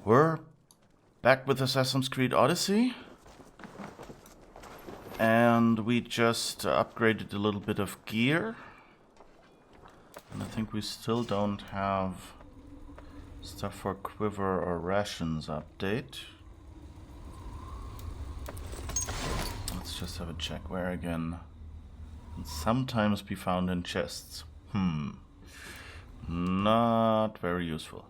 We're back with Assassin's Creed Odyssey. And we just upgraded a little bit of gear. And I think we still don't have stuff for quiver or rations update. Let's just have a check. Where again? Can sometimes be found in chests. Not very useful.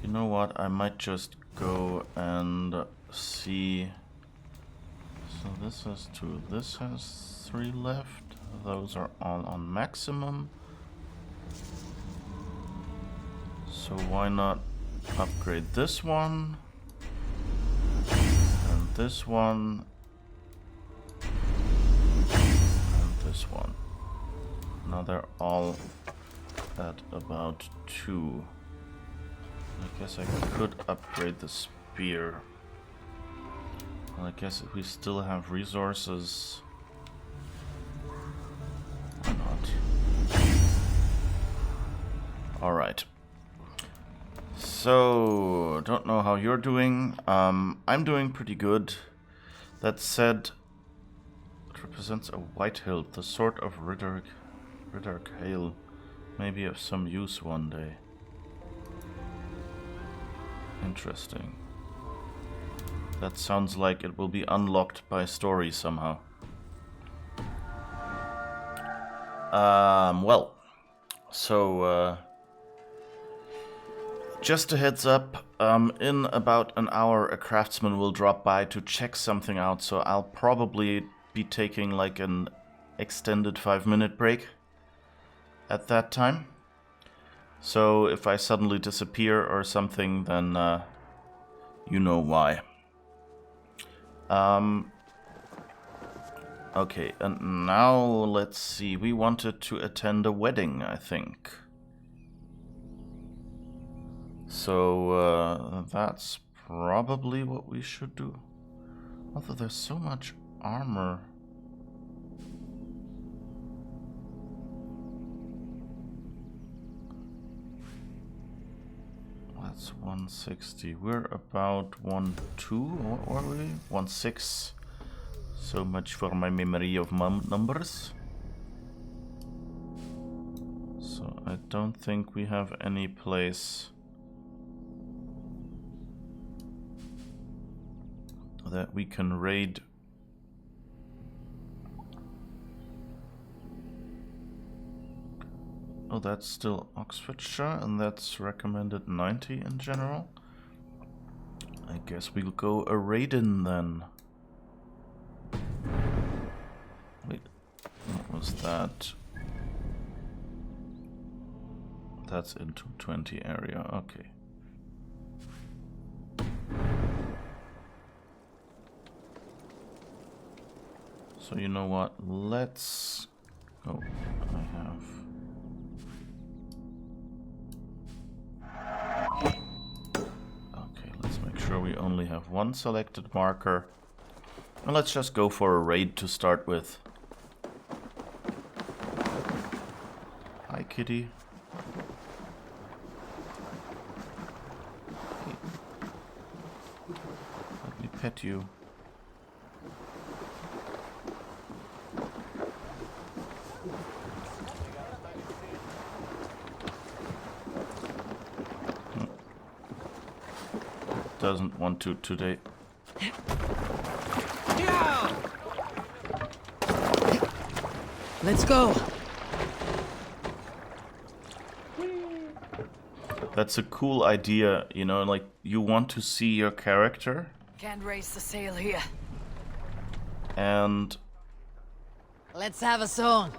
You know what? I might just go and see. So this has 2, this has 3 left. Those are all on maximum. So why not upgrade this one? And this one. And this one. Now they're all at about 2. I guess I could upgrade the spear. Well, I guess if we still have resources, why not? Alright. So, don't know how you're doing. I'm doing pretty good. That said, it represents a white hilt, the sword of Riddark Hale. Maybe of some use one day. Interesting. That sounds like it will be unlocked by story somehow. Well, so just a heads up, in about an hour a craftsman will drop by to check something out, so I'll probably be taking like an extended 5-minute break at that time. So if I suddenly disappear or something, then you know why. Okay, and now let's see. We wanted to attend a wedding, I think. So that's probably what we should do. Although there's so much armor. That's 160. We're about 1.2. What were we? 1.6. So much for my memory of numbers. So I don't think we have any place that we can raid. Oh, that's still Oxfordshire, and that's recommended 90 in general. I guess we'll go a raiding then. Wait, what was that? That's into 20 area, okay. So you know what, let's go. I have... Okay, let's make sure we only have one selected marker. And let's just go for a raid to start with. Hi, kitty. Hey. Let me pet you. Doesn't want to today. Let's go. That's a cool idea, you know, like you want to see your character. Can't raise the sail here. And Let's have a song.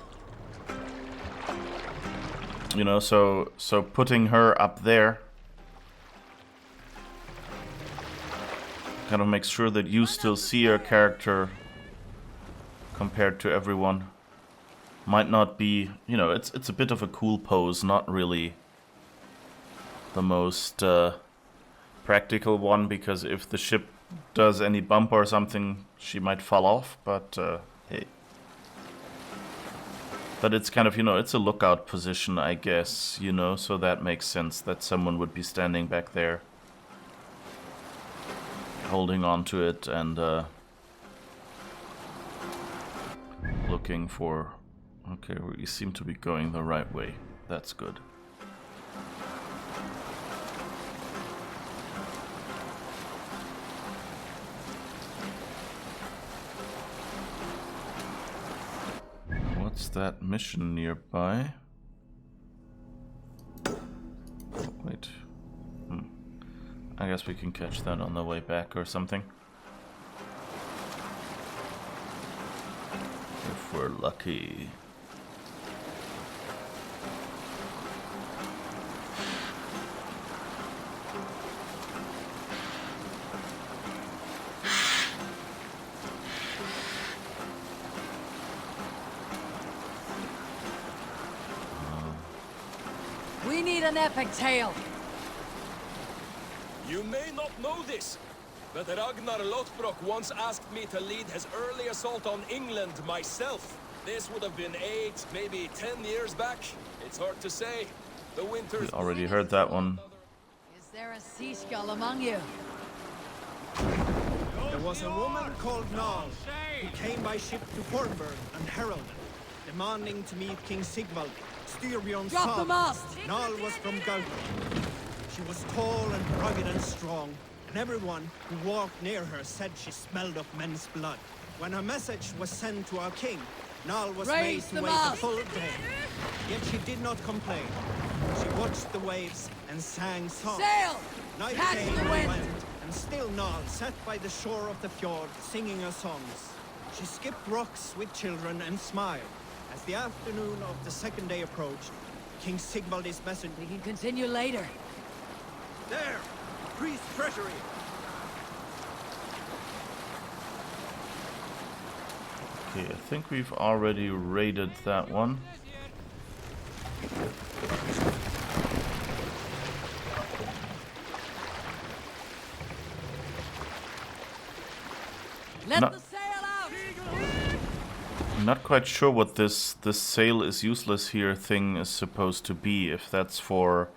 you know, so putting her up there kind of makes sure that you still see your character compared to everyone. Might not be, you know, it's a bit of a cool pose, not really the most practical one, because if the ship does any bump or something, she might fall off, but hey. But it's kind of, you know, it's a lookout position, I guess, you know, so that makes sense that someone would be standing back there, holding on to it and looking for... Okay, we seem to be going the right way. That's good. What's that mission nearby? Oh, wait. I guess we can catch that on the way back or something. If we're lucky. We need an epic tale. You may not know this, but Ragnar Lothbrok once asked me to lead his early assault on England myself. This would have been 8, maybe 10 years back. It's hard to say. The winters... We already heard that one. Is there a seaskull among you? There was a woman called Nal, who came by ship to Fornburg and heralded, demanding to meet King Sigvald, Styrbjorn's Drop the father. mast! Nal was from Gautland. She was tall and rugged and strong, and everyone who walked near her said she smelled of men's blood. When her message was sent to our king, Nal was made Raise to the wait a mast! full day. Yet she did not complain. She watched the waves and sang songs. Sail! Night Catch came the and wind! went, and still Nal sat by the shore of the fjord singing her songs. She skipped rocks with children and smiled. As the afternoon of the second day approached, King Sigvald's messenger... We can continue later. There! Priest's treasury! Okay, I think we've already raided that one. Let No. the sail out! I'm not quite sure what this sail is useless here thing is supposed to be. If that's for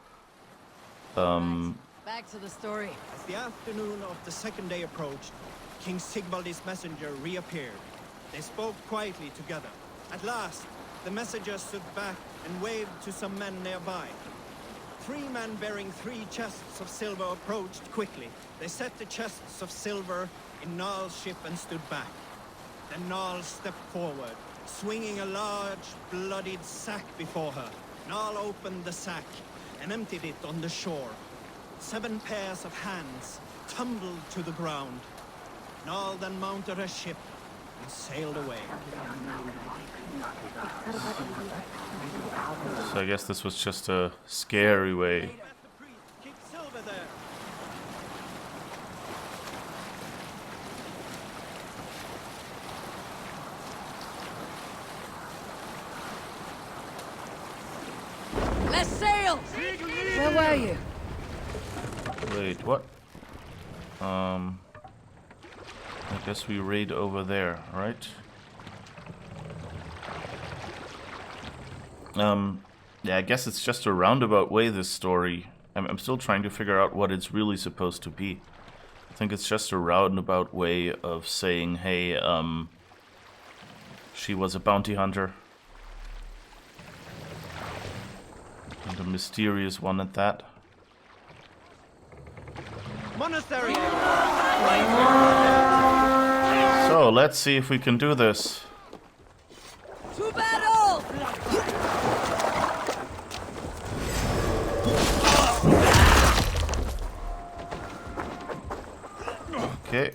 Back to the story. As the afternoon of the second day approached, King Sigvald's messenger reappeared. They spoke quietly together. At last, the messenger stood back and waved to some men nearby. 3 men bearing 3 chests of silver approached quickly. They set the chests of silver in Nal's ship and stood back. Then Nal stepped forward, swinging a large, bloodied sack before her. Nal opened the sack and emptied it on the shore. 7 pairs of hands tumbled to the ground. Nal then mounted her ship and sailed away. So I guess this was just a scary way. Keep silver there. Let's sail! Where were you? Wait, what? I guess we raid over there, right? Yeah, I guess it's just a roundabout way, this story. I'm still trying to figure out what it's really supposed to be. I think it's just a roundabout way of saying, hey, she was a bounty hunter. And a mysterious one at that. Monastery! So, let's see if we can do this. To battle! Okay.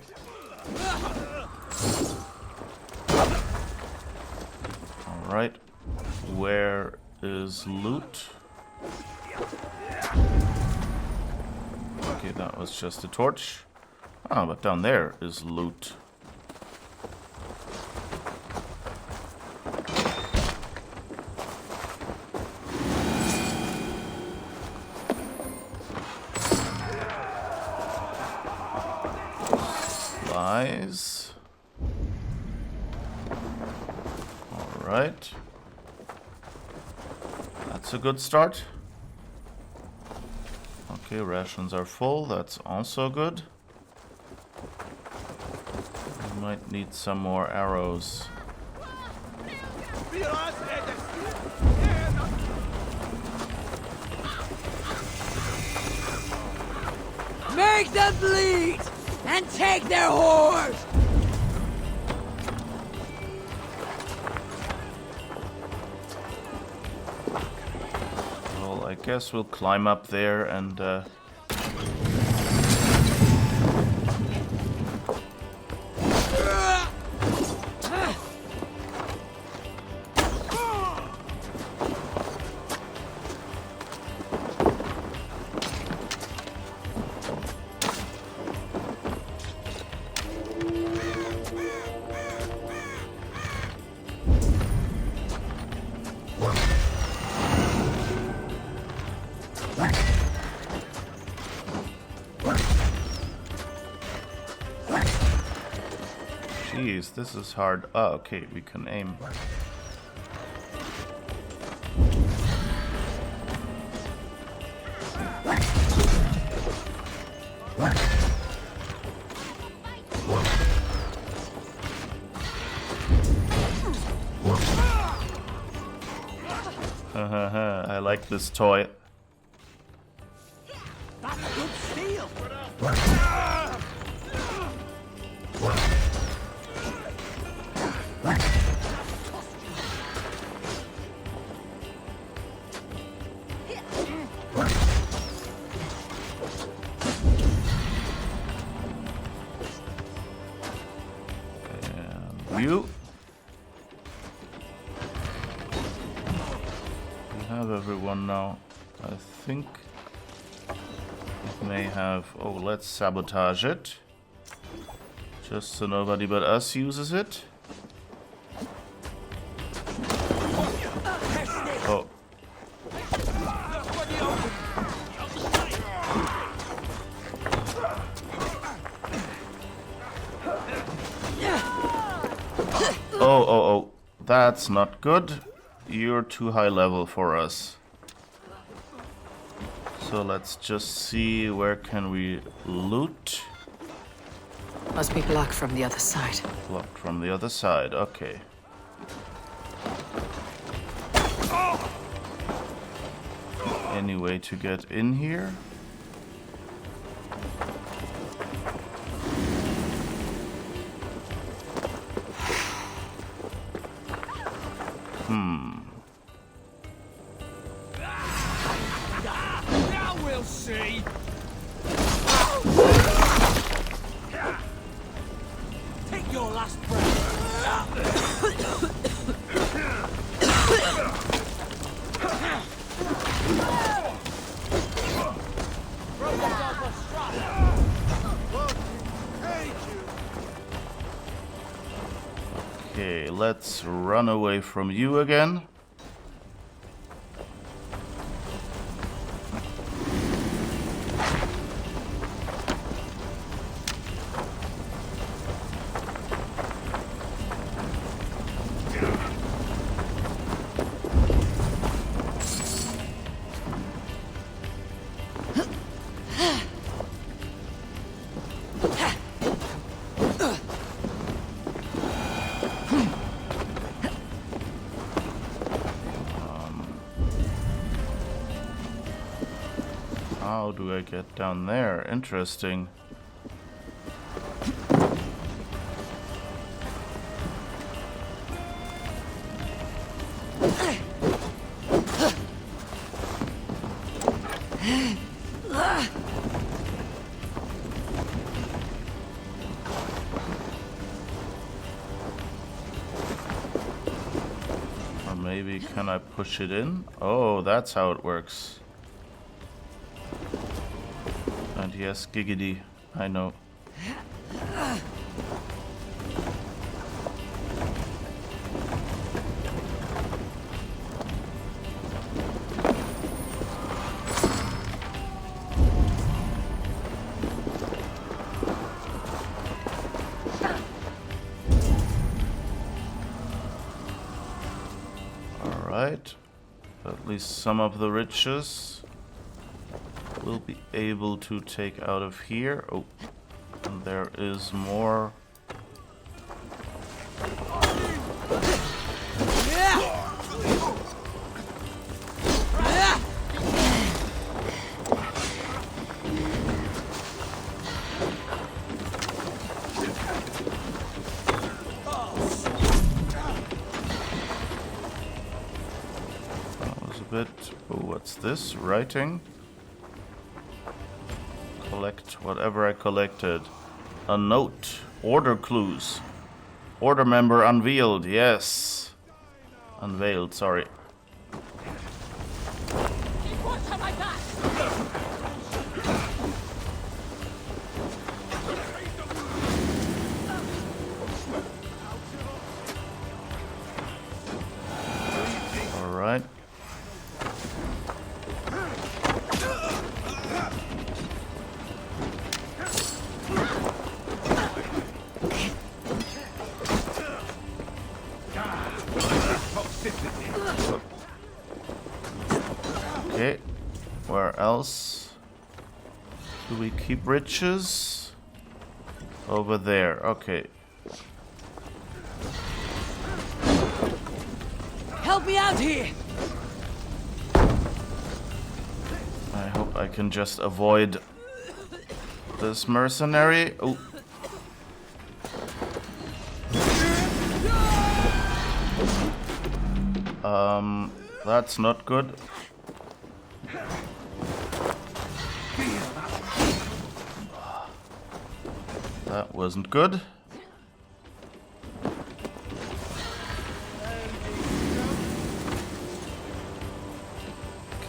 Alright. Where is loot? Okay, that was just a torch. Ah, but down there is loot. Supplies. Alright. That's a good start. Okay, rations are full. That's also good. We might need some more arrows. Make them bleed! And take their horse! Well, I guess we'll climb up there and Jeez, this is hard. Oh, okay, we can aim. I like this toy. That's good steel. And you. We have everyone now. I think it may have... Oh, let's sabotage it. Just so nobody but us uses it. Oh. Oh. That's not good. You're too high level for us. So let's just see where can we loot. Must be blocked from the other side. Blocked from the other side, okay. Any way to get in here? Now we'll see. Take your last Okay, let's run away from you again. How do I get down there? Interesting. Or maybe can I push it in? Oh, that's how it works. And yes, giggity, I know. Alright, at least some of the riches we'll be able to take out of here. Oh, and there is more. Oh, what's this? Writing? Collect whatever I collected. A note. Order clues. Order member unveiled. Yes. Unveiled, sorry. Alright. Okay, where else do we keep riches? Over there, okay. Help me out here! I hope I can just avoid this mercenary. Oh. That's not good. That wasn't good.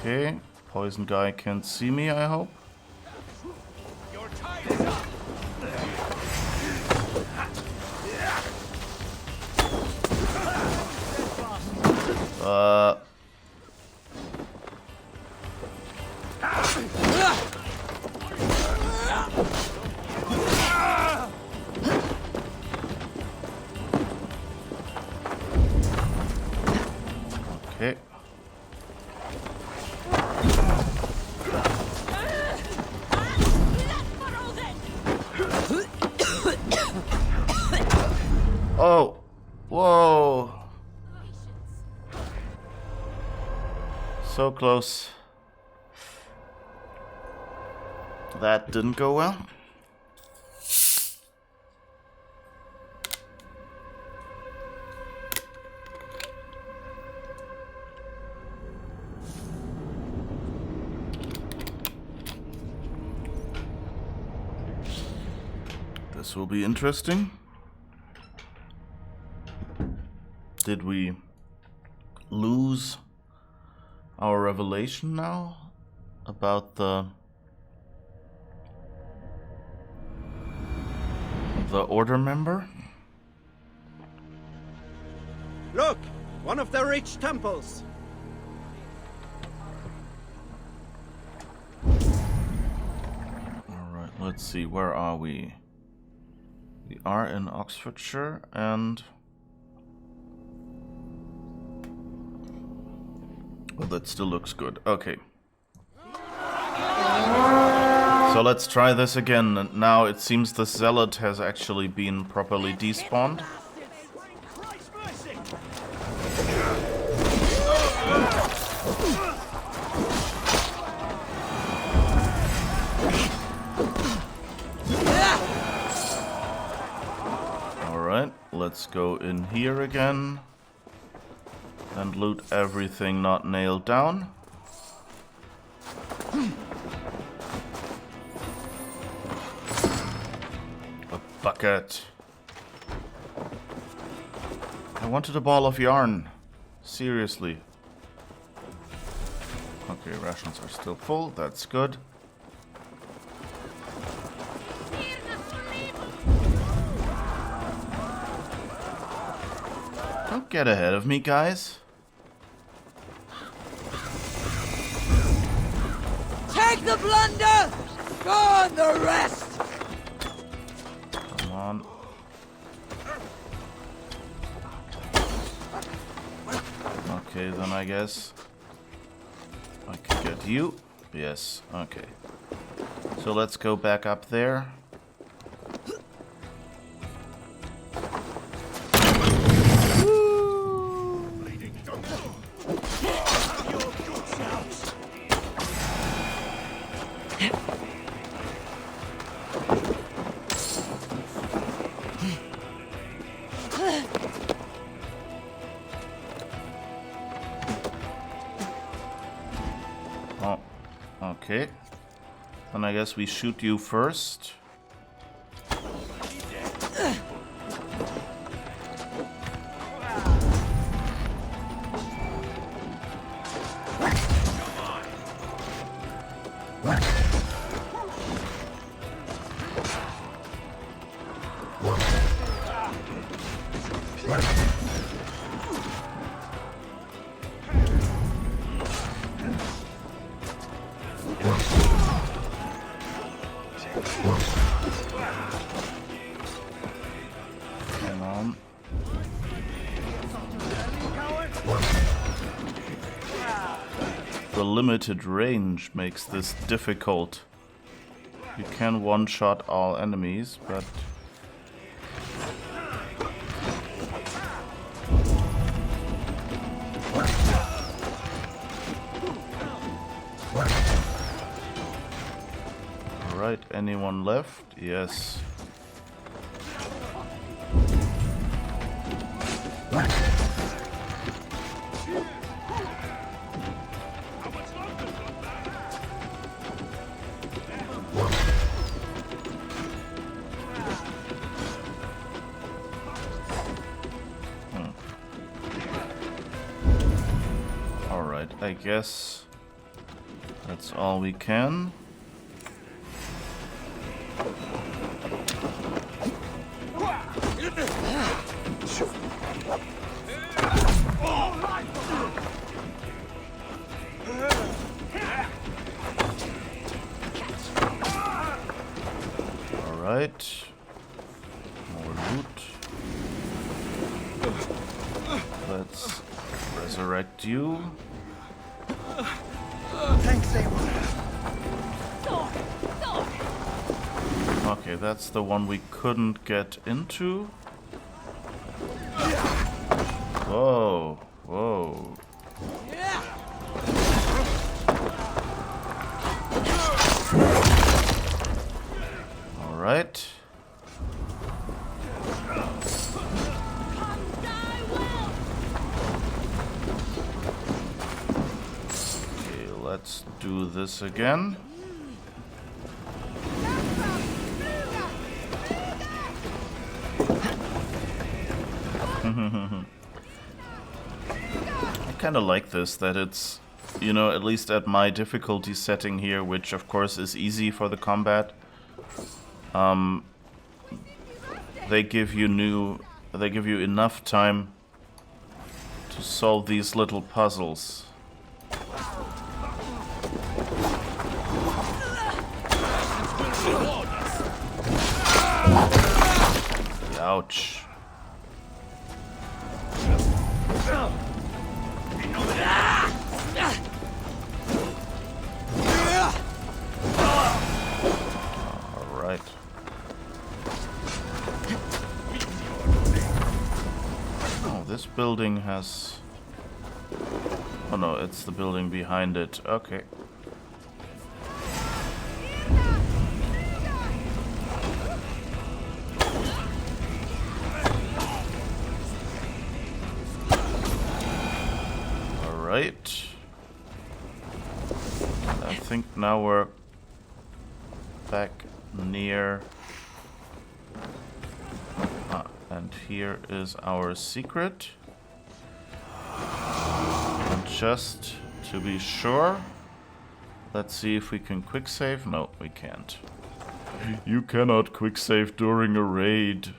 Okay, poison guy can't see me, I hope. Your time is up. Okay. Oh, whoa. So close. That didn't go well. This will be interesting. Did we lose our revelation now about the order member? Look! One of the rich temples! Alright, let's see, where are we? We are in Oxfordshire, and well, that still looks good. Okay. So let's try this again. And now it seems the zealot has actually been properly despawned. Alright, let's go in here again and loot everything not nailed down. A bucket. I wanted a ball of yarn. Seriously. Okay, rations are still full. That's good. Don't get ahead of me, guys. Take the plunder! Gone the rest! Come on. Okay, then I guess you? Yes, okay. So let's go back up there. Oh, okay. Then I guess we shoot you first. Come on. The limited range makes this difficult. You can one-shot all enemies, but... Alright, anyone left? Yes. Alright, I guess that's all we can. Alright. More loot. Let's resurrect you. Thanks, Amos. Okay, that's the one we couldn't get into. Whoa, whoa. Alright. Okay, let's do this again. I kind of like this, that it's, you know, at least at my difficulty setting here, which of course is easy for the combat, they give you enough time to solve these little puzzles. Ouch. Alright. Oh, this building has... Oh no, it's the building behind it. Okay. Alright. I think now we're back near... and here is our secret. And just to be sure, let's see if we can quick save. No, we can't. You cannot quick save during a raid.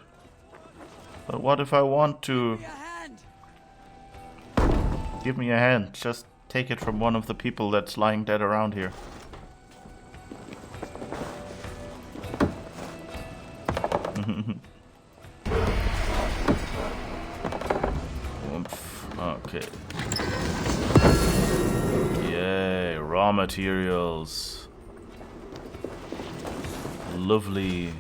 But what if I want to? Give me a hand. Just take it from one of the people that's lying dead around here. Okay. Yay, raw materials. Lovely.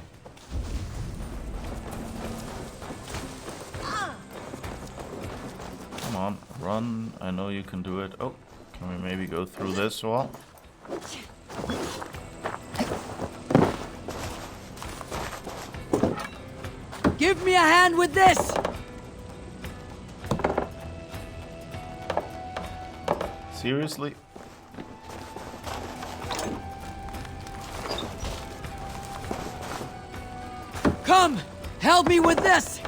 Come on, run. I know you can do it. Oh, can we maybe go through this wall? Give me a hand with this! Seriously? Come! Help me with this!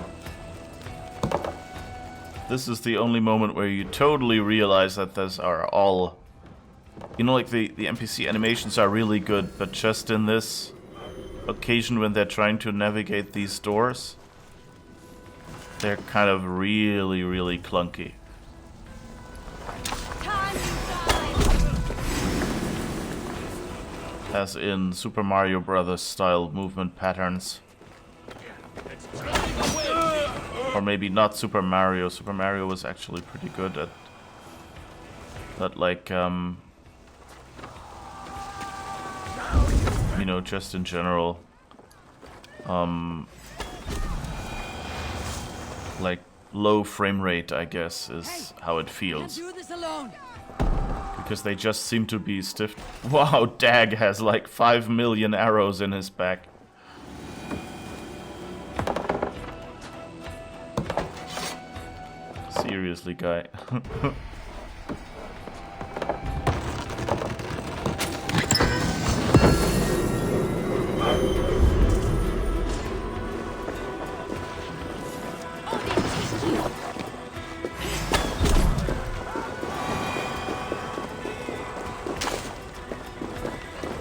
This is the only moment where you totally realize that those are all... You know, like the NPC animations are really good, but just in this occasion when they're trying to navigate these doors, they're kind of really, really clunky. As in Super Mario Brothers style movement patterns. Or maybe not Super Mario. Super Mario was actually pretty good at like, you know, just in general. Like low frame rate, I guess, is how it feels. Can't do this alone. Because they just seem to be stiff. Wow, Dag has like 5 million arrows in his back. Seriously, guy.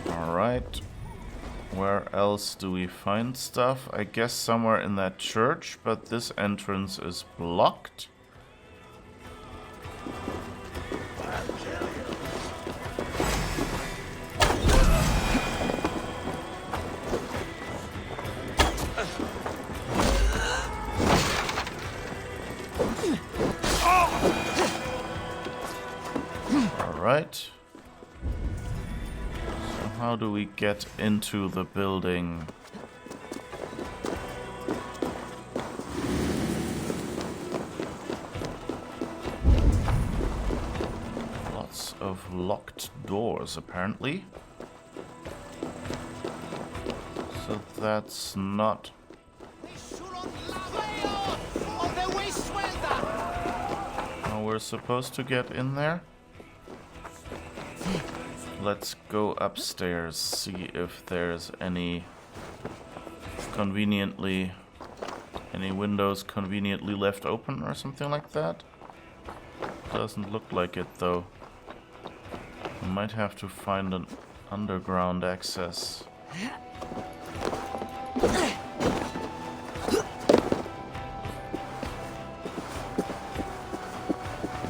Alright. Where else do we find stuff? I guess somewhere in that church, but this entrance is blocked. Alright. So how do we get into the building? Lots of locked doors, apparently. So that's not... how we're supposed to get in there? Let's go upstairs, see if there's any windows conveniently left open or something like that. Doesn't look like it though. We might have to find an underground access.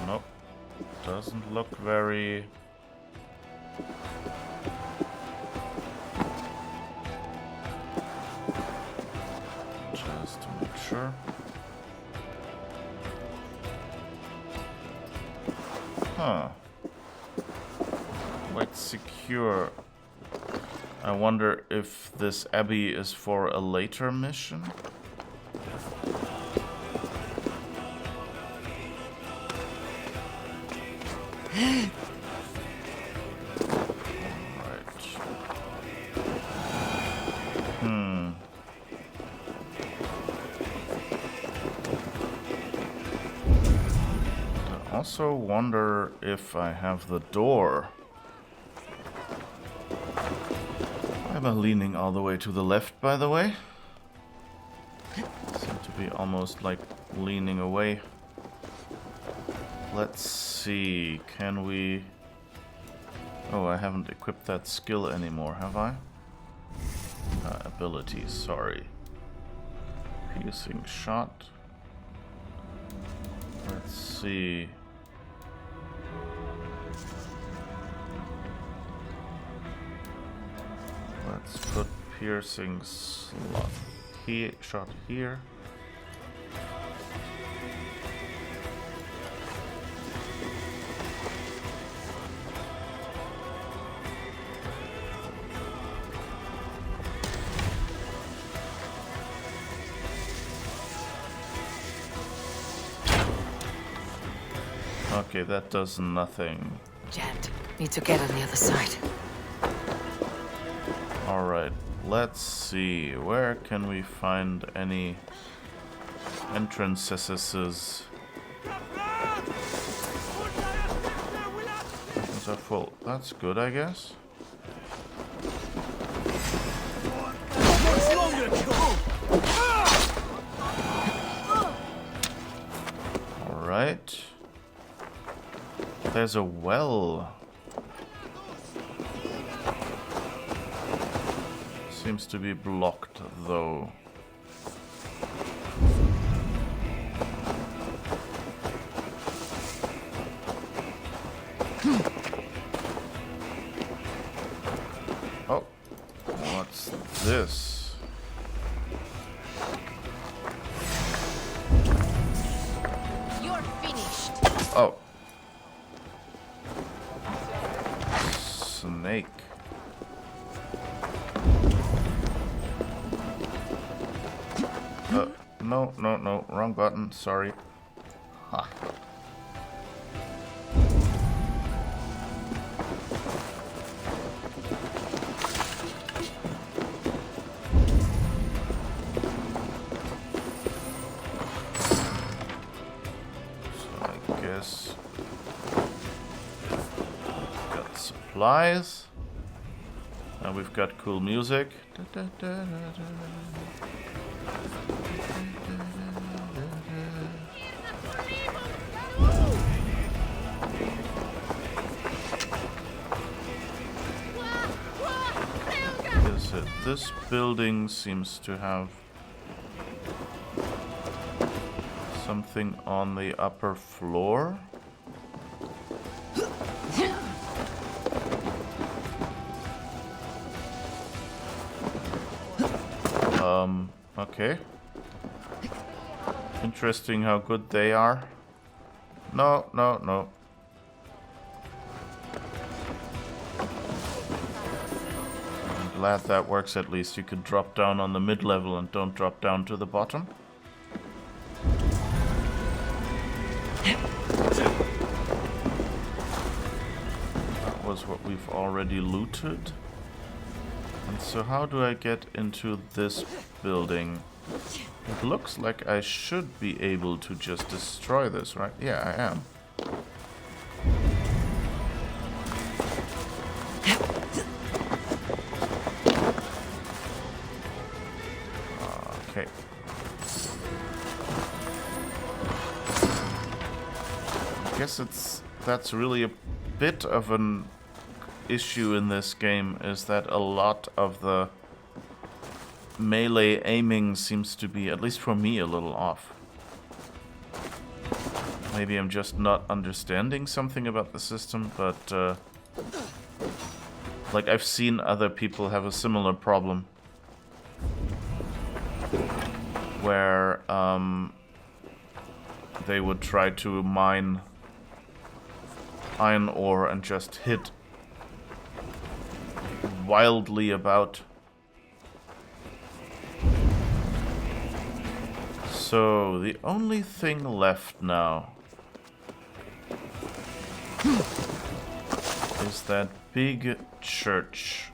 Nope. Doesn't look very... just to make sure. Huh. Quite secure. I wonder if this abbey is for a later mission? I also wonder if I have the door. Am I leaning all the way to the left, by the way? Seem to be almost like leaning away. Let's see, can we... Oh, I haven't equipped that skill anymore, have I? Abilities, sorry. Piercing shot. Let's see. Let's put piercing slot here, shot here. Okay, that does nothing. Jammed. Need to get on the other side. Alright, let's see. Where can we find any entrances? Those are full. That's good, I guess. Alright. There's a well. Seems to be blocked, though. Oh, what's this? You're finished. Oh. Snake. No, wrong button, sorry. Ha. So I guess got supplies. And we've got cool music. This building seems to have something on the upper floor. Okay. Interesting how good they are. No. Glad that works at least. You can drop down on the mid-level and don't drop down to the bottom. That was what we've already looted. And so how do I get into this building? It looks like I should be able to just destroy this, right? Yeah, I am. Okay. I guess that's really a bit of an issue in this game, is that a lot of the melee aiming seems to be, at least for me, a little off. Maybe I'm just not understanding something about the system, but like I've seen other people have a similar problem where they would try to mine iron ore and just hit wildly about. So the only thing left now is that big church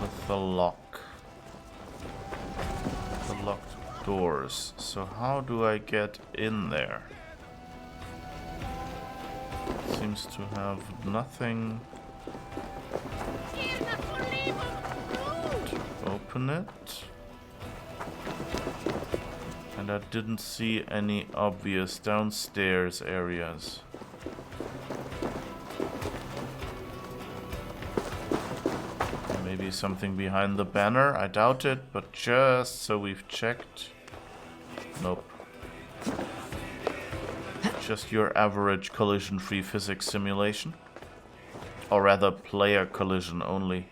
with the lock. The locked doors. So how do I get in there? Seems to have nothing to open it. And I didn't see any obvious downstairs areas. Maybe something behind the banner, I doubt it, but just so we've checked. Nope. Just your average collision-free physics simulation. Or rather, player collision only.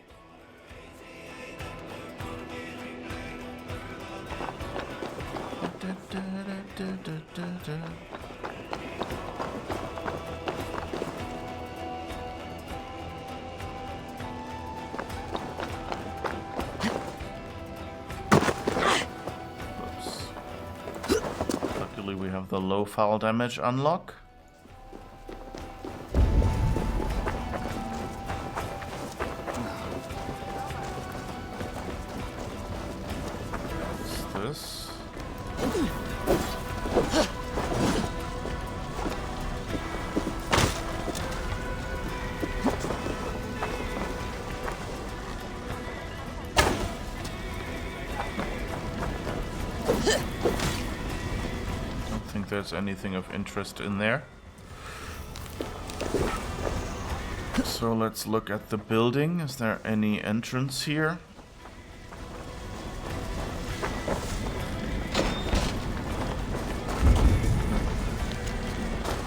the low fall damage unlock. What's this? There's anything of interest in there. So let's look at the building. Is there any entrance here?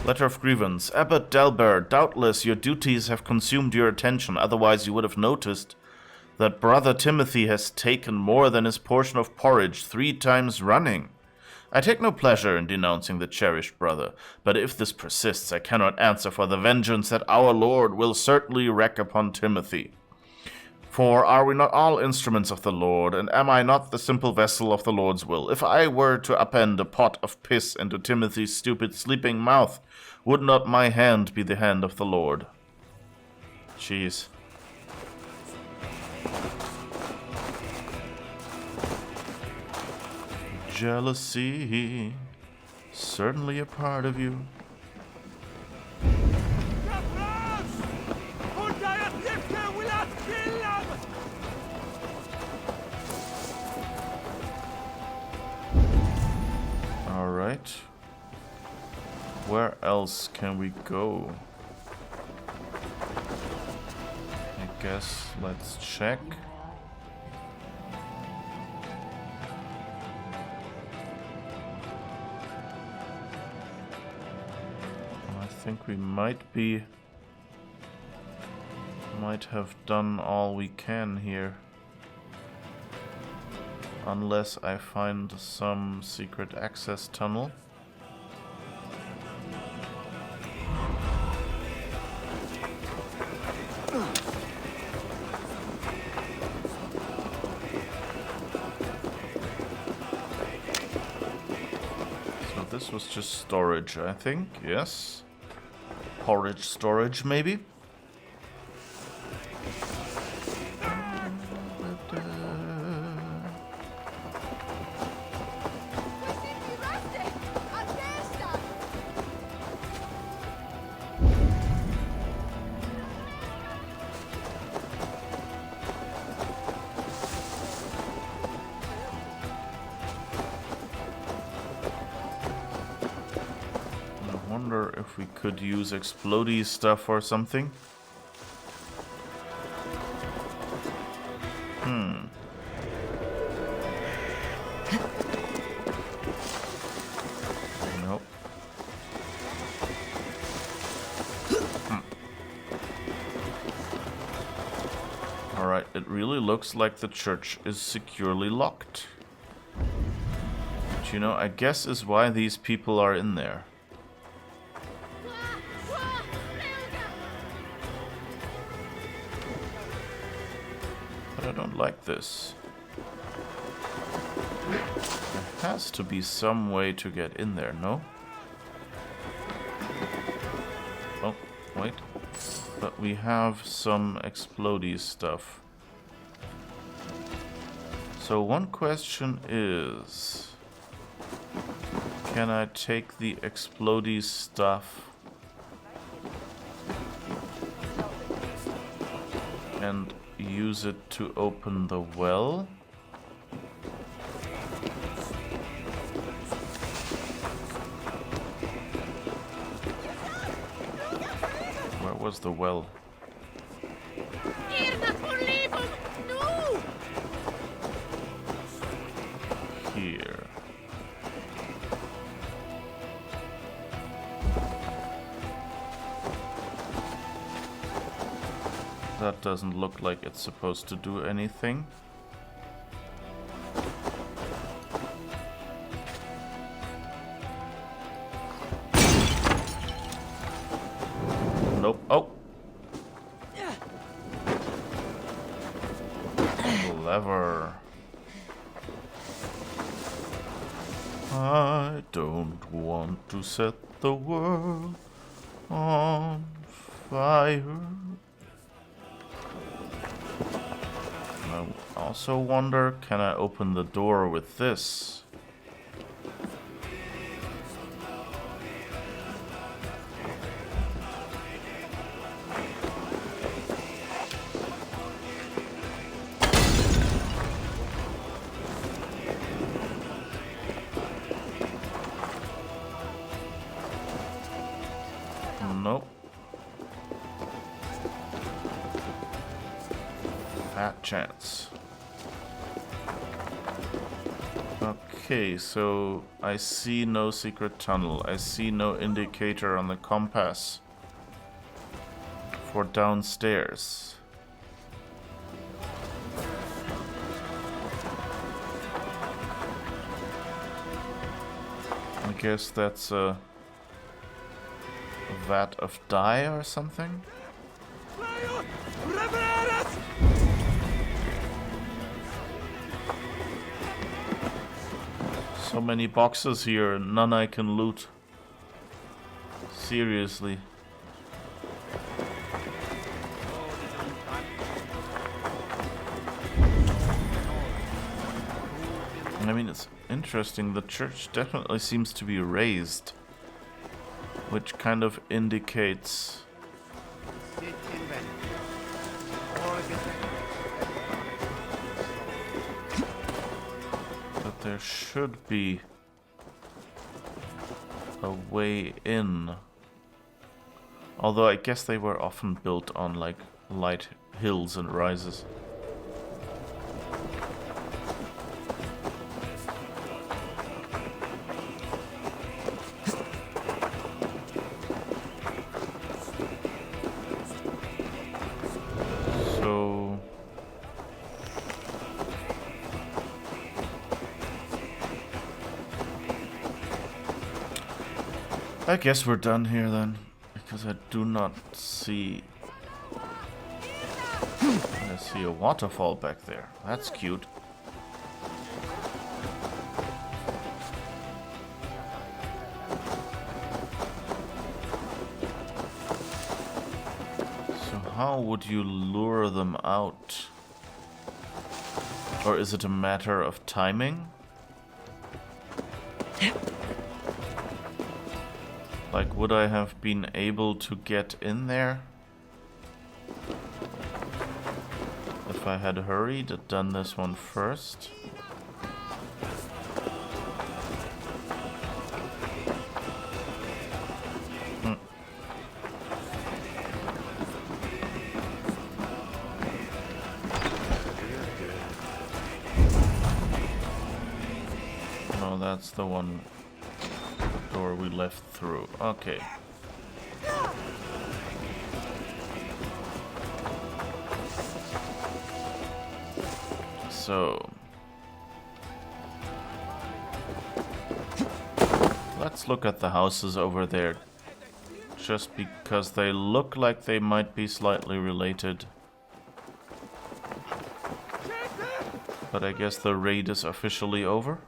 Letter of Grievance. Abbot Delbert, doubtless your duties have consumed your attention, otherwise you would have noticed that Brother Timothy has taken more than his portion of porridge 3 times running. I take no pleasure in denouncing the cherished brother, but if this persists, I cannot answer for the vengeance that our Lord will certainly wreak upon Timothy. For are we not all instruments of the Lord, and am I not the simple vessel of the Lord's will? If I were to append a pot of piss into Timothy's stupid sleeping mouth, would not my hand be the hand of the Lord? Jeez. Jealousy, certainly a part of you. All right. Where else can we go? I guess let's check. I think we might have done all we can here. Unless I find some secret access tunnel. So this was just storage, I think, yes. Porridge storage, maybe? If we could use explodey stuff or something. Nope. Alright, it really looks like the church is securely locked. Which, you know, I guess is why these people are in there. I don't like this. There has to be some way to get in there, no? Oh, wait. But we have some explodey stuff. So one question is... Can I take the explodey stuff and use it to open the well? Where was the well? Here. That doesn't look like it's supposed to do anything. Nope. Oh! Lever. I don't want to set the world on fire. I also wonder, can I open the door with this? Nope. Fat chance. Okay, so I see no secret tunnel. I see no indicator on the compass for downstairs. I guess that's a vat of dye or something? So many boxes here and none I can loot. Seriously. I mean, it's interesting. The church definitely seems to be raised, which kind of indicates that there should be a way in. Although I guess they were often built on like light hills and rises. I guess we're done here then, because I do not see... I see a waterfall back there. That's cute. So how would you lure them out? Or is it a matter of timing? Like, would I have been able to get in there if I had hurried and done this one first? No, that's the one door we left through. Okay. So let's look at the houses over there, just because they look like they might be slightly related. But I guess the raid is officially over.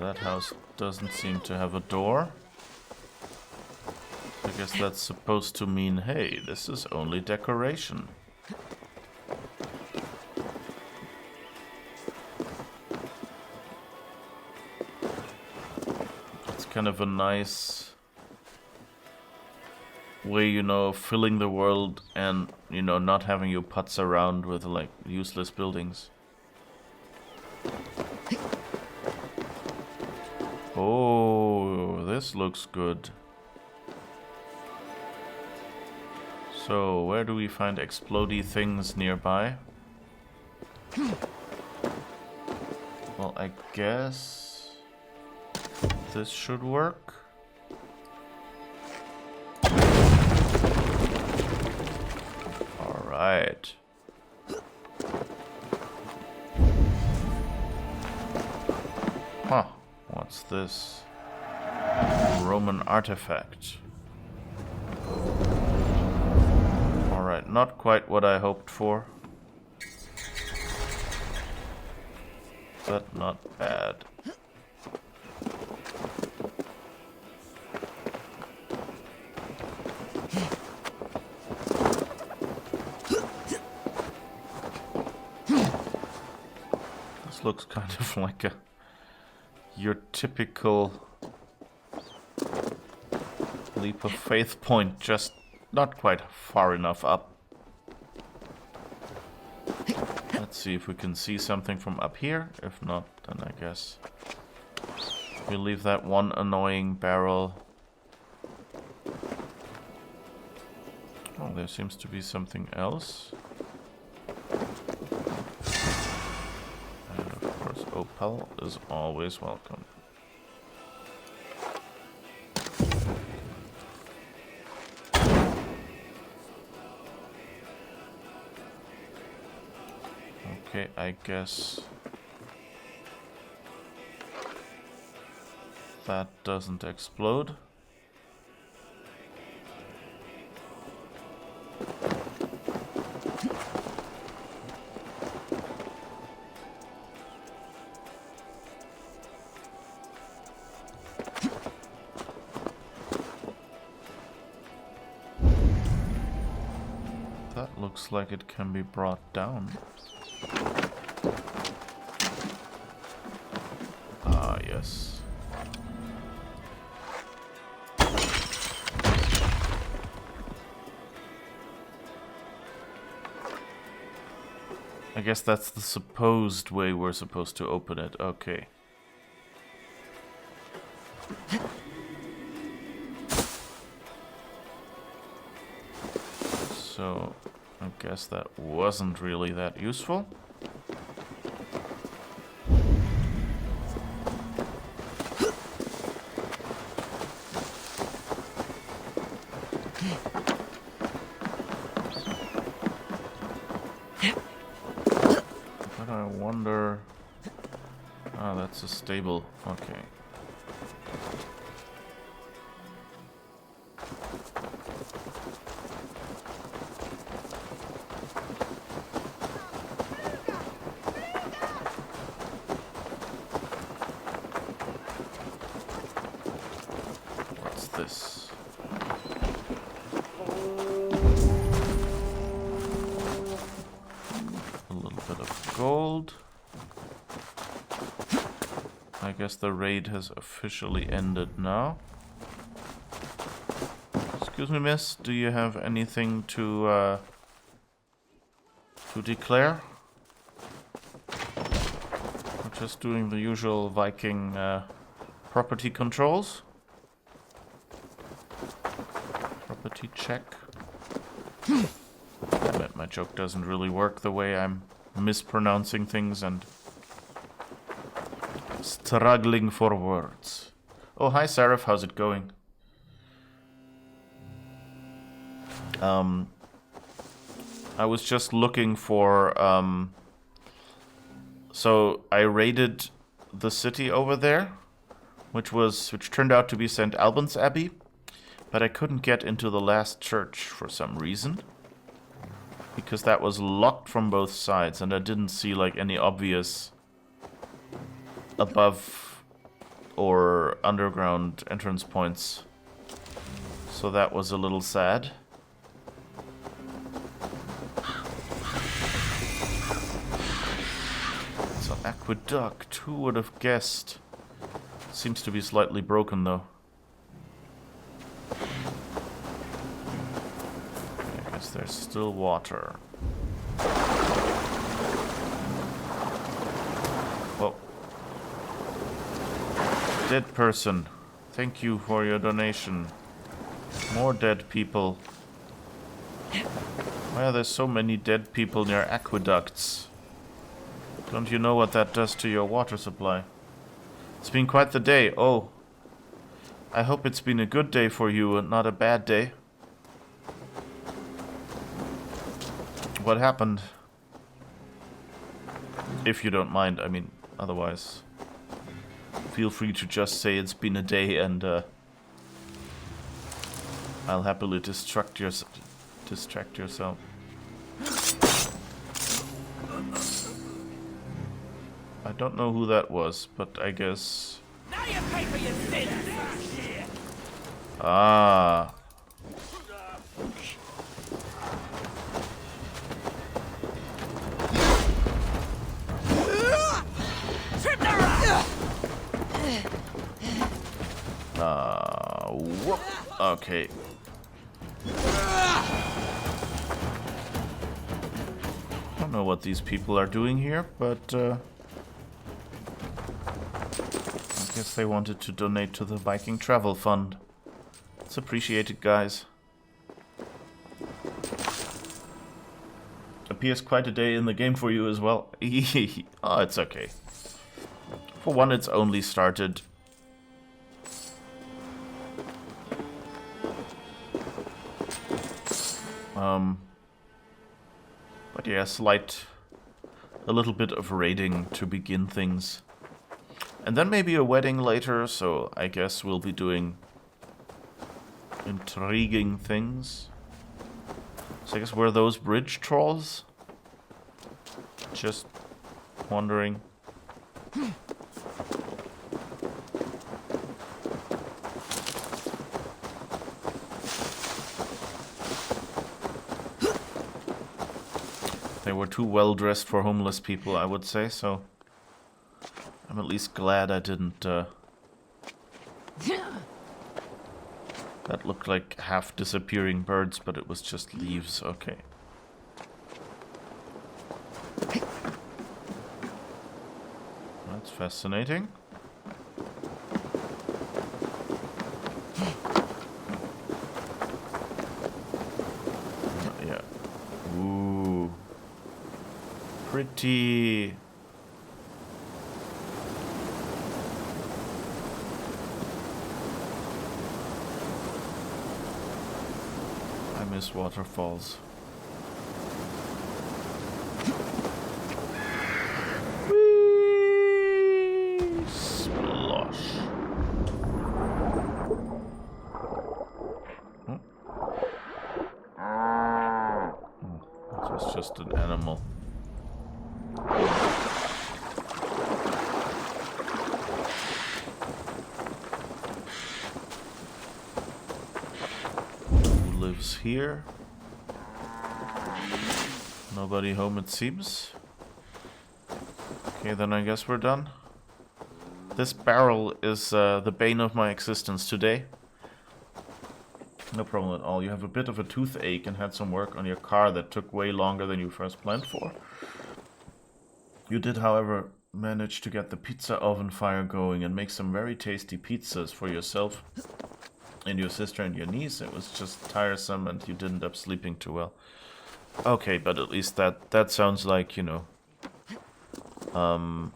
That house doesn't seem to have a door. I guess that's supposed to mean, hey, this is only decoration. It's kind of a nice way, you know, of filling the world and, you know, not having you putz around with, like, useless buildings. Oh, this looks good. So, where do we find explodey things nearby? Well, I guess this should work. Alright. Huh. What's this? Roman artifact. Alright, not quite what I hoped for. but not bad. This looks kind of like your typical leap of faith point, just not quite far enough up. Let's see if we can see something from up here. If not, then I guess we'll leave that one annoying barrel. Oh, there seems to be something else. And of course, opal is always welcome. Okay, I guess that doesn't explode. That looks like it can be brought down. Ah, yes. I guess that's the supposed way we're supposed to open it. Okay. So, I guess that wasn't really that useful. But I wonder... Ah, that's a stable. Okay. What's this? A little bit of gold. I guess the raid has officially ended now. Excuse me, miss, do you have anything to declare? We're just doing the usual Viking property controls. Property check. I bet my joke doesn't really work the way I'm mispronouncing things and struggling for words. Oh, hi, Seraph. How's it going? I was just looking for... So, I raided the city over there, which turned out to be St. Albans Abbey, but I couldn't get into the last church for some reason, because that was locked from both sides, and I didn't see, like, any obvious above or underground entrance points. So that was a little sad. It's an aqueduct. Who would have guessed? Seems to be slightly broken though. I guess there's still water. Whoa. Dead person. Thank you for your donation. More dead people. Why are there so many dead people near aqueducts? Don't you know what that does to your water supply? It's been quite the day. Oh. I hope it's been a good day for you and not a bad day. What happened? If you don't mind, I mean, otherwise... Feel free to just say it's been a day and I'll happily distract yourself. I don't know who that was, but I guess... Now you pay for your sins! Ah. Whoop. Okay. I don't know what these people are doing here, but I guess they wanted to donate to the Viking Travel Fund. It's appreciated, guys. Appears quite a day in the game for you as well. Oh, it's okay. For one, it's only started. But yeah, a little bit of raiding to begin things. And then maybe a wedding later, so I guess we'll be doing intriguing things. So I guess were those bridge trolls? Just wondering. They were too well dressed for homeless people, I would say, so I'm at least glad I didn't. That looked like half disappearing birds, but it was just leaves. Okay. That's fascinating. Yeah. Ooh. Pretty. I miss waterfalls. Whee! Splosh. Oh. That was just an animal. Here. Nobody home, it seems. Okay, then I guess we're done. This barrel is the bane of my existence today. No problem at all. You have a bit of a toothache and had some work on your car that took way longer than you first planned for. You did, however, manage to get the pizza oven fire going and make some very tasty pizzas for yourself and your sister and your niece. It was just tiresome and you didn't end up sleeping too well. Okay, but at least that sounds like, you know... I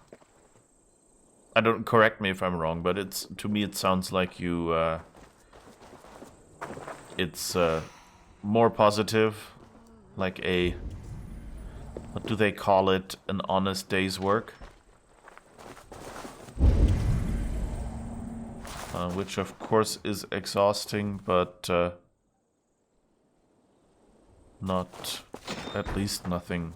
don't... Correct me if I'm wrong, but it's... To me it sounds like you... it's more positive. Like a... What do they call it? An honest day's work? Which of course is exhausting, but not, at least nothing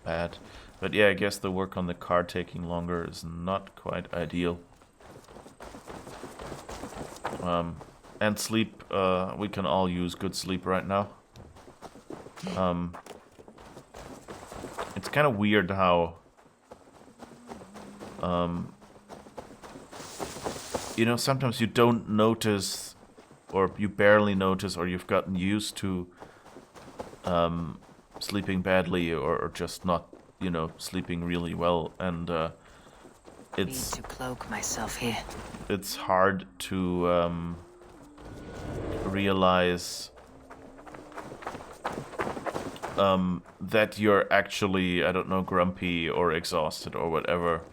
bad. But yeah, I guess the work on the car taking longer is not quite ideal. And sleep, we can all use good sleep right now. It's kind of weird how you know, sometimes you don't notice, or you barely notice, or you've gotten used to sleeping badly, or just not, you know, sleeping really well, and it's... Need to cloak myself here. It's hard to realize that you're actually, I don't know, grumpy or exhausted or whatever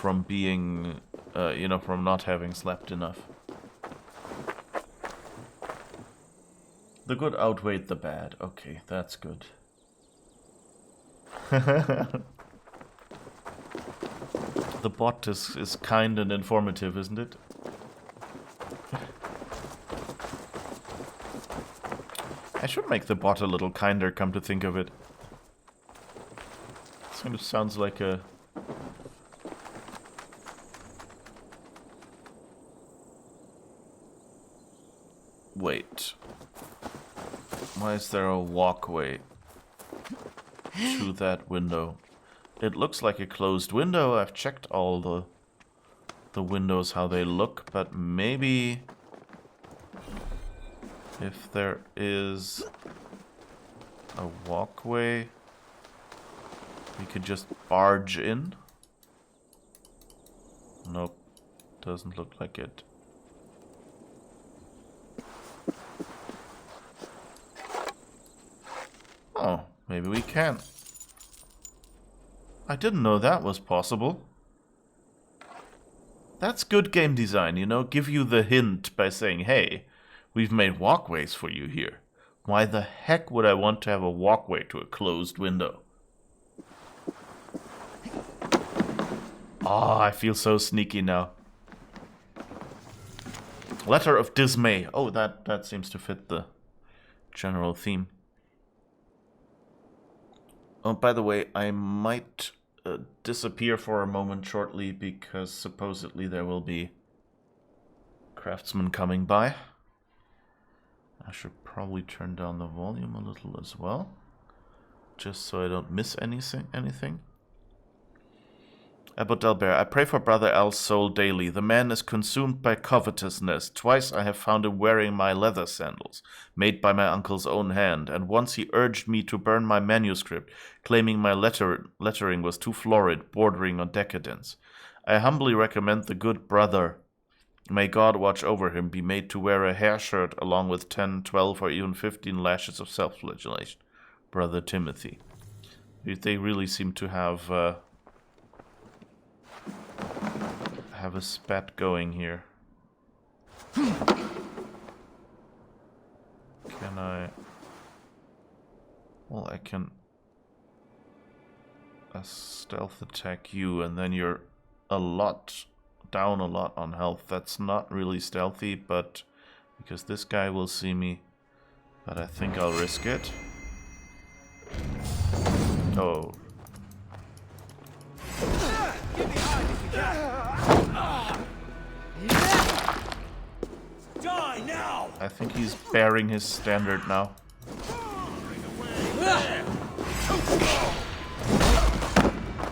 from being, you know, from not having slept enough. The good outweighed the bad. Okay, that's good. The bot is kind and informative, isn't it? I should make the bot a little kinder, come to think of it. This kind of sounds like a... Wait. Why is there a walkway to that window? It looks like a closed window. I've checked all the windows, how they look, but maybe if there is a walkway, we could just barge in. Nope, doesn't look like it. Oh, maybe we can. I didn't know that was possible. That's good game design, you know? Give you the hint by saying, hey, we've made walkways for you here. Why the heck would I want to have a walkway to a closed window? Oh, I feel so sneaky now. Letter of Dismay. Oh, that seems to fit the general theme. Oh, by the way, I might disappear for a moment shortly because supposedly there will be craftsmen coming by. I should probably turn down the volume a little as well, just so I don't miss anything. Abbot Delbert, I pray for Brother Al's soul daily. The man is consumed by covetousness. Twice I have found him wearing my leather sandals, made by my uncle's own hand, and once he urged me to burn my manuscript, claiming my lettering was too florid, bordering on decadence. I humbly recommend the good brother, may God watch over him, be made to wear a hair shirt along with 10, 12, or even 15 lashes of self-flagellation. Brother Timothy. They really seem to have a spat going here. Can I... Well, I can stealth attack you, and then you're down a lot on health. That's not really stealthy, but because this guy will see me. But I think I'll risk it. Oh. Die now! I think he's bearing his standard now.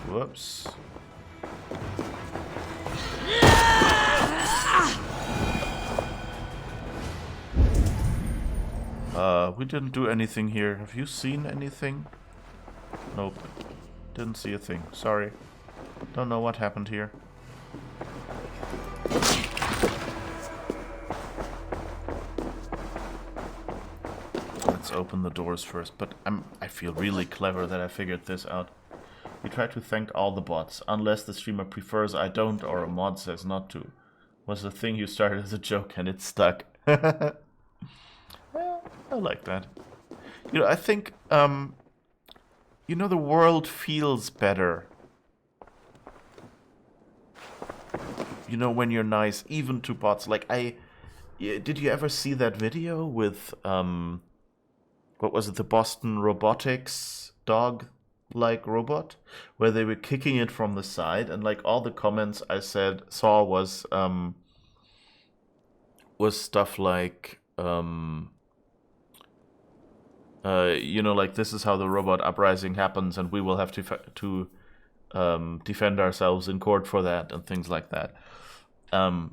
Whoops. We didn't do anything here. Have you seen anything? Nope. Didn't see a thing. Sorry. Don't know what happened here. Let's open the doors first, but I feel really clever that I figured this out. We try to thank all the bots, unless the streamer prefers I don't or a mod says not to. Was a thing you started as a joke and it stuck. Well, I like that. You know, I think, you know, the world feels better. You know, when you're nice, even to bots. Like, did you ever see that video with, what was it, the Boston Robotics dog-like robot? Where they were kicking it from the side, and like all the comments I saw was stuff like, you know, like, this is how the robot uprising happens, and we will have to defend ourselves in court for that, and things like that. And,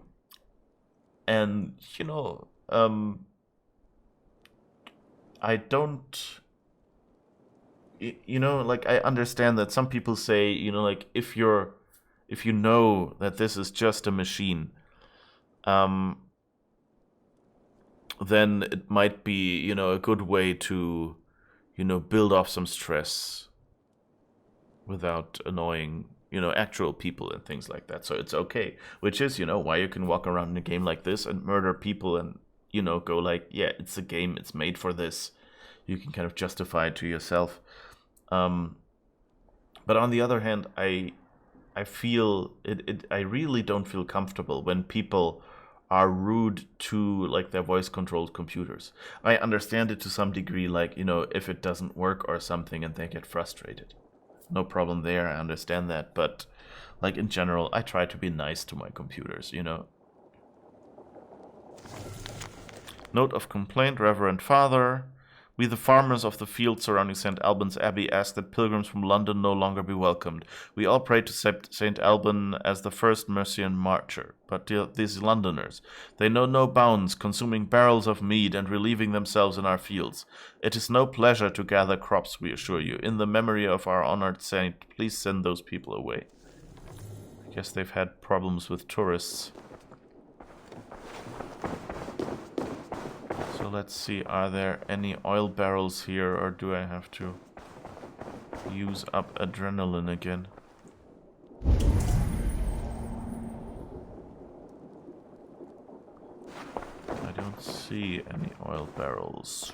you know, I don't, you know, like, I understand that some people say, you know, like, if you know that this is just a machine, then it might be, you know, a good way to, you know, build off some stress without annoying, you know, actual people and things like that. So it's okay. Which is, you know, why you can walk around in a game like this and murder people and, you know, go like, yeah, it's a game, it's made for this. You can kind of justify it to yourself. But on the other hand, I feel I really don't feel comfortable when people are rude to like their voice controlled computers. I understand it to some degree, like, you know, if it doesn't work or something and they get frustrated. No problem there, I understand that, but like in general, I try to be nice to my computers, you know. Note of complaint, Reverend Father. We, the farmers of the field surrounding St. Albans Abbey, ask that pilgrims from London no longer be welcomed. We all pray to St. Alban as the first Mercian martyr. But these Londoners, they know no bounds, consuming barrels of mead and relieving themselves in our fields. It is no pleasure to gather crops, we assure you. In the memory of our honored saint, please send those people away. I guess they've had problems with tourists. So let's see, are there any oil barrels here, or do I have to use up adrenaline again? I don't see any oil barrels.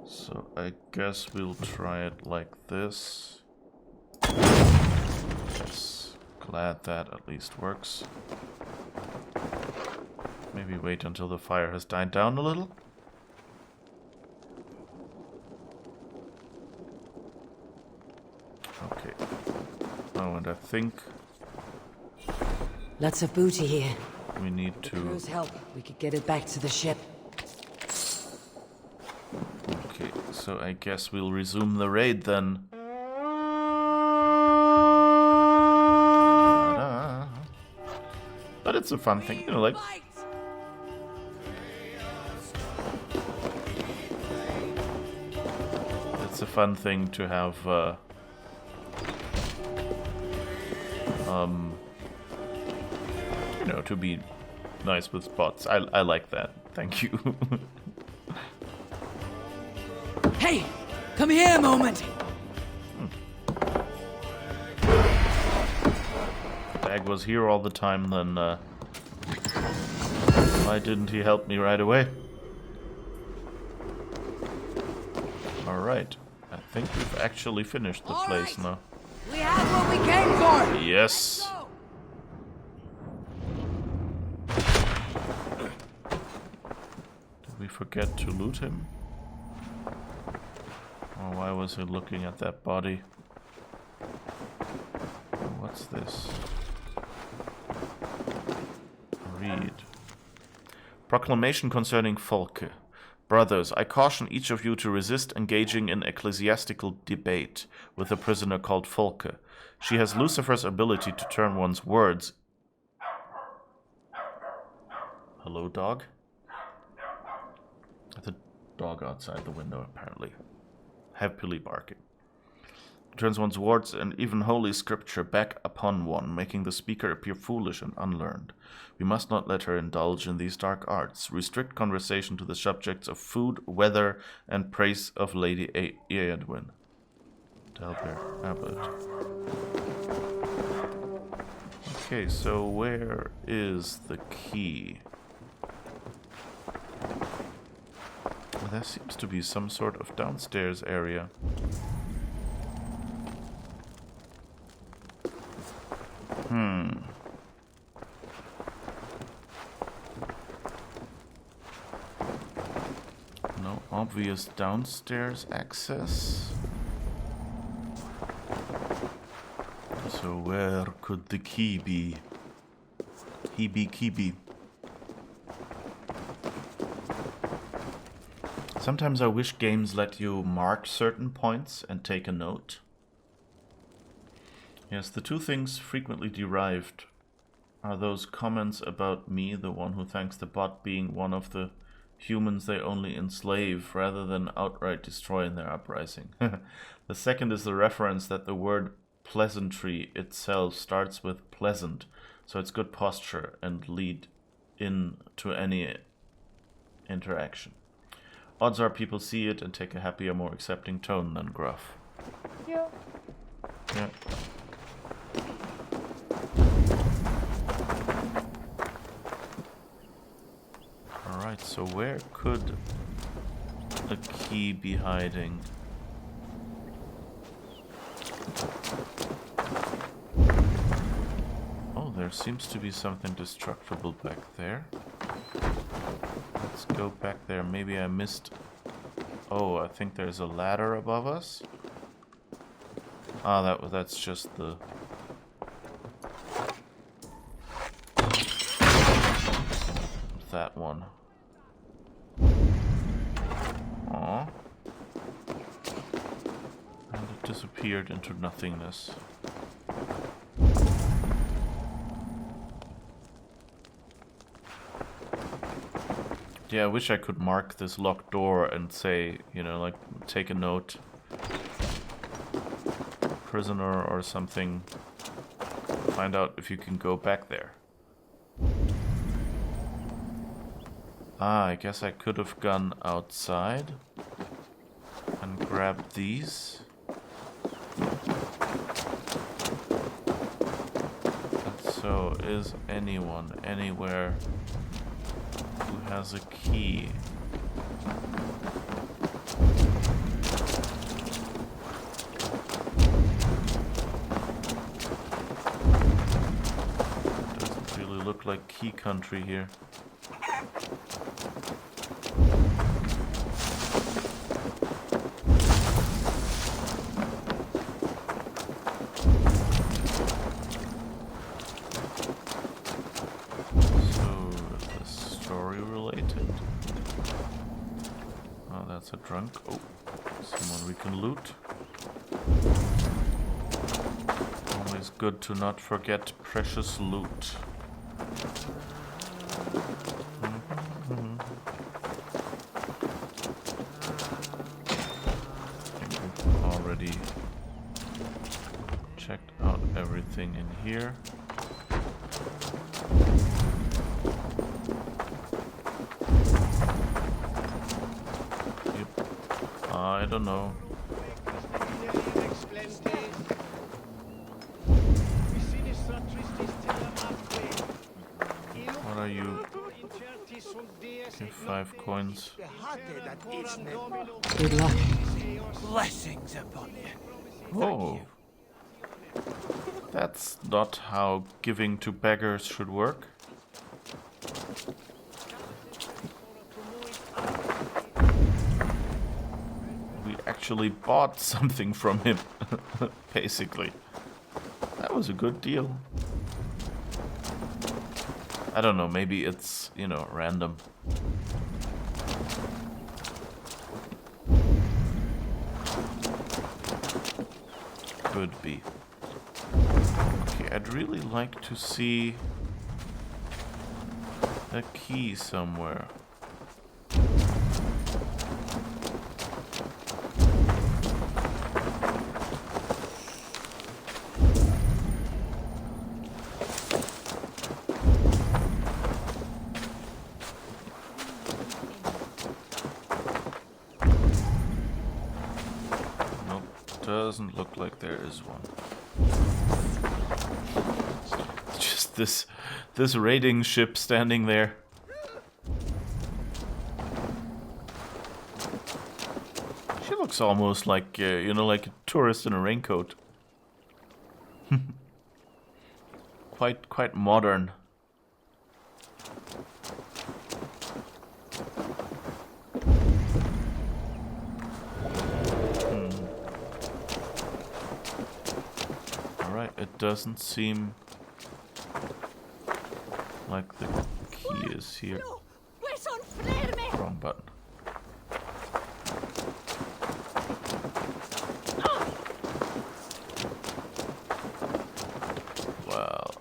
So I guess we'll try it like this. Yes, glad that at least works. Maybe wait until the fire has died down a little. Okay. Oh, and I think Lots of booty here. we need to... Crew's help. We could get it back to the ship. Okay, so I guess we'll resume the raid then. Ta-da. But it's a fun thing, you know, like... Fight! It's a fun thing to have, you know, to be nice with bots. I like that. Thank you. Hey, come here a moment. Dag was here all the time, then why didn't he help me right away? Alright, I think we've actually finished the All place right. now. We have what we came for. Yes! Go. Did we forget to loot him? Or why was he looking at that body? What's this? Read. Proclamation concerning Folke. Brothers, I caution each of you to resist engaging in ecclesiastical debate with a prisoner called Folke. She has Lucifer's ability to turn one's words... Hello, dog? The dog outside the window, apparently. Happily barking. Turns one's words and even holy scripture back upon one, making the speaker appear foolish and unlearned. We must not let her indulge in these dark arts. Restrict conversation to the subjects of food, weather, and praise of Lady Eadwyn. Dalbert Abbott. Okay, so where is the key? Well, there seems to be some sort of downstairs area. No obvious downstairs access. So where could the key be? Key. Sometimes I wish games let you mark certain points and take a note. Yes, the two things frequently derived are those comments about me, the one who thanks the bot, being one of the humans they only enslave rather than outright destroy in their uprising. The second is the reference that the word pleasantry itself starts with pleasant, so it's good posture and lead into any interaction. Odds are people see it and take a happier, more accepting tone than gruff. Yeah. Alright, So where could a key be hiding? Oh, there seems to be something destructible back there. Let's go back there. Maybe I missed... Oh, I think there's a ladder above us. Ah, that's just the... that one. Aw. And it disappeared into nothingness. Yeah, I wish I could mark this locked door and say, you know, like, take a note. Prisoner or something. Find out if you can go back there. Ah, I guess I could have gone outside and grabbed these. But so, is anyone anywhere who has a key? Doesn't really look like key country here. A drunk. Oh, someone we can loot. Always good to not forget precious loot. I think we've already checked out everything in here. I don't know. What are you? Give 5 coins. Good luck. Blessings upon you. Oh. That's not how giving to beggars should work. Actually bought something from him, basically. That was a good deal. I don't know, maybe it's, you know, random. Could be. Okay, I'd really like to see a key somewhere. Doesn't look like there is one. Just this raiding ship standing there. She looks almost like you know, like a tourist in a raincoat. Quite modern. It doesn't seem like the key is here. Wrong button. Well,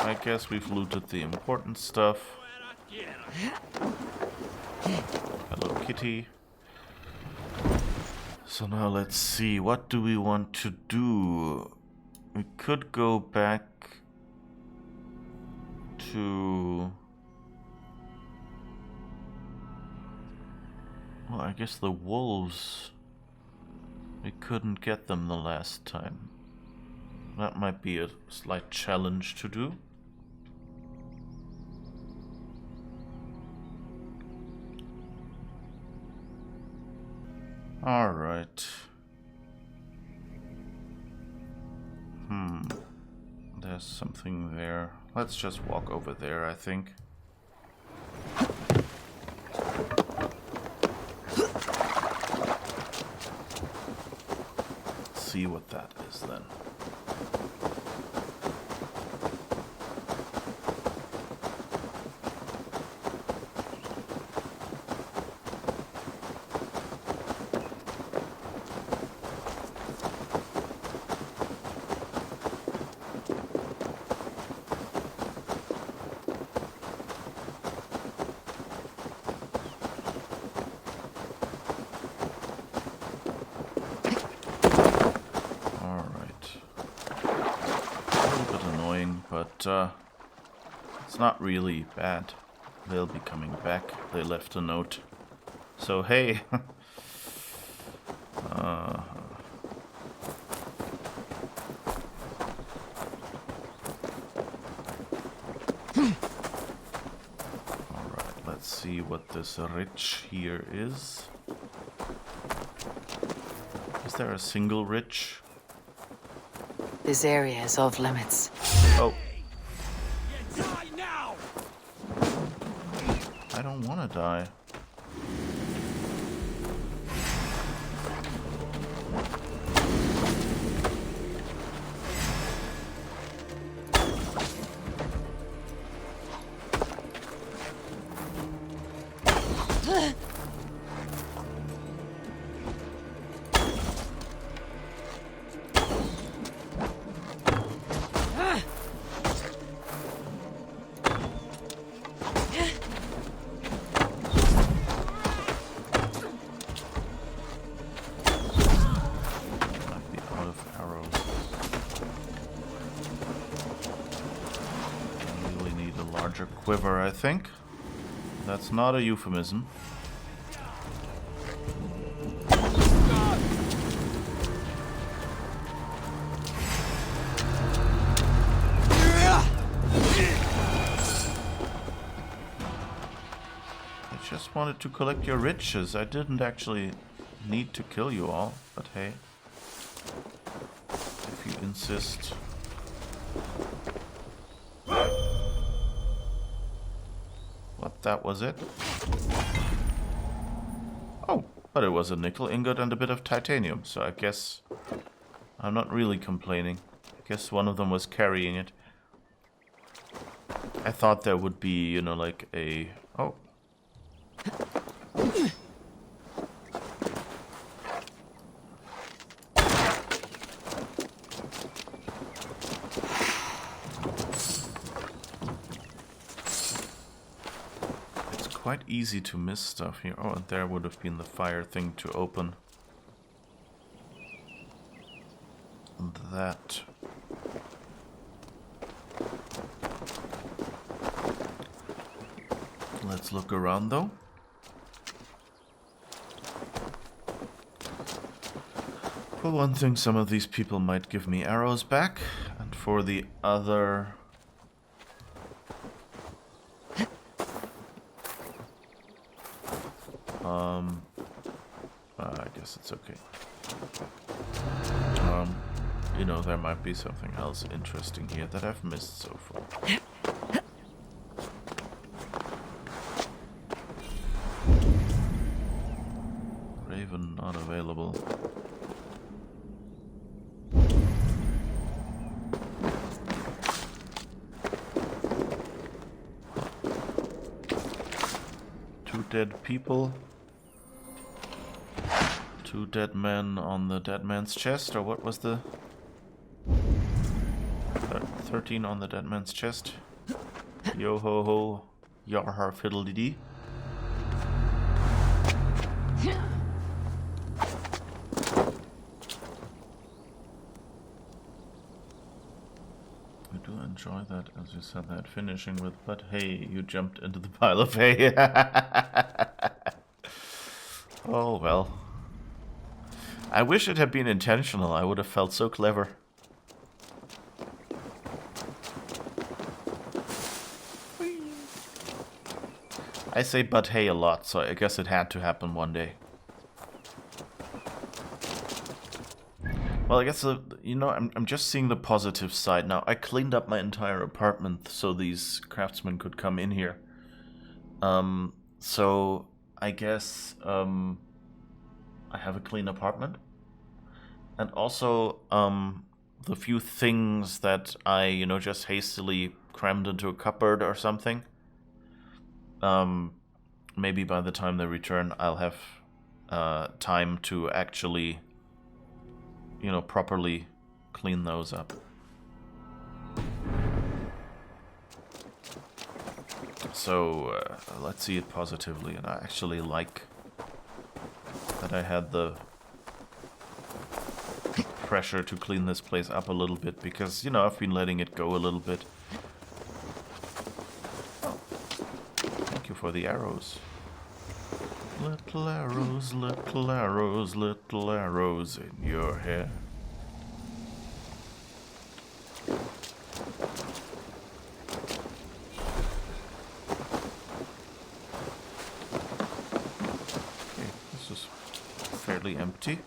I guess we've looted the important stuff. Hello, kitty. So now let's see, what do we want to do? We could go back to... Well, I guess the wolves. We couldn't get them the last time. That might be a slight challenge to do. Alright. There's something there. Let's just walk over there, I think. See what that is then. It's not really bad. They'll be coming back. They left a note. So hey. Alright, let's see what this rich here is. Is there a single rich? This area is off limits. Oh. You die now! I don't want to die. Quiver, I think. That's not a euphemism. I just wanted to collect your riches. I didn't actually need to kill you all, but hey, if you insist. That was it. Oh, but it was a nickel ingot and a bit of titanium, so I guess I'm not really complaining. I guess one of them was carrying it. I thought there would be, you know, like a... Oh. Quite easy to miss stuff here. Oh, and there would have been the fire thing to open. And that. Let's look around though. For one thing, some of these people might give me arrows back, and for the other... I guess it's okay. You know, there might be something else interesting here that I've missed so far. Raven not available. Two dead people. Two dead men on the dead man's chest, or what was the... 13 on the dead man's chest. Yo ho ho, yar har fiddle dee. I do enjoy that, as you said that, finishing with, but hey, you jumped into the pile of hay. Oh well. I wish it had been intentional. I would have felt so clever. I say but hey a lot, so I guess it had to happen one day. Well, I guess, you know, I'm just seeing the positive side now. I cleaned up my entire apartment so these craftsmen could come in here. So I guess I have a clean apartment. And also, the few things that I, you know, just hastily crammed into a cupboard or something. Maybe by the time they return, I'll have time to actually, you know, properly clean those up. So, let's see it positively, and I actually like that I had the pressure to clean this place up a little bit, because, you know, I've been letting it go a little bit. Oh, thank you for the arrows. Little arrows, little arrows, little arrows in your hair. Okay, this is fairly empty.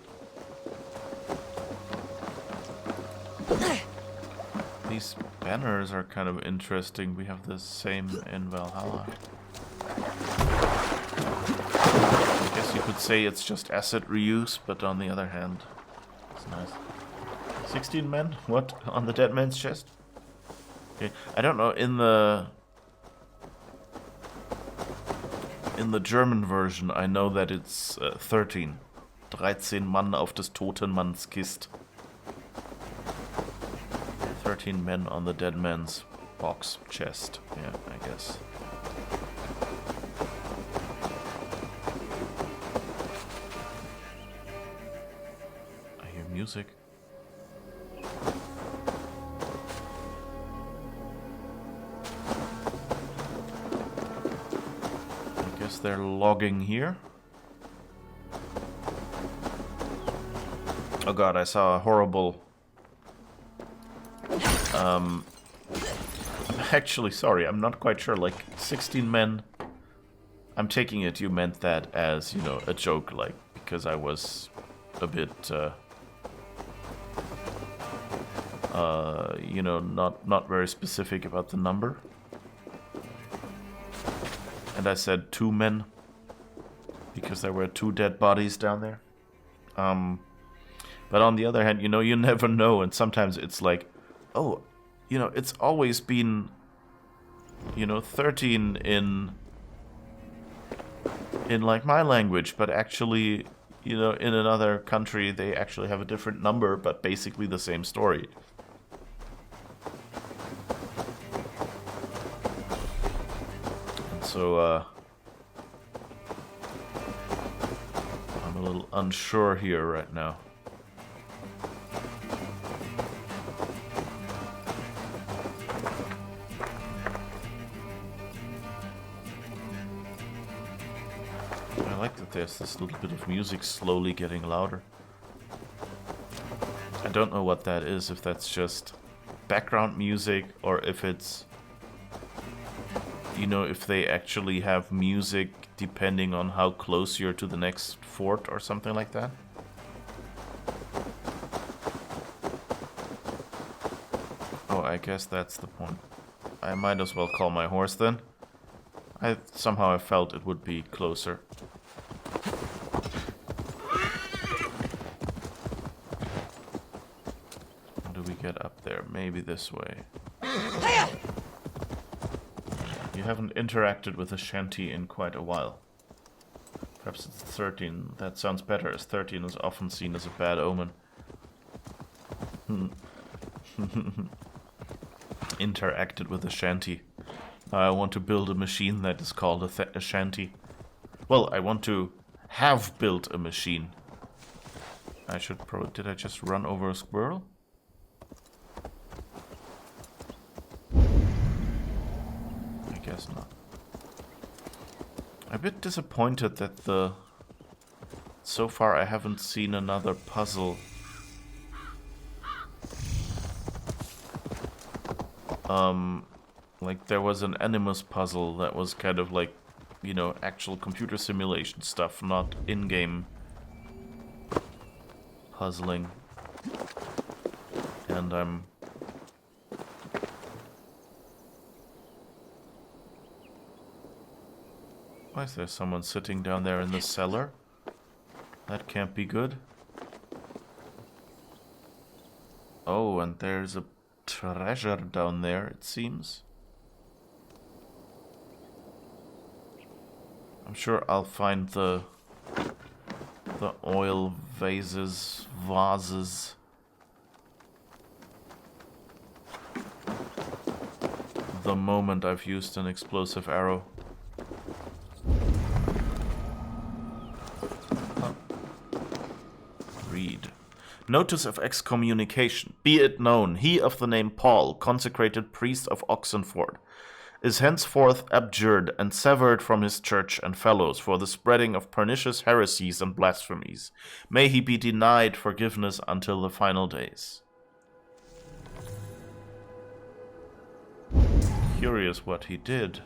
These banners are kind of interesting. We have the same in Valhalla. I guess you could say it's just asset reuse, but on the other hand, it's nice. 16 men? What? On the dead man's chest? Okay. I don't know, in the German version, I know that it's 13. 13 Mann auf des toten Manns Kist. 13 men on the dead man's box chest. Yeah, I guess. I hear music. I guess they're logging here. Oh god, I saw a horrible... I'm actually sorry, I'm not quite sure, like, 16 men... I'm taking it you meant that as, you know, a joke, like, because I was a bit, you know, not very specific about the number. And I said 2 men, because there were 2 dead bodies down there. But on the other hand, you know, you never know, and sometimes it's like, oh, you know, it's always been, you know, 13 in like my language, but actually, you know, in another country they actually have a different number, but basically the same story. And so, I'm a little unsure here right now. I like that there's this little bit of music slowly getting louder. I don't know what that is, if that's just background music or if it's, you know, if they actually have music depending on how close you're to the next fort or something like that. Oh, I guess that's the point. I might as well call my horse then. Somehow I felt it would be closer. How do we get up there? Maybe this way. You haven't interacted with a shanty in quite a while. Perhaps it's 13. That sounds better, as 13 is often seen as a bad omen. Interacted with a shanty. I want to build a machine that is called a shanty. Well, I want to have built a machine. I should probably... Did I just run over a squirrel? I guess not. I'm a bit disappointed that so far I haven't seen another puzzle. Like there was an Animus puzzle that was kind of like, you know, actual computer simulation stuff, not in-game puzzling. and I'm... Why is there someone sitting down there in the cellar? That can't be good. Oh, and there's a treasure down there, it seems. I'm sure I'll find the oil vases, the moment I've used an explosive arrow. Read. Notice of excommunication. Be it known, he of the name Paul, consecrated priest of Oxenford, is henceforth abjured and severed from his church and fellows for the spreading of pernicious heresies and blasphemies. May he be denied forgiveness until the final days. Curious what he did.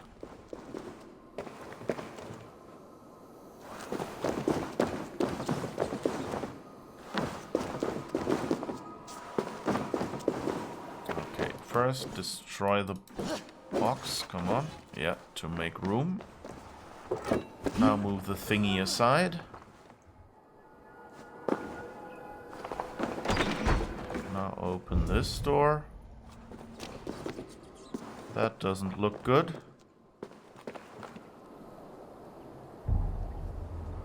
Okay, first destroy the box, come on. Yeah, to make room. Now move the thingy aside. Now open this door. That doesn't look good.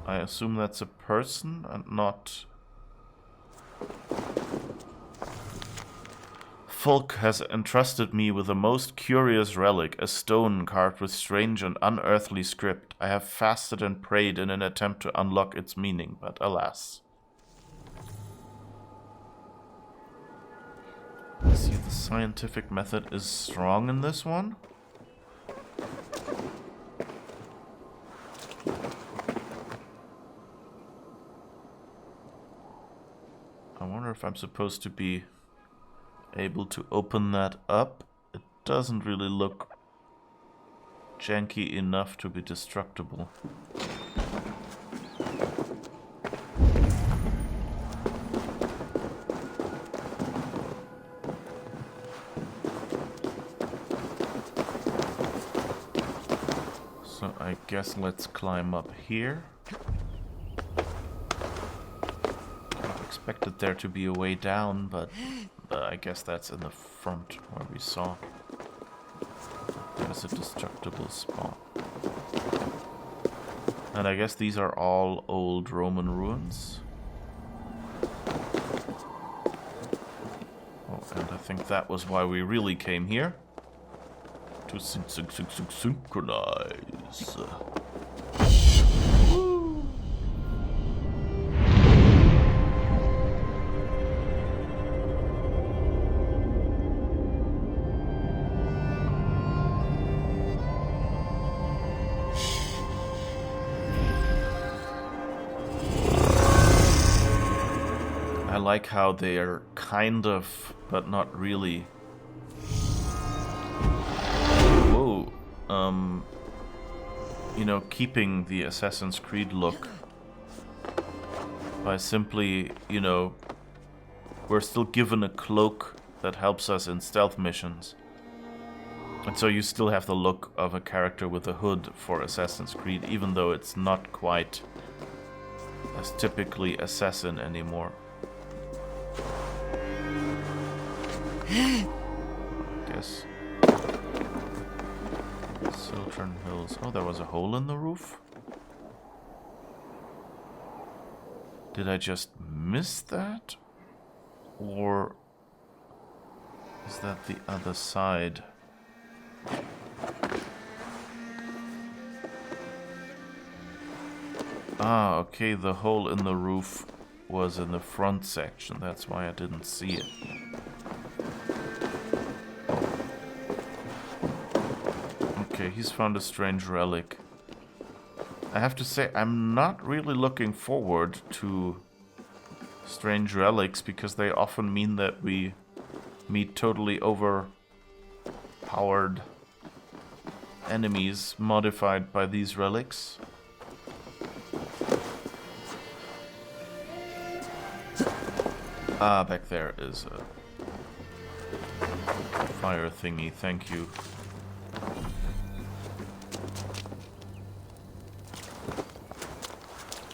I assume that's a person and not... Folk has entrusted me with a most curious relic, a stone carved with strange and unearthly script. I have fasted and prayed in an attempt to unlock its meaning, but alas. I see the scientific method is strong in this one. I wonder if I'm supposed to be able to open that up. It doesn't really look janky enough to be destructible. So I guess let's climb up here. I expected there to be a way down, but I guess that's in the front where we saw there's a destructible spot. And I guess these are all old Roman ruins. Oh, and I think that was why we really came here. To synchronize. I like how they are kind of, but not really. Whoa. You know, keeping the Assassin's Creed look by simply, you know, we're still given a cloak that helps us in stealth missions. And so you still have the look of a character with a hood for Assassin's Creed, even though it's not quite as typically assassin anymore. I guess. Siltern Hills. Oh, there was a hole in the roof? Did I just miss that? Or is that the other side? Ah, okay, the hole in the roof was in the front section. That's why I didn't see it. Okay, he's found a strange relic. I have to say, I'm not really looking forward to strange relics because they often mean that we meet totally overpowered enemies modified by these relics. Ah, back there is a Fire thingy, thank you.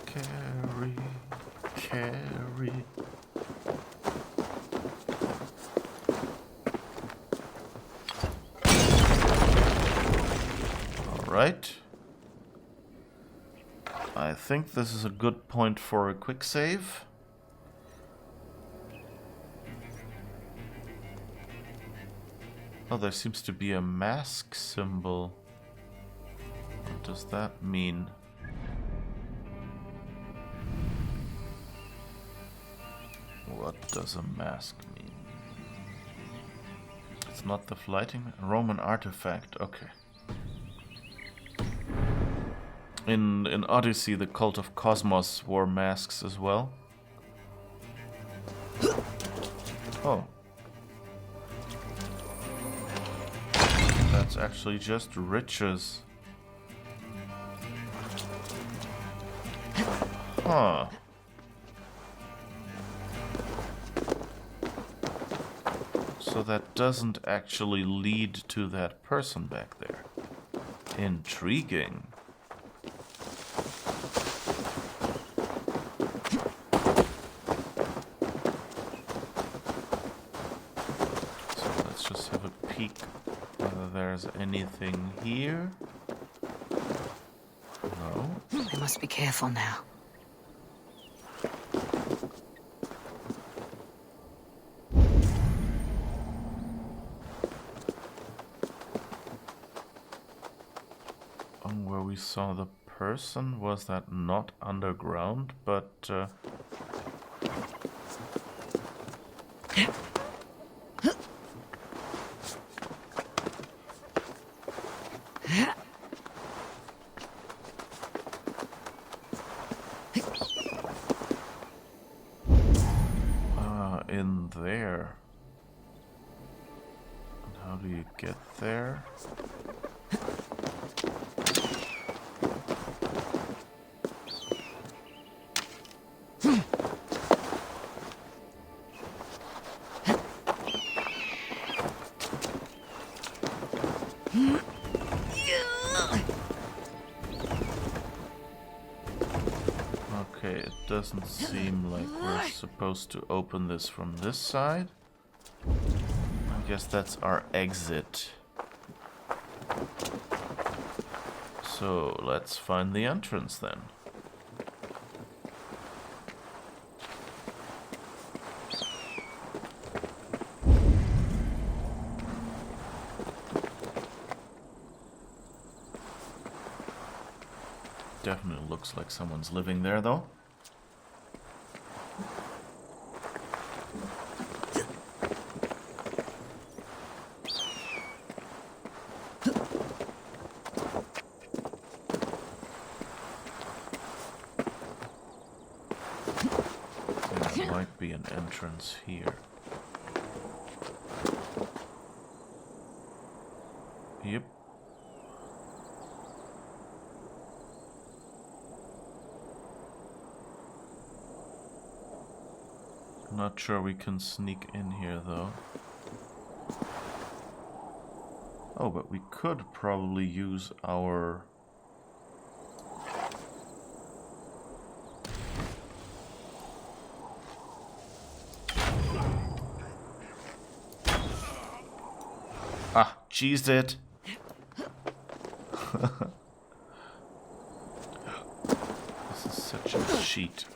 Carry, carry. Alright. I think this is a good point for a quick save. Oh, there seems to be a mask symbol. What does that mean? What does a mask mean? It's not the flighting Roman artifact. Okay. In Odyssey, the cult of Cosmos wore masks as well. Oh. That's actually just riches. Huh. So that doesn't actually lead to that person back there. Intriguing. So let's just have a peek whether there's anything here. No. We must be careful now. Where we saw the person, was that not underground, but in there. And how do you get there? Okay, it doesn't seem like we're supposed to open this from this side. I guess that's our exit. So let's find the entrance then. Definitely looks like someone's living there, though. There might be an entrance here. Yep. Not sure we can sneak in here though. Oh, but we could probably use our... Ah, cheesed it. This is such a cheat.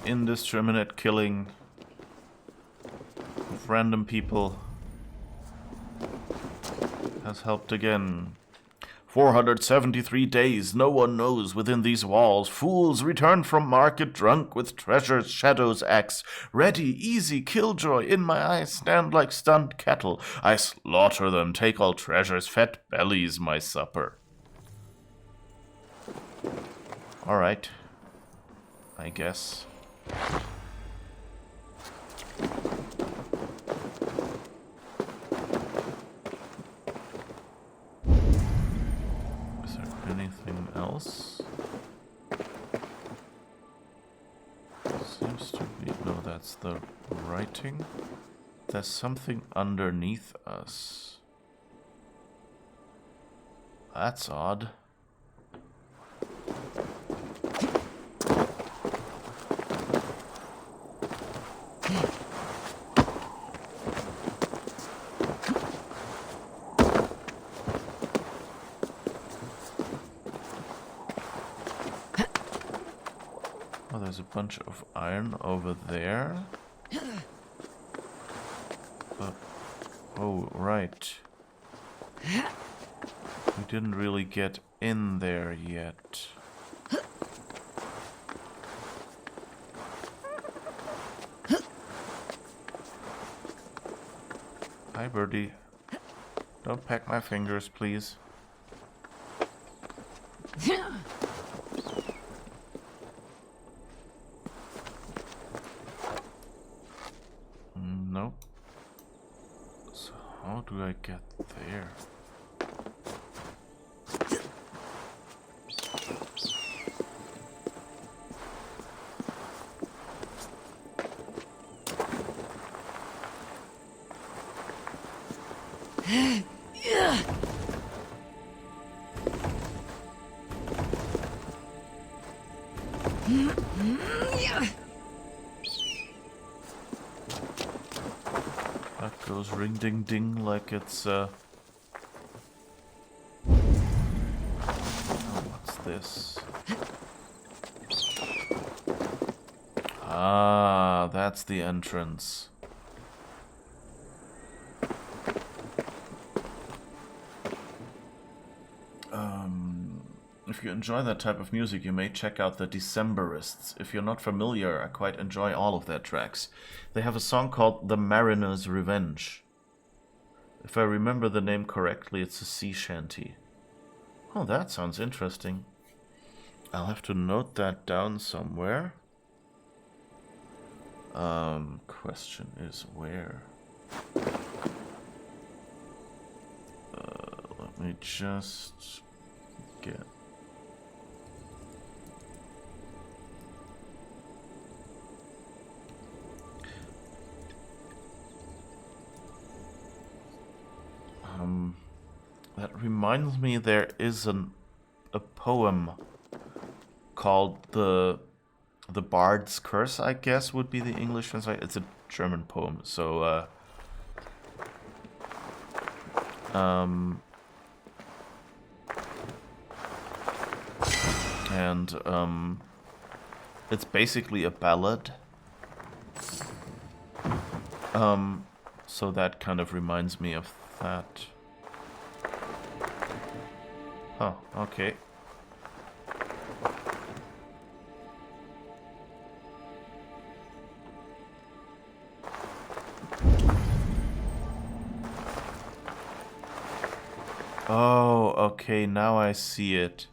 Indiscriminate killing of random people has helped again. 473 days, no one knows within these walls. Fools return from market drunk with treasure's shadows axe. Ready, easy, killjoy, in my eyes stand like stunned cattle. I slaughter them, take all treasures, fat bellies my supper. Alright. I guess. What's the writing? There's something underneath us. That's odd. Oh, there's a bunch of iron over there. Oh, right. We didn't really get in there yet. Hi, birdie. Don't peck my fingers, please. Nope. So how do I get there? That goes ring ding ding like it's oh, what's this? Ah, that's the entrance. If you enjoy that type of music, you may check out the Decemberists. If you're not familiar, I quite enjoy all of their tracks. They have a song called The Mariner's Revenge. If I remember the name correctly, it's a sea shanty. Oh, that sounds interesting. I'll have to note that down somewhere. Question is where? Let me just get... That reminds me, there is a poem called the Bard's Curse, I guess would be the English translation. It's a German poem, so it's basically a ballad. So that kind of reminds me of that. Oh, okay. Oh, okay, now I see it.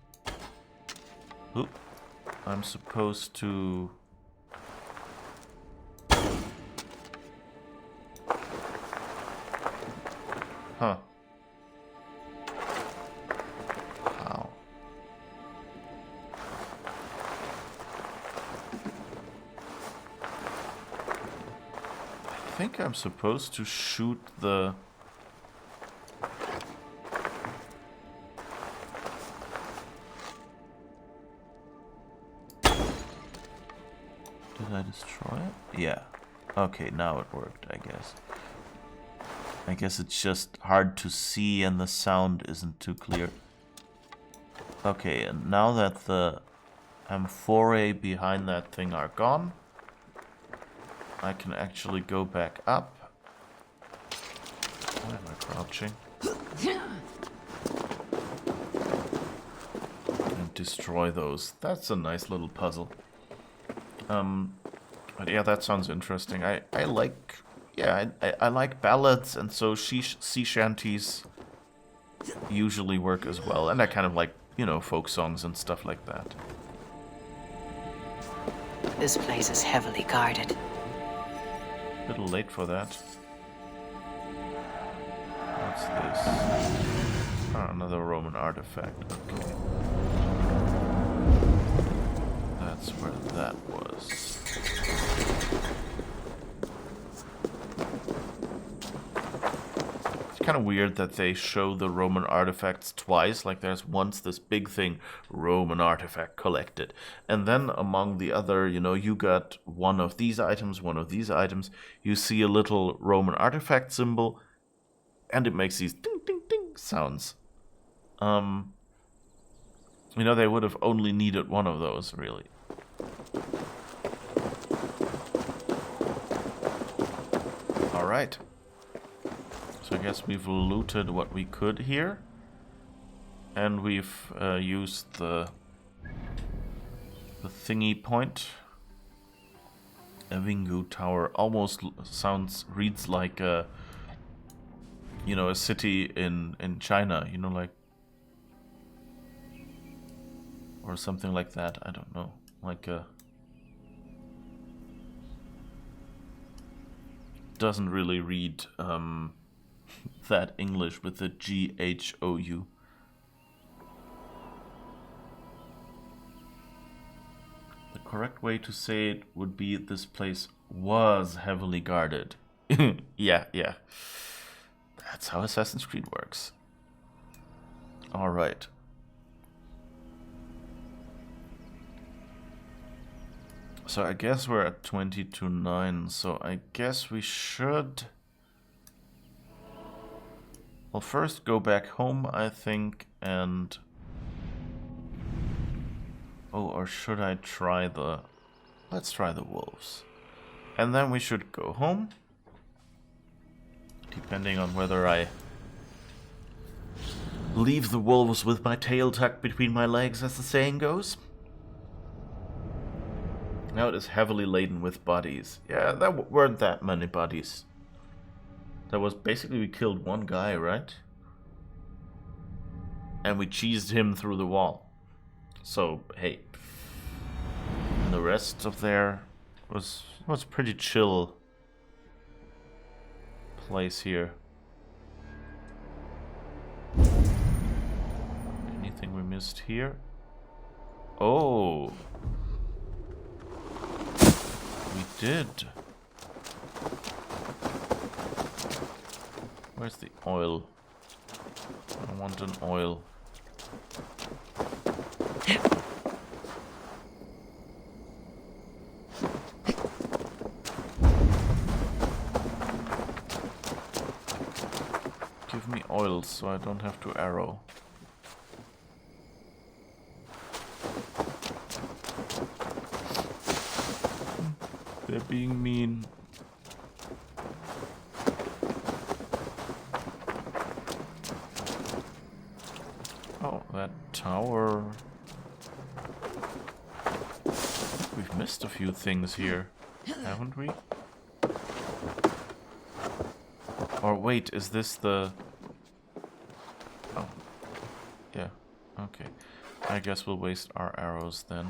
Oop. I'm supposed to... Huh. How? I think I'm supposed to shoot the... Did I destroy it? Yeah. Okay, now it worked, I guess. I guess it's just hard to see and the sound isn't too clear. Okay, and now that the amphorae behind that thing are gone, I can actually go back up. Why am I crouching? And destroy those. That's a nice little puzzle. But yeah, that sounds interesting. I like... Yeah, I like ballads, and so sea shanties usually work as well. And I kind of like, you know, folk songs and stuff like that. This place is heavily guarded. A little late for that. What's this? Oh, another Roman artifact. Okay. That's where that was. kind of weird that they show the Roman artifacts twice. Like there's once this big thing, Roman artifact collected. And then among the other, you got one of these items, you see a little Roman artifact symbol, and it makes these ding, ding, ding sounds. They would have only needed one of those, really. Alright. So I guess we've looted what we could here. And we've used the thingy point. Evingu Tower almost reads like a city in China, like, or something like that. I don't know, like a, doesn't really read that English with the GHOU. The correct way to say it would be this place was heavily guarded. Yeah. That's how Assassin's Creed works. Alright. So I guess we're at 20 to 9, so I guess we should... Well, first go back home, I think, and... Oh, or should I try the... Let's try the wolves. And then we should go home. Depending on whether I leave the wolves with my tail tucked between my legs, as the saying goes. Now it is heavily laden with bodies. Yeah, there weren't that many bodies. That was basically, we killed one guy, right? And we cheesed him through the wall. So, hey. And the rest of there was pretty chill place here. Anything we missed here? Oh! We did. Where's the oil? I want an oil. Give me oil so I don't have to arrow. They're being mean. Oh, that tower. We've missed a few things here, haven't we? Or wait, is this the... Oh. Yeah, okay. I guess we'll waste our arrows then.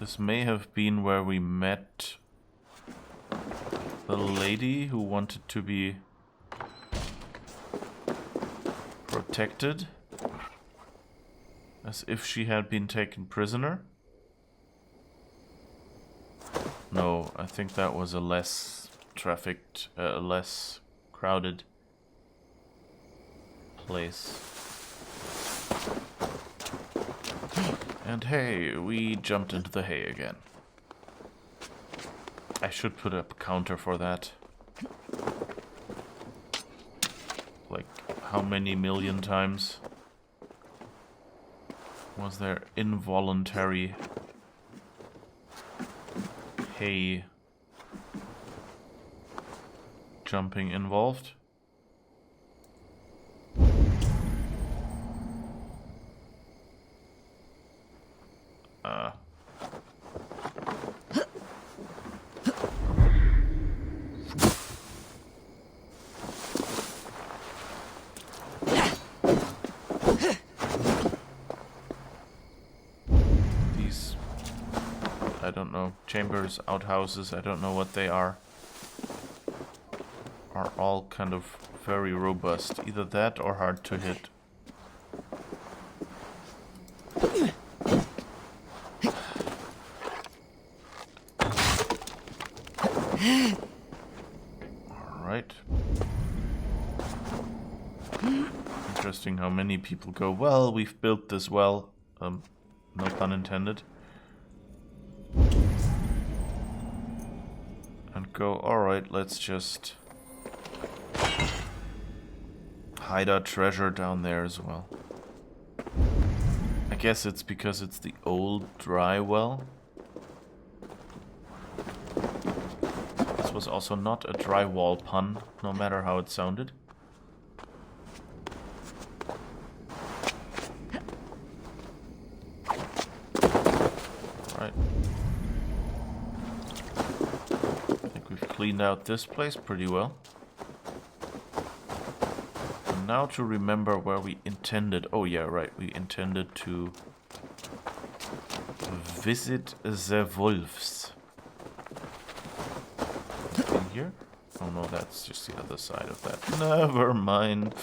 This may have been where we met the lady who wanted to be protected, as if she had been taken prisoner. No, I think that was a less trafficked, less crowded place. And hey, we jumped into the hay again. I should put up a counter for that. Like, how many million times was there involuntary hay jumping involved? I don't know, chambers, outhouses, I don't know what they are all kind of very robust. Either that or hard to hit. Alright. Interesting how many people go, well, we've built this well. No pun intended. And go, alright, let's just hide our treasure down there as well. I guess it's because it's the old dry well. This was also not a drywall pun, no matter how it sounded. Right. I think we've cleaned out this place pretty well. And now to remember where we intended. Oh yeah, right. We intended to visit the wolves. In here? Oh no, that's just the other side of that. Never mind.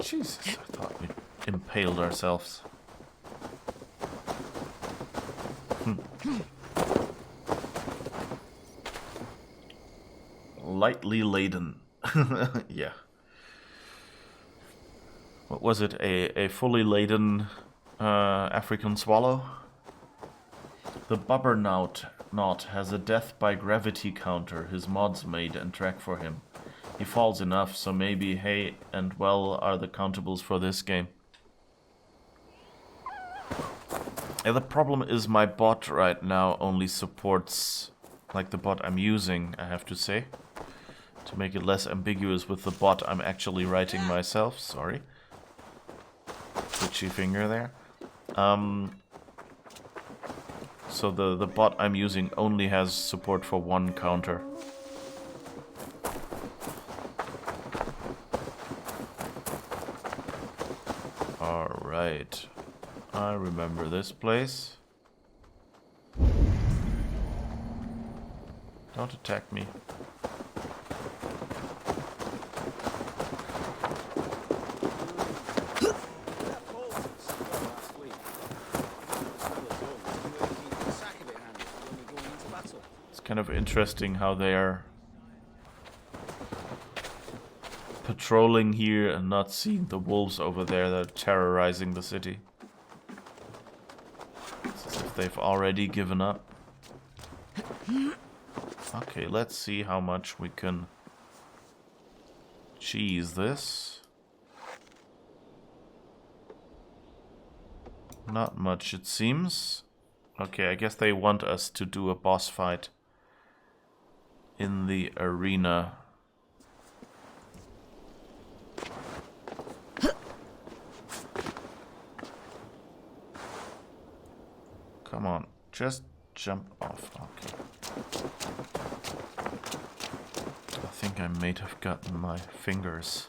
Jesus, I thought we impaled ourselves. Lightly laden. Yeah. What was it? A fully laden African swallow? The bubbernaut has a death by gravity counter his mods made and track for him. He falls enough, so maybe hay and well are the countables for this game. Yeah, the problem is my bot right now only supports, like the bot I'm using, I have to say. To make it less ambiguous with the bot I'm actually writing myself, sorry. Twitchy finger there. So the bot I'm using only has support for one counter. Alright. I remember this place. Don't attack me. It's kind of interesting how they are patrolling here and not seeing the wolves over there that are terrorizing the city. It's as if they've already given up. Okay, let's see how much we can cheese this. Not much, it seems. Okay, I guess they want us to do a boss fight in the arena. Come on, just jump off. Okay. I think I may have gotten my fingers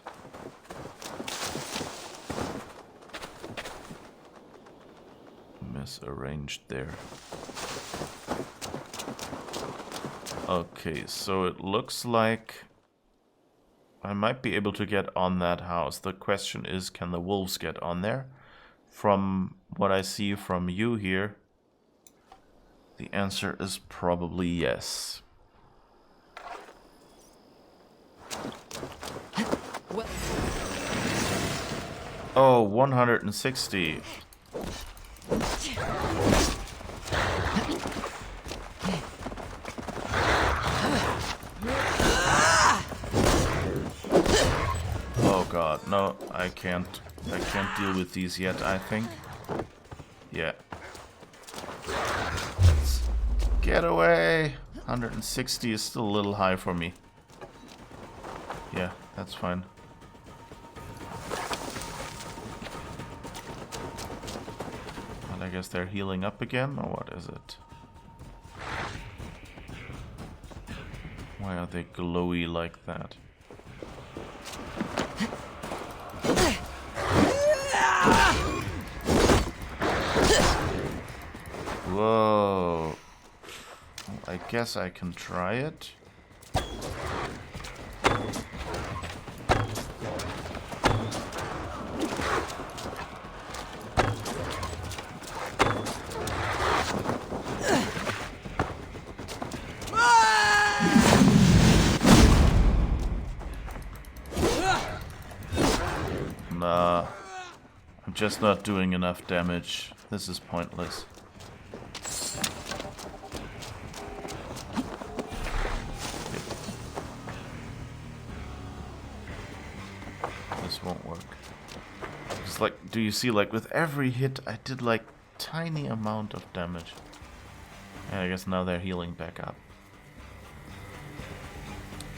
misarranged there. Okay, so it looks like I might be able to get on that house. The question is, can the wolves get on there? From what I see from you here, the answer is probably yes. Oh, 160. Oh god, no, I can't deal with these yet, I think. Yeah. Let's get away. 160 is still a little high for me. Yeah, that's fine. And I guess they're healing up again, or what is it? Why are they glowy like that? Whoa. guess I can try it. Nah, I'm just not doing enough damage. This is pointless. This won't work. It's like, do you see, like, with every hit, I did, like, tiny amount of damage. And I guess now they're healing back up.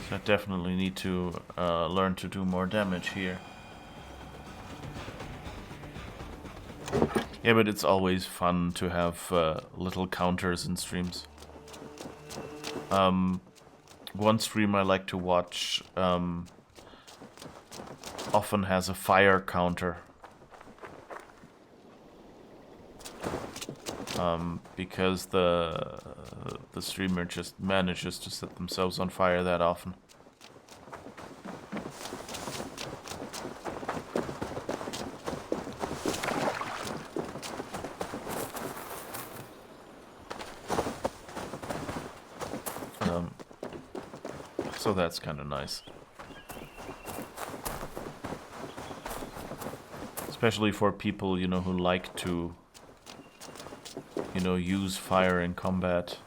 So I definitely need to learn to do more damage here. Yeah, but it's always fun to have little counters in streams. One stream I like to watch often has a fire counter. Because the streamer just manages to set themselves on fire that often. So that's kind of nice. Especially for people, you know, who like to, you know, use fire in combat.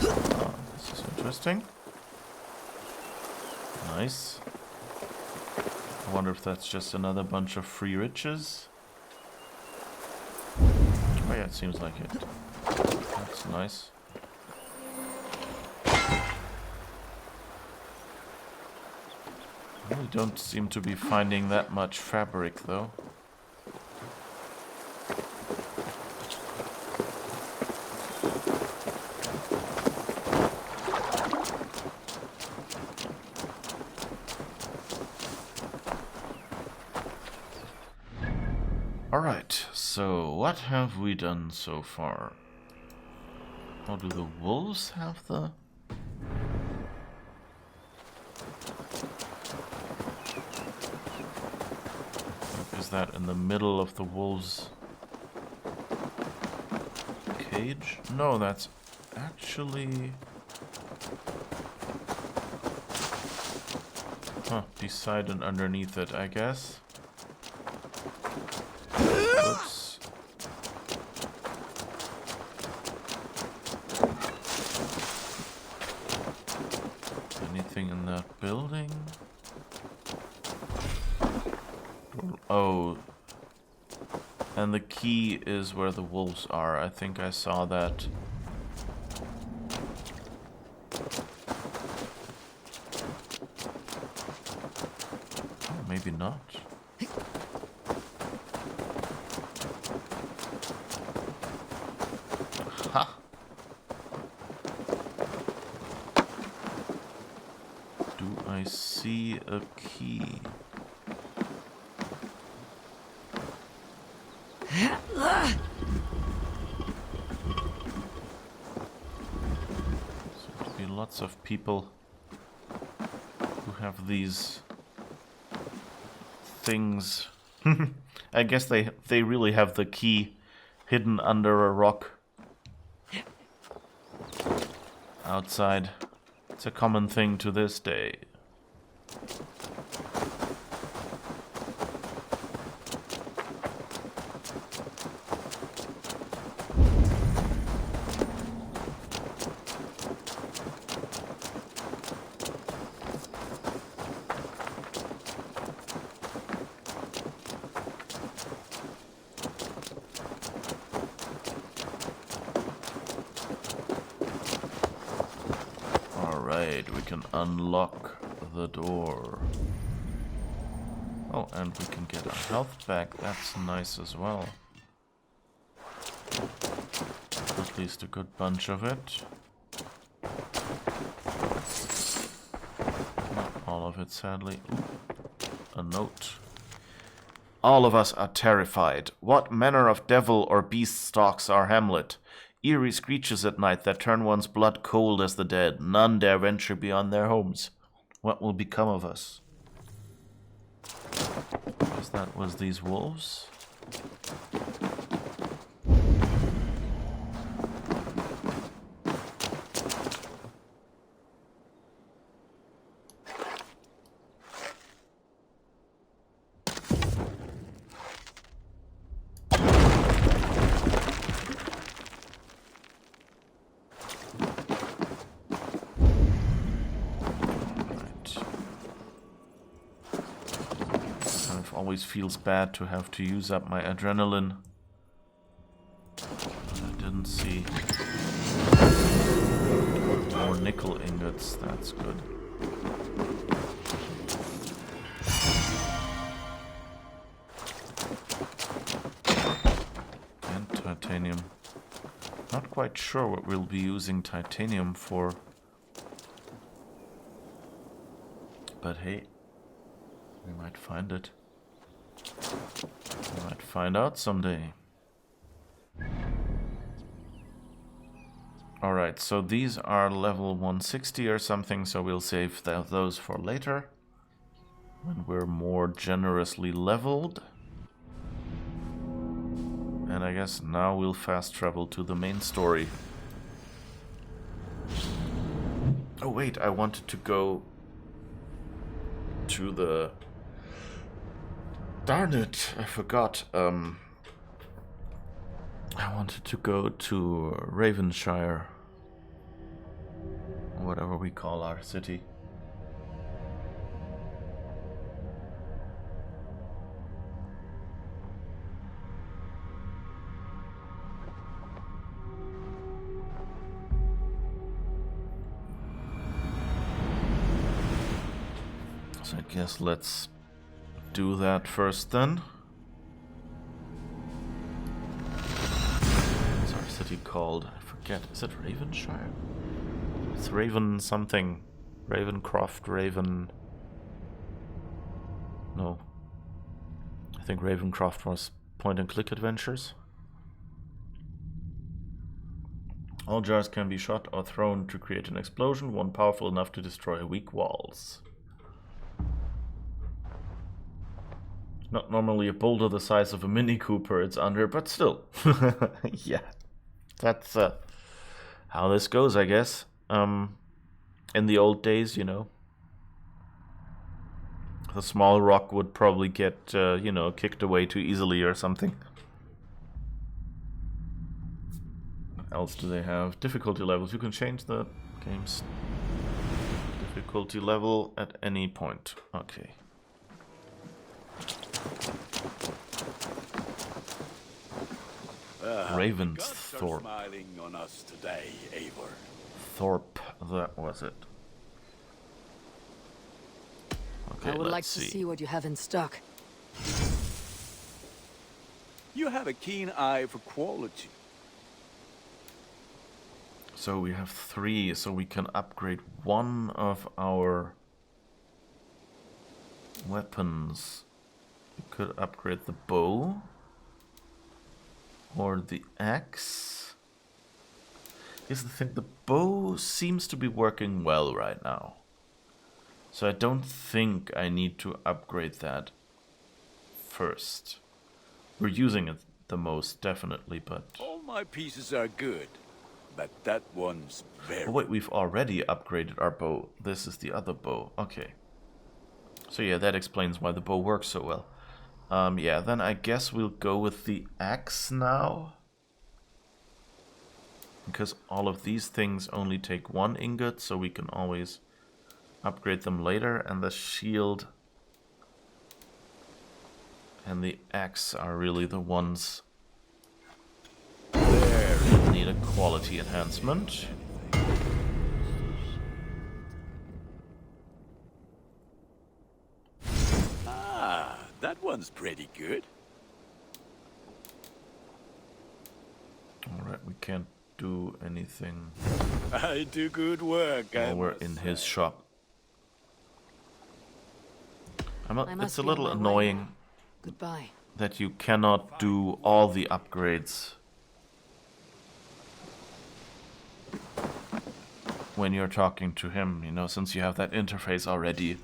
Oh, this is interesting. Nice. I wonder if that's just another bunch of free riches. Oh yeah, it seems like it. That's nice. We don't seem to be finding that much fabric, though. Alright, so what have we done so far? Oh, do the wolves have the... Is that in the middle of the wolves' cage? No, that's actually... Huh, beside and underneath it, I guess. Oops. Anything in that building? Oh, and the key is where the wolves are. I think I saw that. Oh, maybe not. Ha! Do I see a key? Lots of people who have these things. I guess they really have the key hidden under a rock outside. It's a common thing to this day. We can unlock the door. Oh, and we can get our health back. That's nice as well. At least a good bunch of it. Not all of it, sadly. Ooh, a note. All of us are terrified. What manner of devil or beast stalks our hamlet? Eerie screeches at night that turn one's blood cold as the dead. None dare venture beyond their homes. What will become of us? Guess that was these wolves. Always feels bad to have to use up my adrenaline. I didn't see more nickel ingots. That's good. And titanium. Not quite sure what we'll be using titanium for. But hey, we might find it. We might find out someday. Alright, so these are level 160 or something, so we'll save those for later. When we're more generously leveled. And I guess now we'll fast travel to the main story. Oh wait, I wanted to go to the... Darn it, I forgot. I wanted to go to Ravenshire. Whatever we call our city. So I guess let's do that first then. What's our city called? I forget. Is it Ravenshire? It's Raven something. Ravencroft, Raven... No. I think Ravencroft was point-and-click adventures. All jars can be shot or thrown to create an explosion, one powerful enough to destroy weak walls. Not normally a boulder the size of a Mini Cooper it's under, but still. Yeah. That's how this goes, I guess. In the old days, you know. The small rock would probably get, you know, kicked away too easily or something. What else do they have? Difficulty levels. You can change the game's difficulty level at any point. Okay. Ravensthorpe. Smiling on us today, Eivor. Thorpe, that was it. Okay, I would like let's to see what you have in stock. You have a keen eye for quality. So we have 3, so we can upgrade one of our weapons. We could upgrade the bow. Or the axe. Here's the thing, the bow seems to be working well right now. So I don't think I need to upgrade that first. We're using it the most, definitely, but... All my pieces are good, but that one's very... Oh wait, we've already upgraded our bow. This is the other bow. Okay. So yeah, that explains why the bow works so well. Yeah, then I guess we'll go with the axe now. Because all of these things only take 1 ingot, so we can always upgrade them later. And the shield and the axe are really the ones that need a quality enhancement. That one's pretty good. Alright, we can't do anything I do good work. while we're in his shop. It's a little annoying Goodbye. that you cannot do all the upgrades when you're talking to him, you know, since you have that interface already.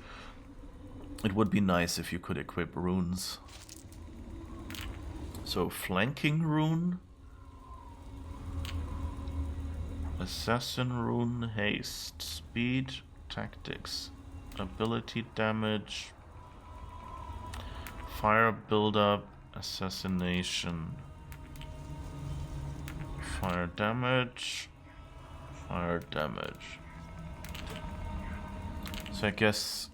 It would be nice if you could equip runes. So, flanking rune, assassin rune, haste, speed, tactics, ability damage, fire buildup, assassination, fire damage, fire damage. So I guess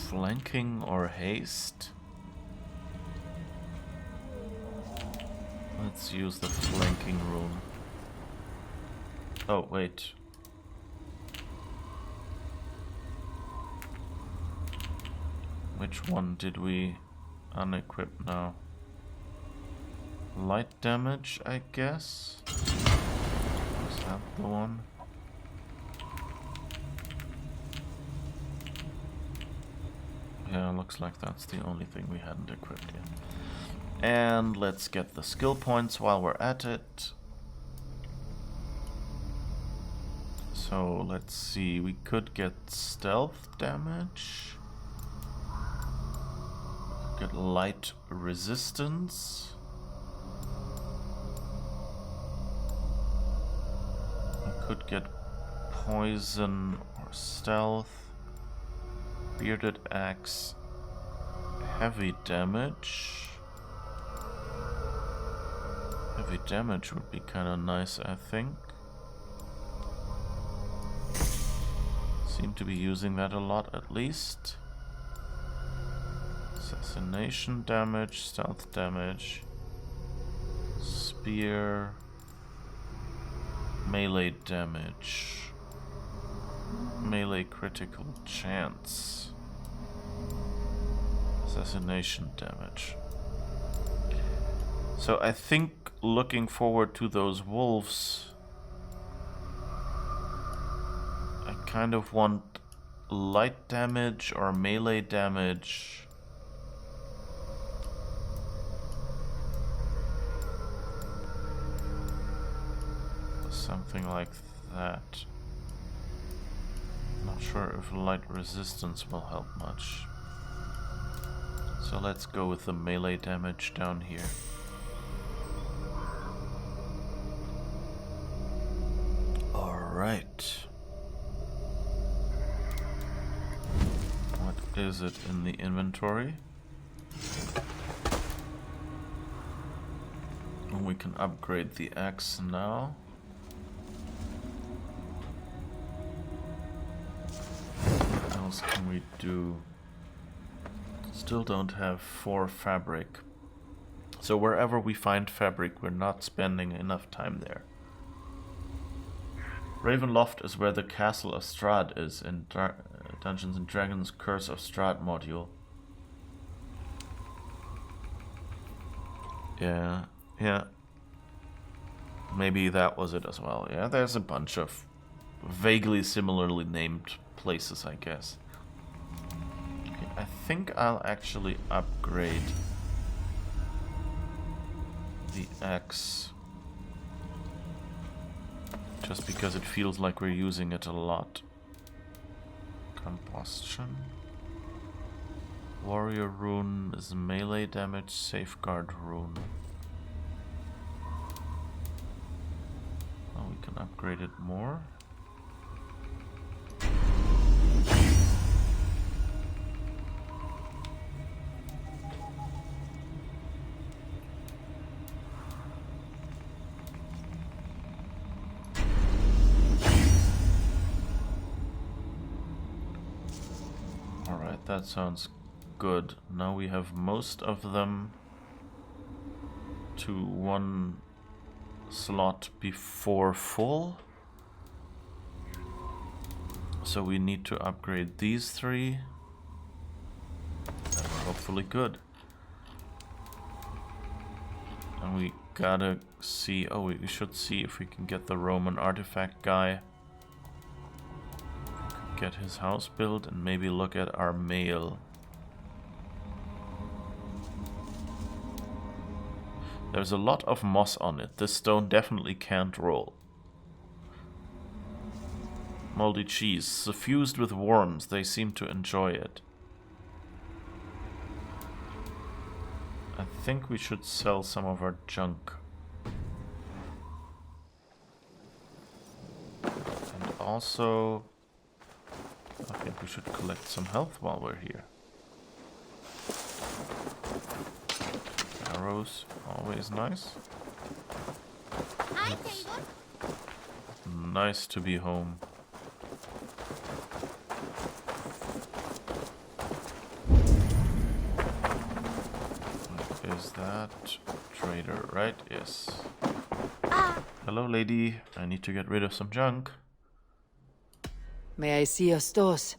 flanking or haste. Let's use the flanking rune. Oh, wait. Which one did we unequip now? Light damage, I guess? Is that the one? Yeah, looks like that's the only thing we hadn't equipped yet. And let's get the skill points while we're at it. So let's see, we could get stealth damage. Get light resistance. We could get poison or stealth. Bearded axe. Heavy damage. Heavy damage would be kind of nice, I think. Seem to be using that a lot, at least. Assassination damage, stealth damage, spear, melee damage, melee critical chance, assassination damage. So I think looking forward to those wolves, I kind of want light damage or melee damage. Something like that. Not sure if light resistance will help much. So let's go with the melee damage down here. Alright. What is it in the inventory? And we can upgrade the axe now. What else can we do? Still don't have 4 fabric. So wherever we find fabric, we're not spending enough time there. Ravenloft is where the Castle of Strahd is in Dungeons and Dragons Curse of Strahd module. Yeah. Maybe that was it as well. Yeah, there's a bunch of vaguely similarly named places, I guess. Okay, I think I'll actually upgrade the axe. Just because it feels like we're using it a lot. Combustion. Warrior rune is melee damage, safeguard rune. Oh, we can upgrade it more. Alright, that sounds good. Now we have most of them to one slot before full. So we need to upgrade these 3. And we're hopefully good. And we gotta see, oh, we should see if we can get the Roman artifact guy. Get his house built and maybe look at our mail. There's a lot of moss on it. This stone definitely can't roll. Moldy cheese. Suffused with worms. They seem to enjoy it. I think we should sell some of our junk. And also, I think we should collect some health while we're here. Arrows, always nice. Hi, Taylor. Nice to be home. What is that? Trader, right? Yes. Hello, lady. I need to get rid of some junk. May I see your stores?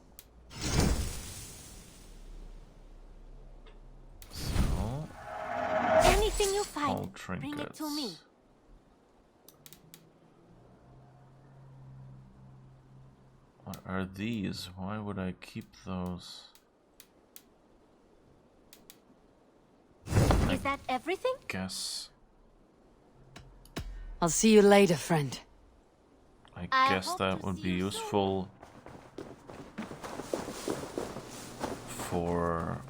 So, Anything you all find, bring it trinkets. to me. What are these? Why would I keep those? Is that everything? Guess. I'll see you later, friend. I I guess hope that to would see be you soon. useful for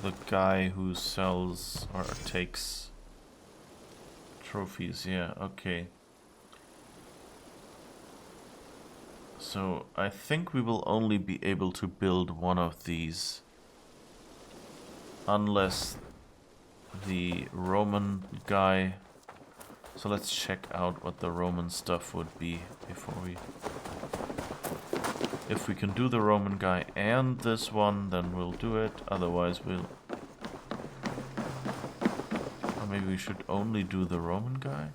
the guy who sells or takes trophies. Yeah, okay. So I think we will only be able to build one of these unless the Roman guy. So let's check out what the Roman stuff would be before we... If we can do the Roman guy and this one, then we'll do it. Otherwise we'll... Or maybe we should only do the Roman guy?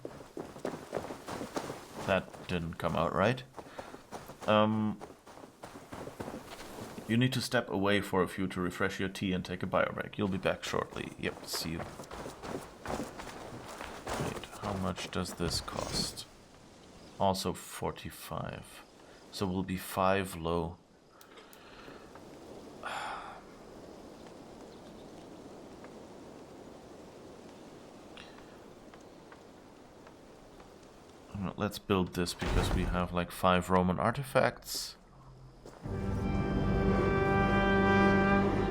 That didn't come out right. You need to step away for a few to refresh your tea and take a bio break. You'll be back shortly. Yep, see you. Wait, how much does this cost? Also 45. So we'll be 5 low. Let's build this because we have like 5 Roman artifacts.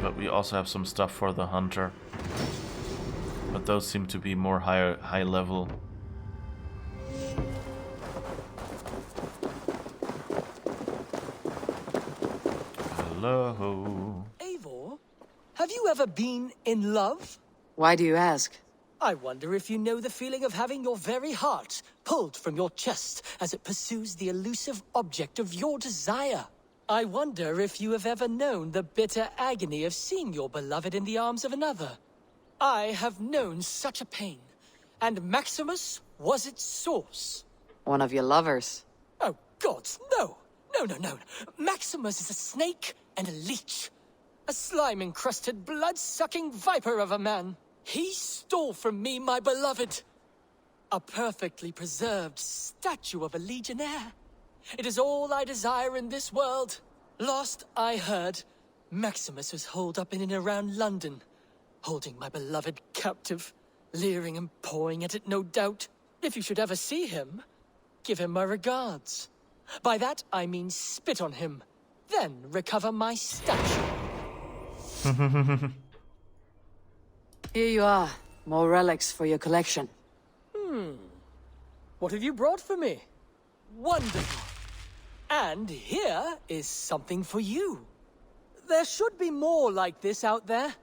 But we also have some stuff for the hunter. But those seem to be more high level. Hello. Eivor, have you ever been in love? Why do you ask? I wonder if you know the feeling of having your very heart pulled from your chest as it pursues the elusive object of your desire. I wonder if you have ever known the bitter agony of seeing your beloved in the arms of another. I have known such a pain, and Maximus was its source. One of your lovers. Oh, gods, no! No. Maximus is a snake and a leech. A slime-encrusted, blood-sucking viper of a man. He stole from me my beloved. A perfectly preserved statue of a legionnaire. It is all I desire in this world. Last I heard, Maximus was holed up in and around London, holding my beloved captive, leering and pawing at it, no doubt. If you should ever see him, give him my regards. By that, I mean spit on him, then recover my statue. Here you are. More relics for your collection. What have you brought for me? Wonderful. And here is something for you. There should be more like this out there.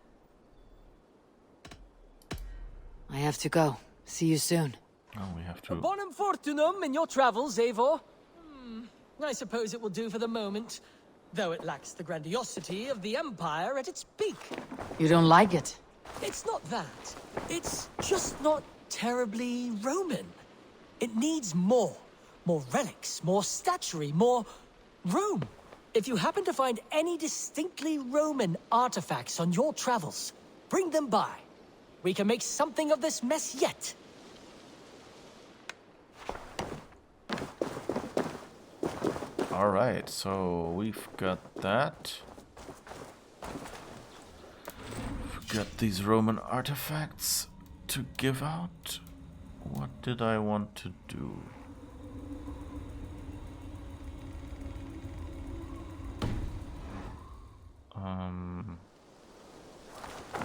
I have to go. See you soon. Oh, we have to... Bonum fortunum in your travels, Eivor. I suppose it will do for the moment, though it lacks the grandiosity of the Empire at its peak. You don't like it? It's not that. It's just not terribly Roman. It needs more. More relics, more statuary, more room. If you happen to find any distinctly Roman artifacts on your travels, bring them by. We can make something of this mess yet. Alright, so we've got that. We've got these Roman artifacts to give out. What did I want to do? I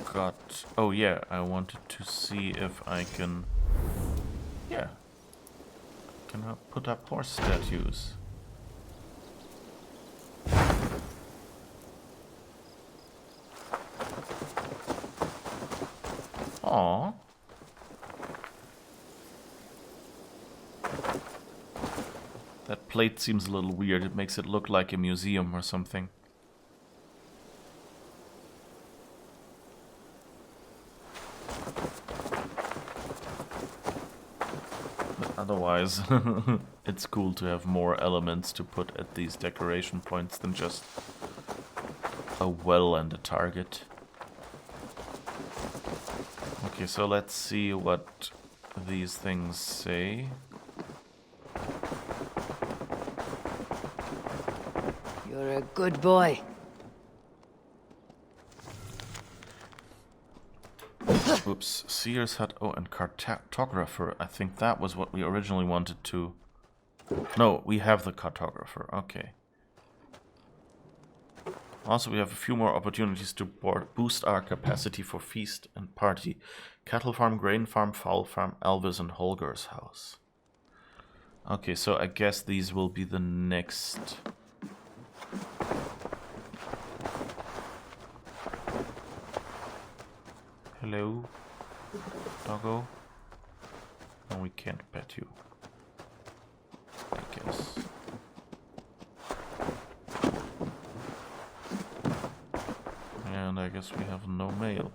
forgot. Oh yeah, I wanted to see if I can. Yeah. Can I put up horse statues? Aww. That plate seems a little weird. It makes it look like a museum or something. But otherwise, it's cool to have more elements to put at these decoration points than just a well and a target. Okay, so let's see what these things say. You're a good boy. Oops, Sears Hut. Oh, and cartographer. I think that was what we originally wanted to. No, we have the cartographer. Okay. Also, we have a few more opportunities to boost our capacity for feast and party. Cattle farm, grain farm, fowl farm, Elvis and Holger's house. Okay, so I guess these will be the next. Hello, doggo. No, we can't pet you, I guess. And I guess we have no mail.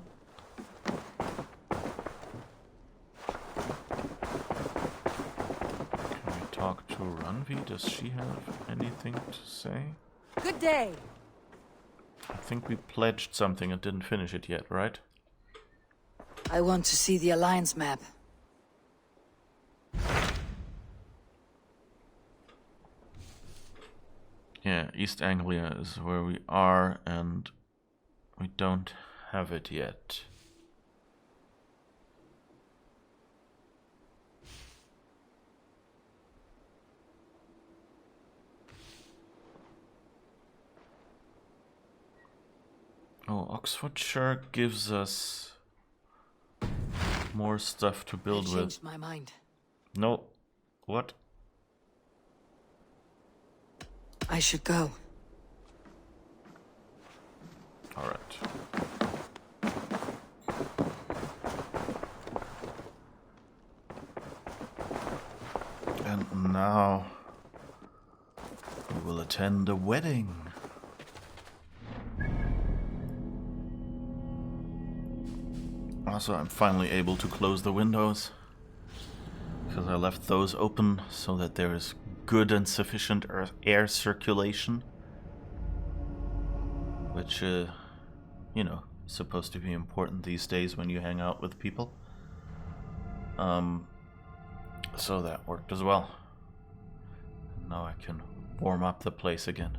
Can we talk to Ranvi? Does she have anything to say? Good day. I think we pledged something and didn't finish it yet, right? I want to see the Alliance map. Yeah, East Anglia is where we are, and we don't have it yet. Oh, Oxfordshire gives us more stuff to I build with. changed my mind. No. What? I should go. Alright. And now we will attend a wedding. Also, I'm finally able to close the windows, because I left those open so that there is good and sufficient air circulation, which, you know, is supposed to be important these days when you hang out with people. So that worked as well. Now I can warm up the place again.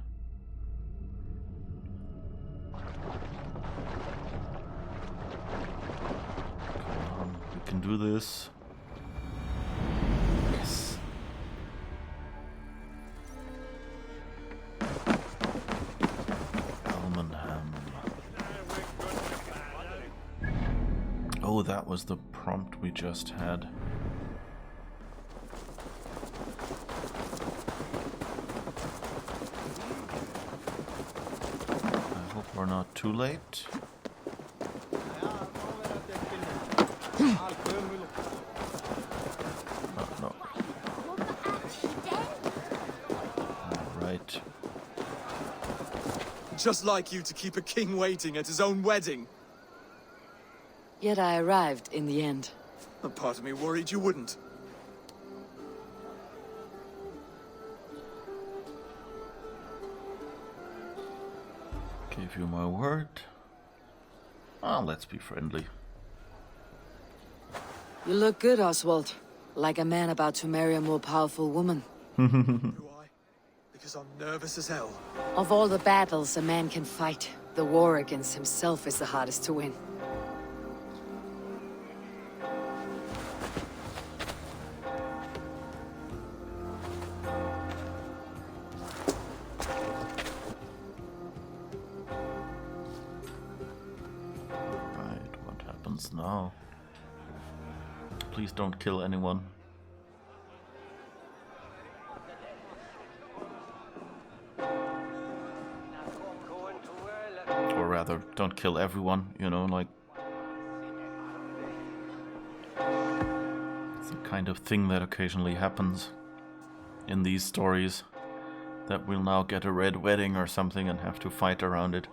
We can do this. Yes. Almenham. Oh, that was the prompt we just had. I hope we're not too late. Oh, no. Alright. Just like you to keep a king waiting at his own wedding. Yet I arrived in the end. A part of me worried you wouldn't. Gave you my word. Ah, let's be friendly. You look good, Oswald. Like a man about to marry a more powerful woman. Do I? Because I'm nervous as hell. Of all the battles a man can fight, the war against himself is the hardest to win. happens? No. Please don't kill anyone. Or rather, don't kill everyone, you know, like... It's the kind of thing that occasionally happens in these stories. That we'll now get a red wedding or something and have to fight around it.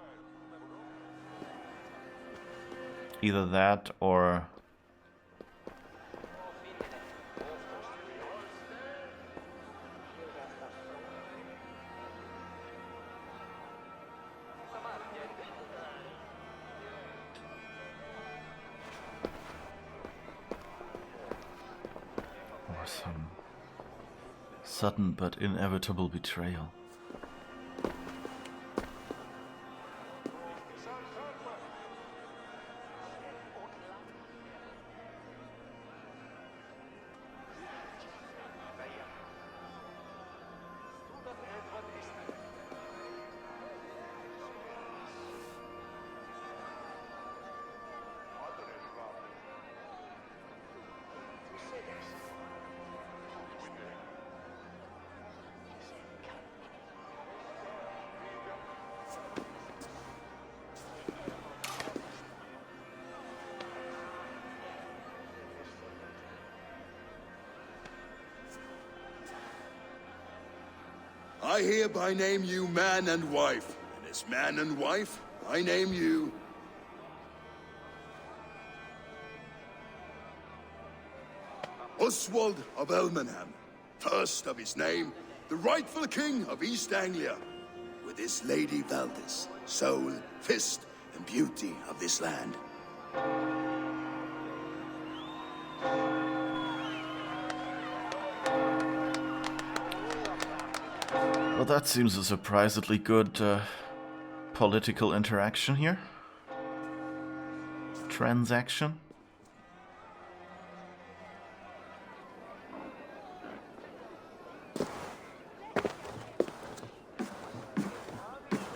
Either that or... or some sudden but inevitable betrayal. I hereby name you man and wife, and as man and wife, I name you... Oswald of Elmenham, first of his name, the rightful king of East Anglia, with his lady Valdis, soul, fist, and beauty of this land. Well, that seems a surprisingly good political interaction here. Transaction.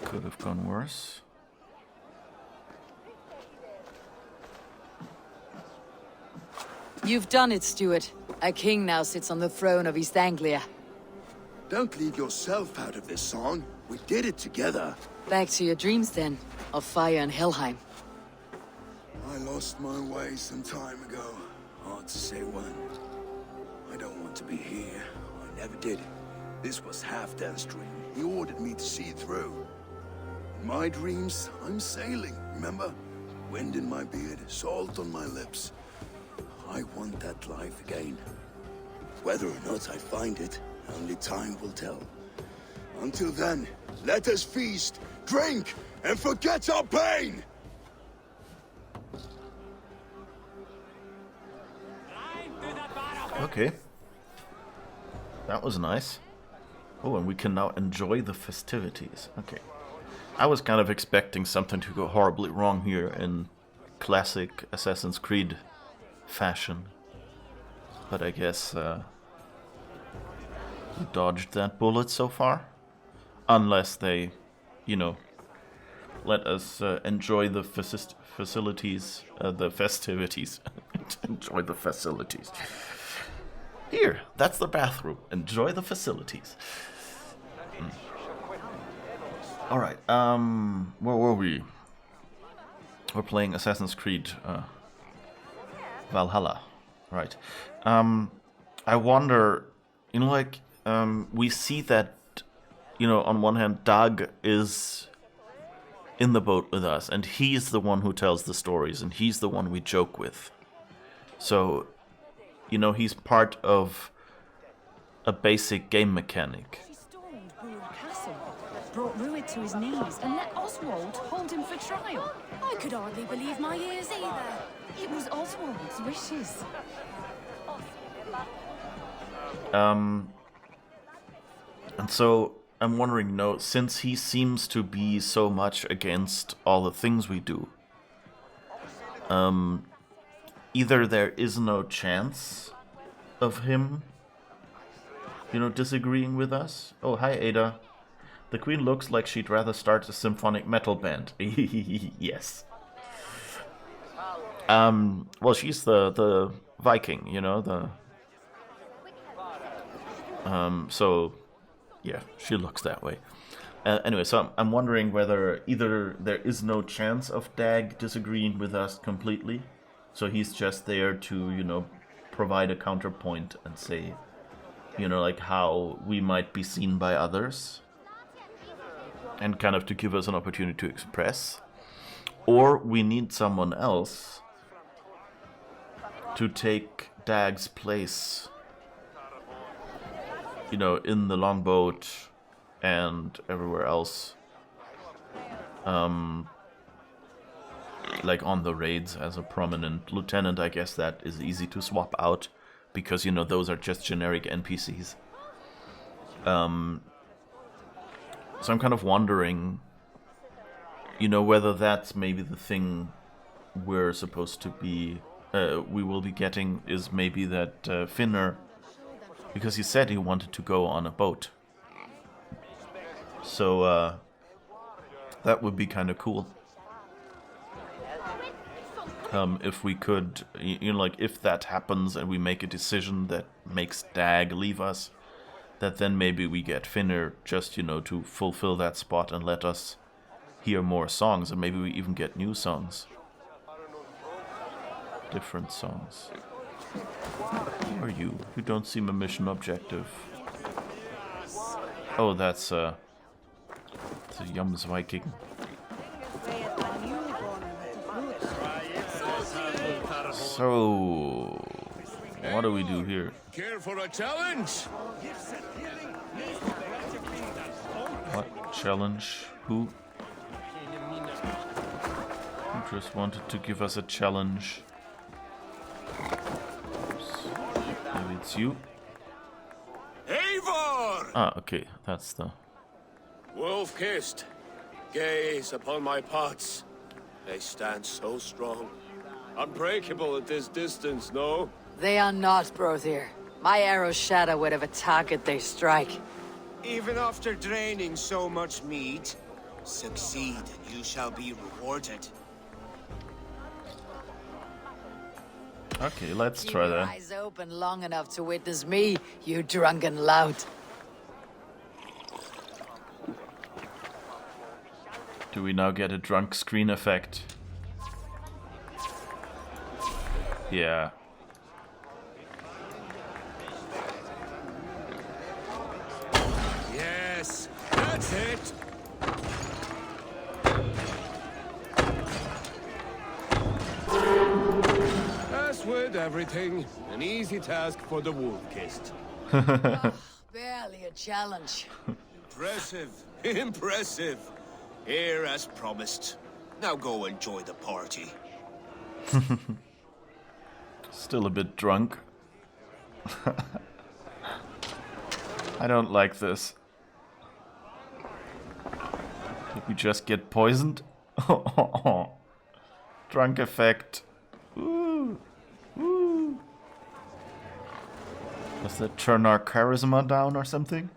Could have gone worse. You've done it, Stuart. A king now sits on the throne of East Anglia. Don't leave yourself out of this song. We did it together. Back to your dreams then, of fire and Helheim. I lost my way some time ago. Hard to say when. I don't want to be here. I never did. This was Halfdan's dream. He ordered me to see it through. In my dreams, I'm sailing, remember? Wind in my beard, salt on my lips. I want that life again. Whether or not I find it, only time will tell. Until then, let us feast, drink, and forget our pain! Okay. That was nice. Oh, and we can now enjoy the festivities. Okay. I was kind of expecting something to go horribly wrong here in classic Assassin's Creed fashion. But I guess we dodged that bullet so far. Unless they, you know, let us enjoy the facilities, the festivities. Enjoy the facilities. Here, that's the bathroom. Enjoy the facilities. Alright, where were we? We're playing Assassin's Creed Valhalla. Right. I wonder, you know, like, we see that, you know, on one hand, Dag is in the boat with us, and he's the one who tells the stories, and he's the one we joke with. So, you know, he's part of a basic game mechanic. She stormed Brewer Castle, brought Ruid to his knees, and let Oswald hold him for trial. I could hardly believe my ears either. It was Oswald's wishes. And so I'm wondering, no, since he seems to be so much against all the things we do, either there is no chance of him, you know, disagreeing with us. Oh, hi, Ada. The Queen looks like she'd rather start a symphonic metal band. Yes. Well, she's the Viking, you know, so yeah, she looks that way. Anyway, so I'm wondering whether either there is no chance of Dag disagreeing with us completely, so he's just there to, you know, provide a counterpoint and say, you know, like how we might be seen by others, and kind of to give us an opportunity to express, or we need someone else to take Dag's place, you know, in the longboat and everywhere else, like on the raids as a prominent lieutenant. I guess that is easy to swap out because, you know, those are just generic NPCs. So I'm kind of wondering, you know, whether that's maybe the thing we're supposed to be, we will be getting, is maybe that Finner, because he said he wanted to go on a boat. So that would be kind of cool. If we could, you know, like if that happens and we make a decision that makes Dag leave us, that then maybe we get Finner just, you know, to fulfill that spot and let us hear more songs, and maybe we even get new songs. Different songs. Who are you? You don't seem a mission objective. Oh, that's the Yums Viking. So, what do we do here? Care for a challenge? What challenge? Who? Who just wanted to give us a challenge? Oops. Maybe it's you? Eivor! Ah, okay, that's the... Wolf-kissed, gaze upon my pots. They stand so strong. Unbreakable at this distance, no? They are not, Brothier. My arrows shatter whatever target they strike. Even after draining so much mead, succeed and you shall be rewarded. Okay, let's Keep try your that. eyes open long enough to witness me, you drunken lout. Do we now get a drunk screen effect? Yeah. Yes, that's it. As with everything, an easy task for the wolf-kissed. Barely a challenge. Impressive, impressive. Here as promised. Now go enjoy the party. Still a bit drunk. I don't like this. Did we just get poisoned? Drunk effect. Ooh. Ooh. Does that turn our charisma down or something?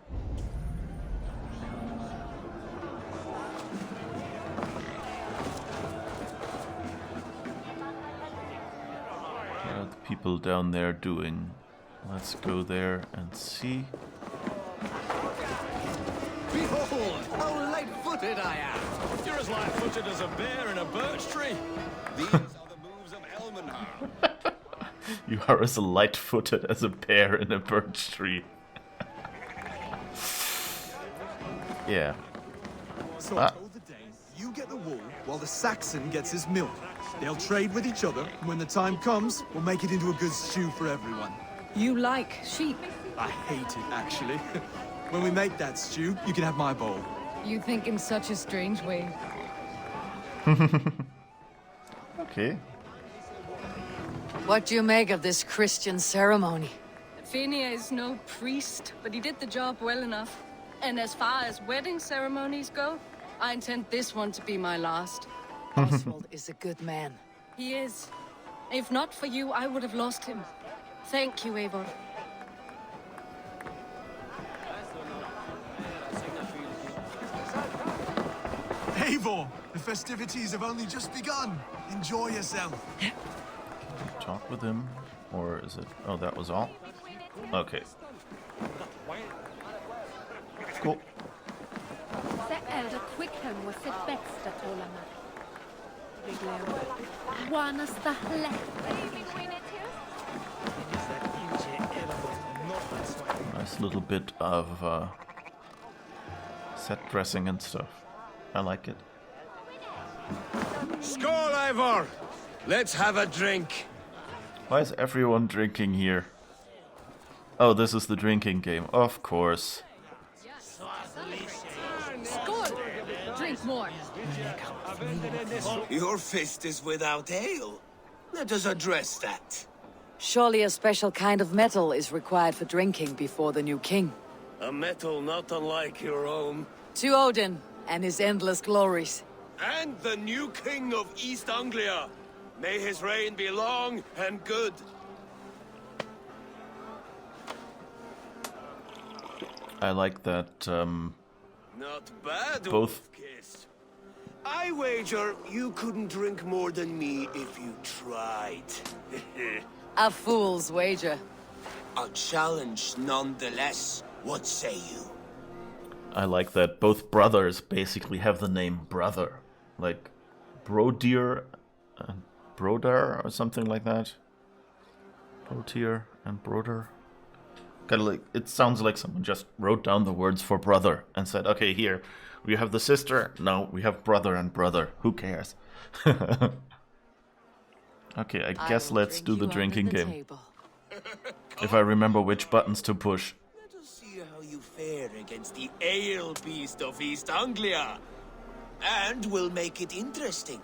What are the people down there doing? Let's go there and see. Behold, how light-footed I am! You're as light-footed as a bear in a birch tree. These are the moves of Elmenhar. You are as light-footed as a bear in a birch tree. Yeah. So I told the Dane, you get the wool while the Saxon gets his milk. They'll trade with each other, and when the time comes, we'll make it into a good stew for everyone. You like sheep. I hate it, actually. When we make that stew, you can have my bowl. You think in such a strange way. Okay. What do you make of this Christian ceremony? Finia is no priest, but he did the job well enough. And as far as wedding ceremonies go, I intend this one to be my last. Oswald is a good man. He is. If not for you, I would have lost him. Thank you, Eivor. Eivor! Eivor! The festivities have only just begun. Enjoy yourself. Talk with him, or is it? Oh, that was all. Okay. Cool. Det det Quickham was sitt bästa tålamod. Det glömde. Wanasta Nice little bit of set dressing and stuff. I like it. Skål, Eivor! Let's have a drink. Why is everyone drinking here? Oh, this is the drinking game. Of course. Skål! Drink more. Your fist is without ale. Let us address that. Surely a special kind of metal is required for drinking before the new king. A metal not unlike your own. To Odin and his endless glories. And the new king of East Anglia. May his reign be long and good. I like that Not bad, both. Wolf-Kissed. I wager you couldn't drink more than me if you tried. A fool's wager. A challenge nonetheless. What say you? I like that both brothers basically have the name brother. Like Brodir and Brodar or something like that. Brotir and Broder. Kinda like, it sounds like someone just wrote down the words for brother and said, okay, here, we have the sister. No, we have brother and brother. Who cares? Okay, I guess let's do the drinking game. If I remember which buttons to push. Let us see how you fare against the ale beast of East Anglia. And we'll make it interesting.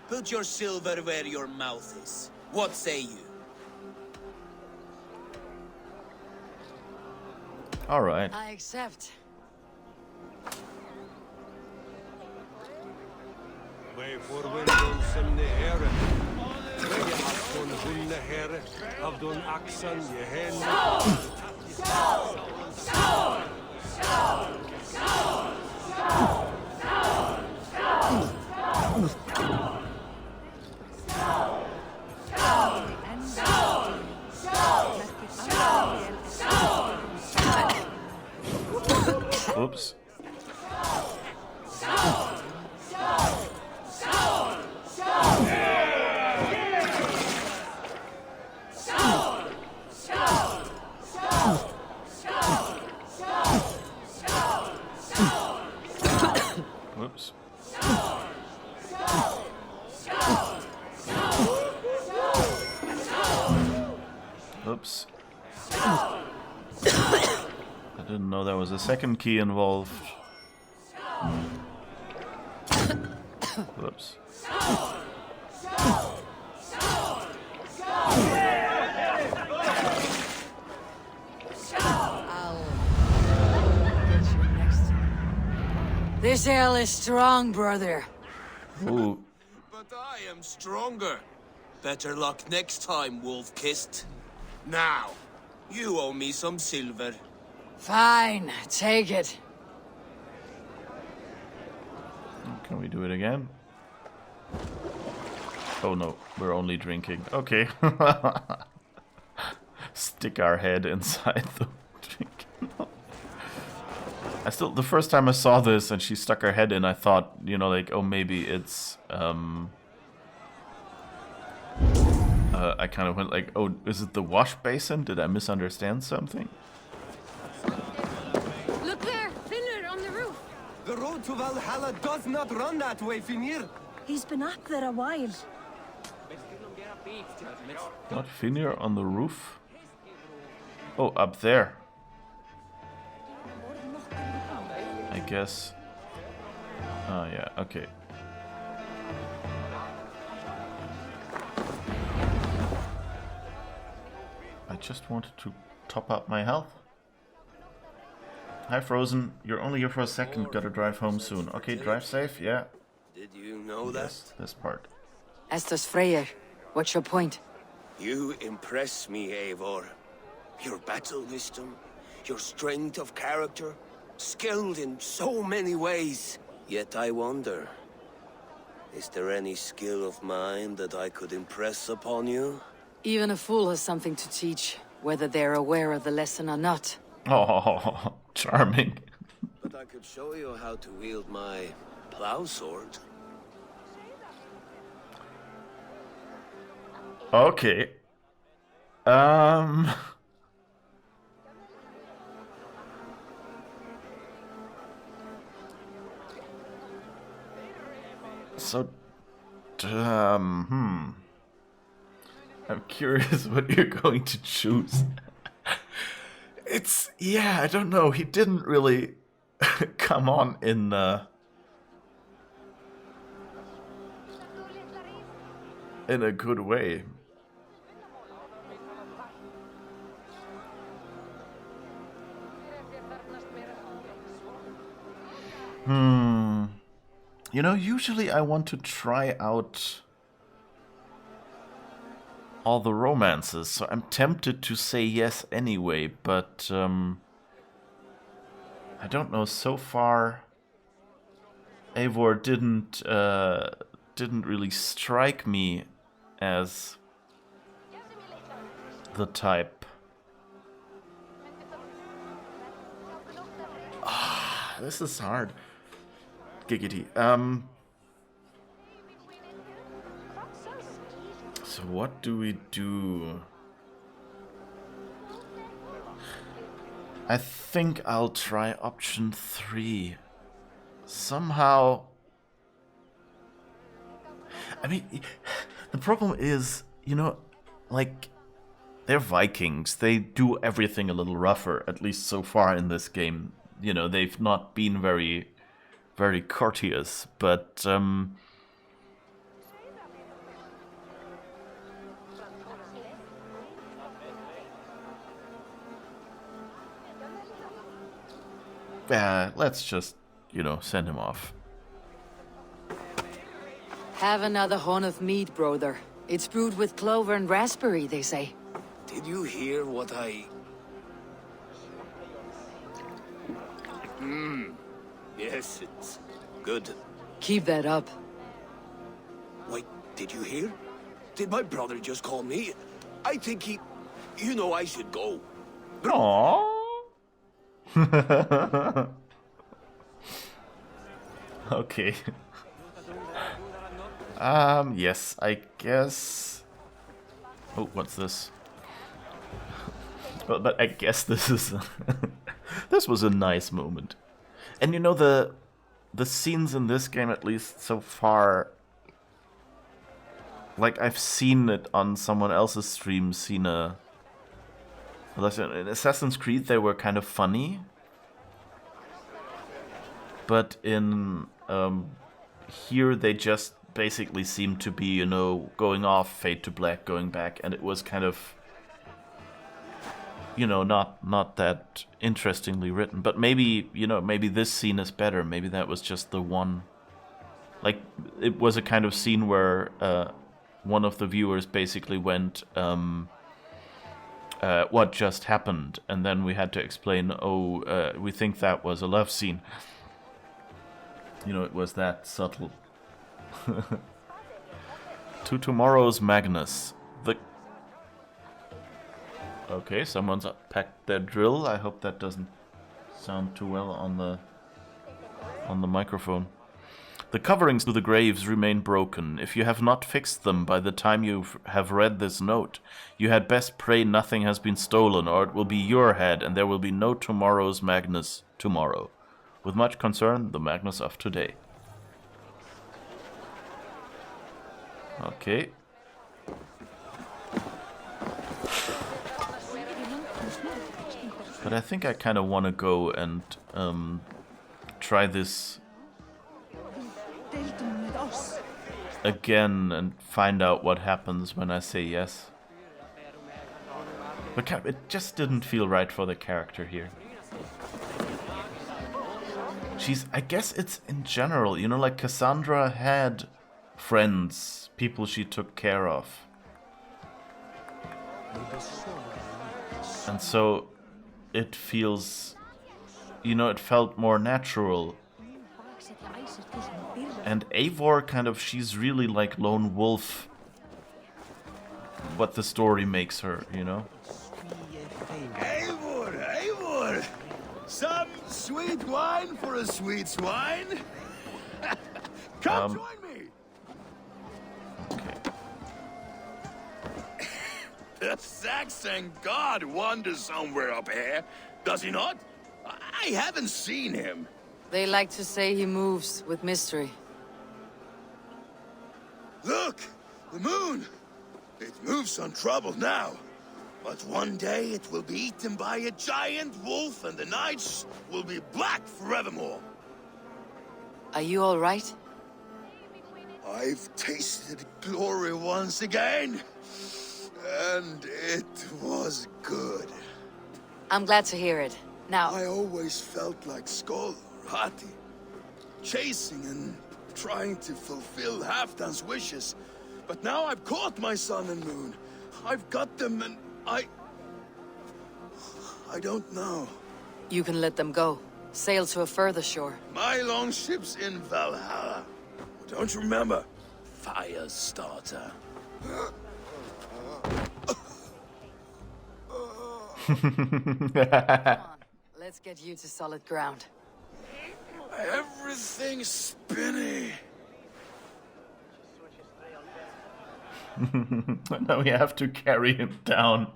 Put your silver where your mouth is. What say you? All right. I accept. Oops. Whoops. Oops. I didn't know there was a second key involved. Whoops. This ale is strong, brother. Ooh. But I am stronger. Better luck next time, Wolf-Kissed. Now, you owe me some silver. Fine, take it. Can we do it again? Oh no, we're only drinking. Okay. Stick our head inside the drink. The first time I saw this and she stuck her head in, I thought, you know, like, oh, maybe it's, I kind of went like, oh, is it the wash basin? Did I misunderstand something? Look there, Finner on the roof. The road to Valhalla does not run that way, Finir. He's been up there a while. Not Finir on the roof? Oh, up there. I guess. Oh, yeah, okay. I just wanted to top up my health. Hi, Frozen. You're only here for a second. Gotta drive home soon. Okay, drive safe, yeah. Did you know that? This part. Estes Freyr, what's your point? You impress me, Eivor. Your battle wisdom, your strength of character, skilled in so many ways. Yet I wonder, Is there any skill of mine that I could impress upon you? Even a fool has something to teach, whether they're aware of the lesson or not. Oh, charming. But I could show you how to wield my plow sword. Okay. So, I'm curious what you're going to choose. Yeah, I don't know. He didn't really come on in a good way. You know, usually I want to try out all the romances, so I'm tempted to say yes anyway, but I don't know, so far Eivor didn't really strike me as the type. This is hard. Giggity. So what do we do? I think I'll try option 3. Somehow... I mean, the problem is, you know, like, they're Vikings. They do everything a little rougher, at least so far in this game. You know, they've not been very, very courteous, but, let's just, you know, send him off. Have another horn of mead, brother. It's brewed with clover and raspberry, they say. Did you hear what I... Yes, it's good. Keep that up. Wait, did you hear? Did my brother just call me? I think he... You know, I should go. Aww. Okay. Yes, I guess... Oh, what's this? Well, but I guess this is... This was a nice moment. And you know, the scenes in this game, at least so far... Like, I've seen it on someone else's stream, in Assassin's Creed, they were kind of funny. But in here, they just basically seem to be, you know, going off, fade to black, going back, and it was kind of, you know, not that interestingly written. But maybe, you know, maybe this scene is better. Maybe that was just the one. Like, it was a kind of scene where one of the viewers basically went, what just happened? And then we had to explain, we think that was a love scene. You know, it was that subtle. To tomorrow's Magnus. Okay, someone's packed their drill. I hope that doesn't sound too well on the microphone. The coverings to the graves remain broken. If you have not fixed them by the time you have read this note, you had best pray nothing has been stolen, or it will be your head, and there will be no tomorrow's Magnus tomorrow. With much concern, the Magnus of today. Okay. But I think I kind of want to go and try this again and find out what happens when I say yes. But it just didn't feel right for the character here. I guess it's in general, you know, like Cassandra had friends, people she took care of. And so it feels, you know, it felt more natural And Eivor kind of, she's really like lone wolf. What the story makes her, you know? Eivor, Eivor! Some sweet wine for a sweet swine? Come join me! Okay. The Saxon god wanders somewhere up here, does he not? I haven't seen him. They like to say he moves with mystery. Look! The moon! It moves untroubled now. But one day it will be eaten by a giant wolf and the nights will be black forevermore. Are you all right? I've tasted glory once again. And it was good. I'm glad to hear it. Now... I always felt like Skoll or Hati. Chasing and trying to fulfill Halfdan's wishes. But now I've caught my sun and moon. I've got them and I don't know. You can let them go. Sail to a further shore. My longship's in Valhalla. Don't you remember? Firestarter. Come on, let's get you to solid ground. Everything's spinny. Now we have to carry him down.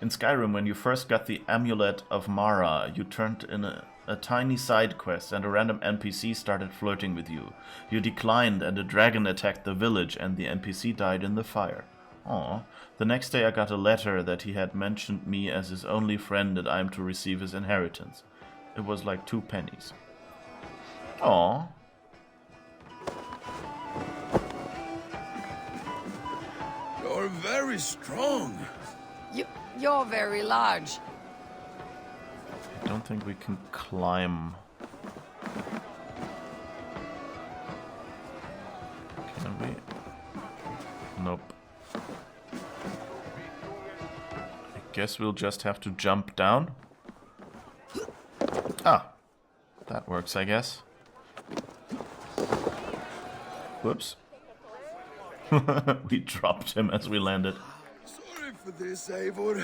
In Skyrim, when you first got the Amulet of Mara, you turned in a tiny side quest and a random NPC started flirting with you. You declined and a dragon attacked the village and the NPC died in the fire. Aw. The next day I got a letter that he had mentioned me as his only friend and I am to receive his inheritance. It was like 2 pennies. Aw. You're very strong. You're very large. I don't think we can climb. Can we? Nope. I guess we'll just have to jump down. Ah, that works, I guess. Whoops. We dropped him as we landed. Sorry for this, Eivor.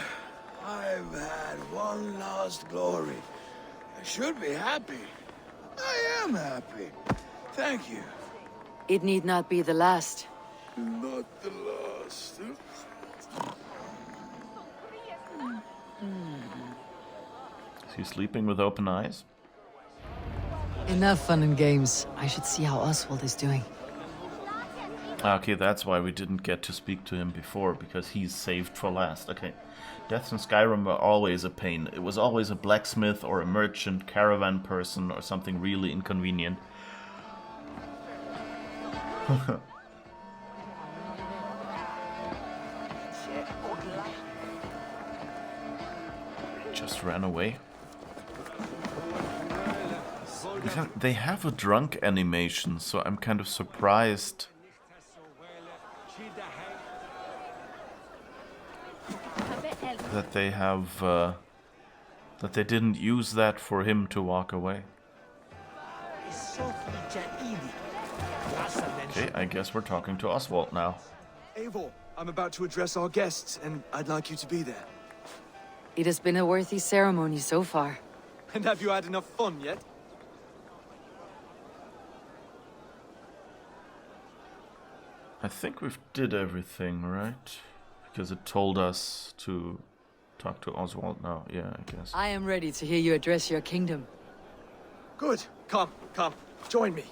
I've had one last glory. I should be happy. I am happy. Thank you. It need not be the last. Not the last. Is he sleeping with open eyes? Enough fun and games. I should see how Oswald is doing. Okay, that's why we didn't get to speak to him before, because he's saved for last. Okay. Deaths in Skyrim were always a pain. It was always a blacksmith or a merchant, caravan person, or something really inconvenient. Just ran away. They have a drunk animation, so I'm kind of surprised. That they have, that they didn't use that for him to walk away. Okay, I guess we're talking to Oswald now. Eivor, I'm about to address our guests, and I'd like you to be there. It has been a worthy ceremony so far. And have you had enough fun yet? I think we've did everything, right? Because it told us to talk to Oswald now. Yeah, I guess. I am ready to hear you address your kingdom. Good. Come, join me.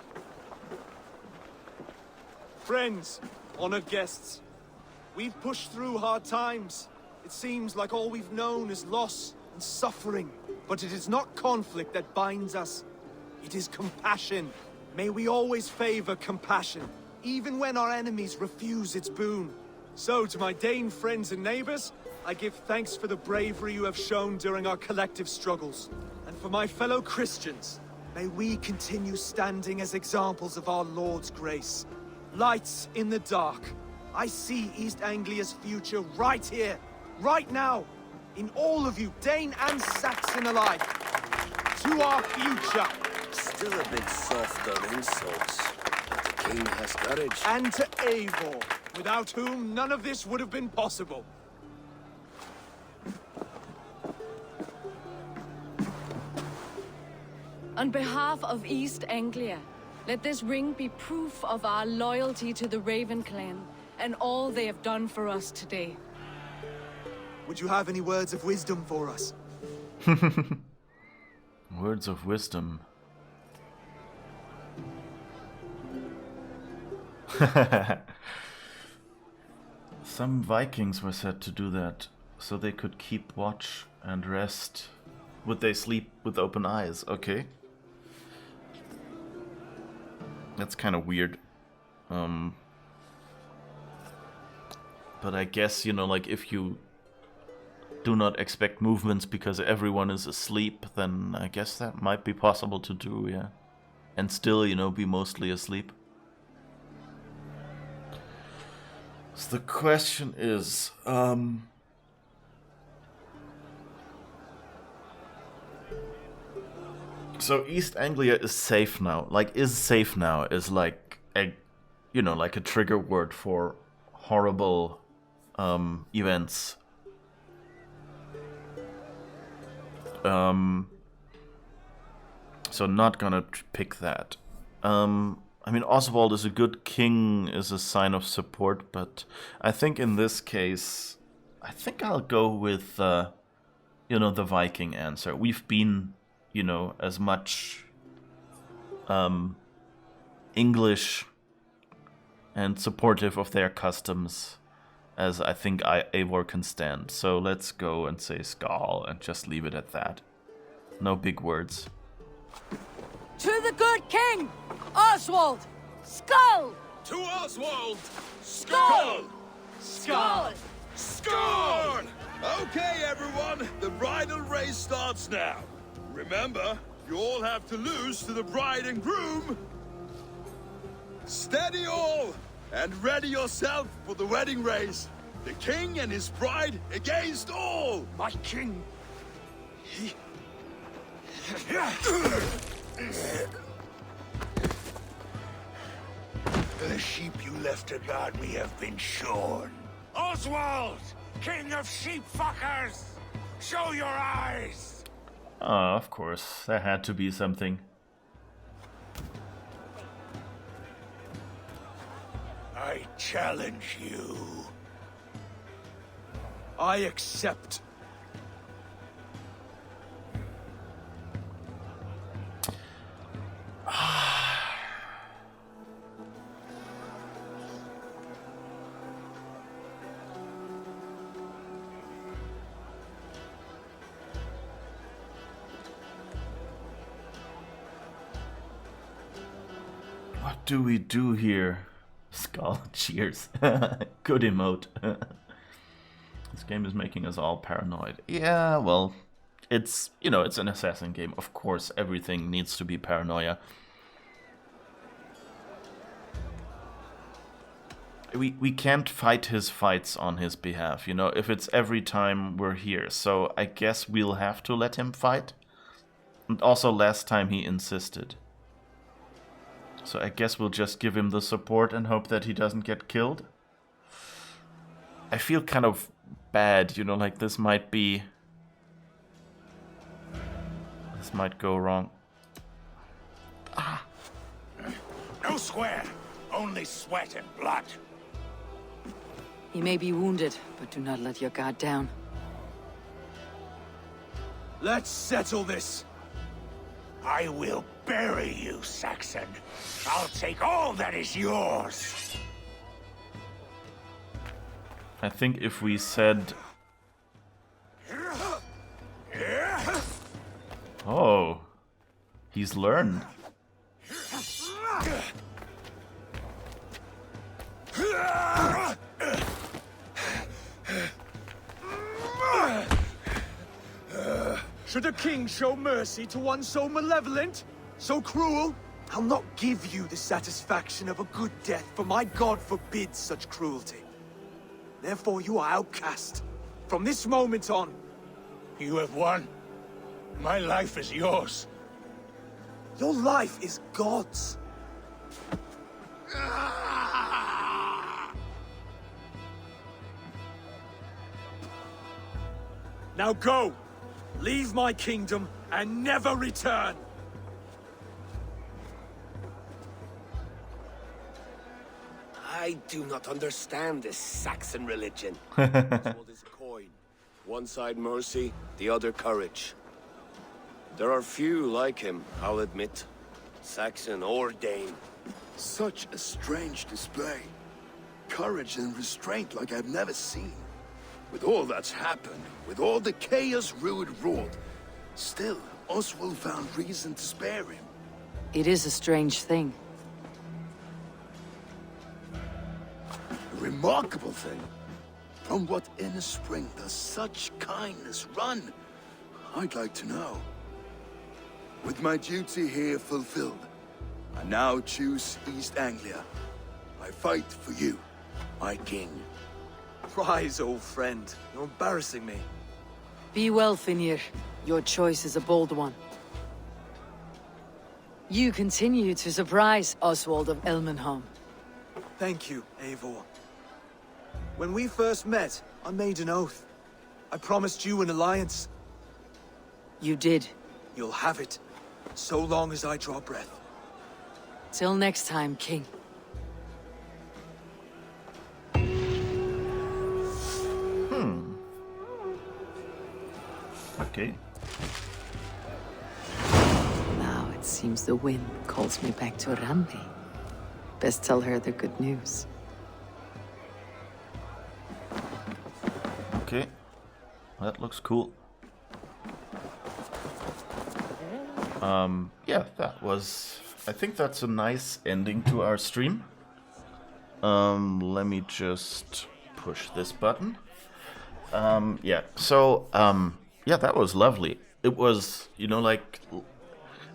Friends, honored guests, we've pushed through hard times. It seems like all we've known is loss and suffering. But it is not conflict that binds us. It is compassion. May we always favor compassion, even when our enemies refuse its boon. So, to my Dane friends and neighbors, I give thanks for the bravery you have shown during our collective struggles. And for my fellow Christians, may we continue standing as examples of our Lord's grace. Lights in the dark. I see East Anglia's future right here, right now, in all of you, Dane and Saxon alike. To our future! Still a bit soft on insults, but the king has courage. And to Eivor, without whom none of this would have been possible. On behalf of East Anglia, let this ring be proof of our loyalty to the Raven clan and all they have done for us today. Would you have any words of wisdom for us? Words of wisdom. Some Vikings were said to do that, so they could keep watch and rest. Would they sleep with open eyes? Okay. That's kind of weird. But I guess, you know, like if you do not expect movements because everyone is asleep, then I guess that might be possible to do, yeah. And still, you know, be mostly asleep. So the question is, so East Anglia is safe now. Like, is safe now is like a, you know, like a trigger word for horrible events. So not gonna pick that. I mean, Oswald is a good king, is a sign of support, but I think in this case, I think I'll go with, you know, the Viking answer. We've been, you know, as much English and supportive of their customs as I think Eivor can stand. So let's go and say Skal and just leave it at that. No big words. To the good king, Oswald! Skull! To Oswald! Skull! Skull! Skull! Okay, everyone, the bridal race starts now. Remember, you all have to lose to the bride and groom. Steady all, and ready yourself for the wedding race. The king and his bride against all. My king! The sheep you left to guard me have been shorn. Oswald! King of sheep fuckers! Show your eyes! Oh, of course. There had to be something. I challenge you. I accept. What do we do here? Skull, cheers. Good emote. This game is making us all paranoid. Yeah, well, it's, you know, it's an assassin game. Of course, everything needs to be paranoia. We can't fight his fights on his behalf, you know, if it's every time we're here. So I guess we'll have to let him fight. And also last time he insisted. So I guess we'll just give him the support and hope that he doesn't get killed. I feel kind of bad, you know, like this might be... This might go wrong. Ah. No square, only sweat and blood. You may be wounded, but do not let your guard down. Let's settle this. I will bury you, Saxon. I'll take all that is yours. I think if we said... Oh, he's learned. Should a king show mercy to one so malevolent? So cruel? I'll not give you the satisfaction of a good death, for my god forbids such cruelty. Therefore you are outcast. From this moment on. You have won. My life is yours. Your life is God's. Now go! Leave my kingdom and never return! I do not understand this Saxon religion. Oswald is a coin. One side mercy, the other courage. There are few like him, I'll admit. Saxon or Dane. Such a strange display. Courage and restraint like I've never seen. With all that's happened, with all the chaos Ruud wrought, still, Oswald found reason to spare him. It is a strange thing. A remarkable thing. From what inner spring does such kindness run? I'd like to know. With my duty here fulfilled, I now choose East Anglia. I fight for you, my king. Rise, old friend. You're embarrassing me. Be well, Finir. Your choice is a bold one. You continue to surprise Oswald of Elmenham. Thank you, Eivor. When we first met, I made an oath. I promised you an alliance. You did. You'll have it, so long as I draw breath. Till next time, King. Okay. Now it seems the wind calls me back to Randi. Best tell her the good news. Okay. That looks cool. Yeah, that was... I think that's a nice ending to our stream. Let me just push this button. Yeah, so, yeah, that was lovely. It was, you know, like,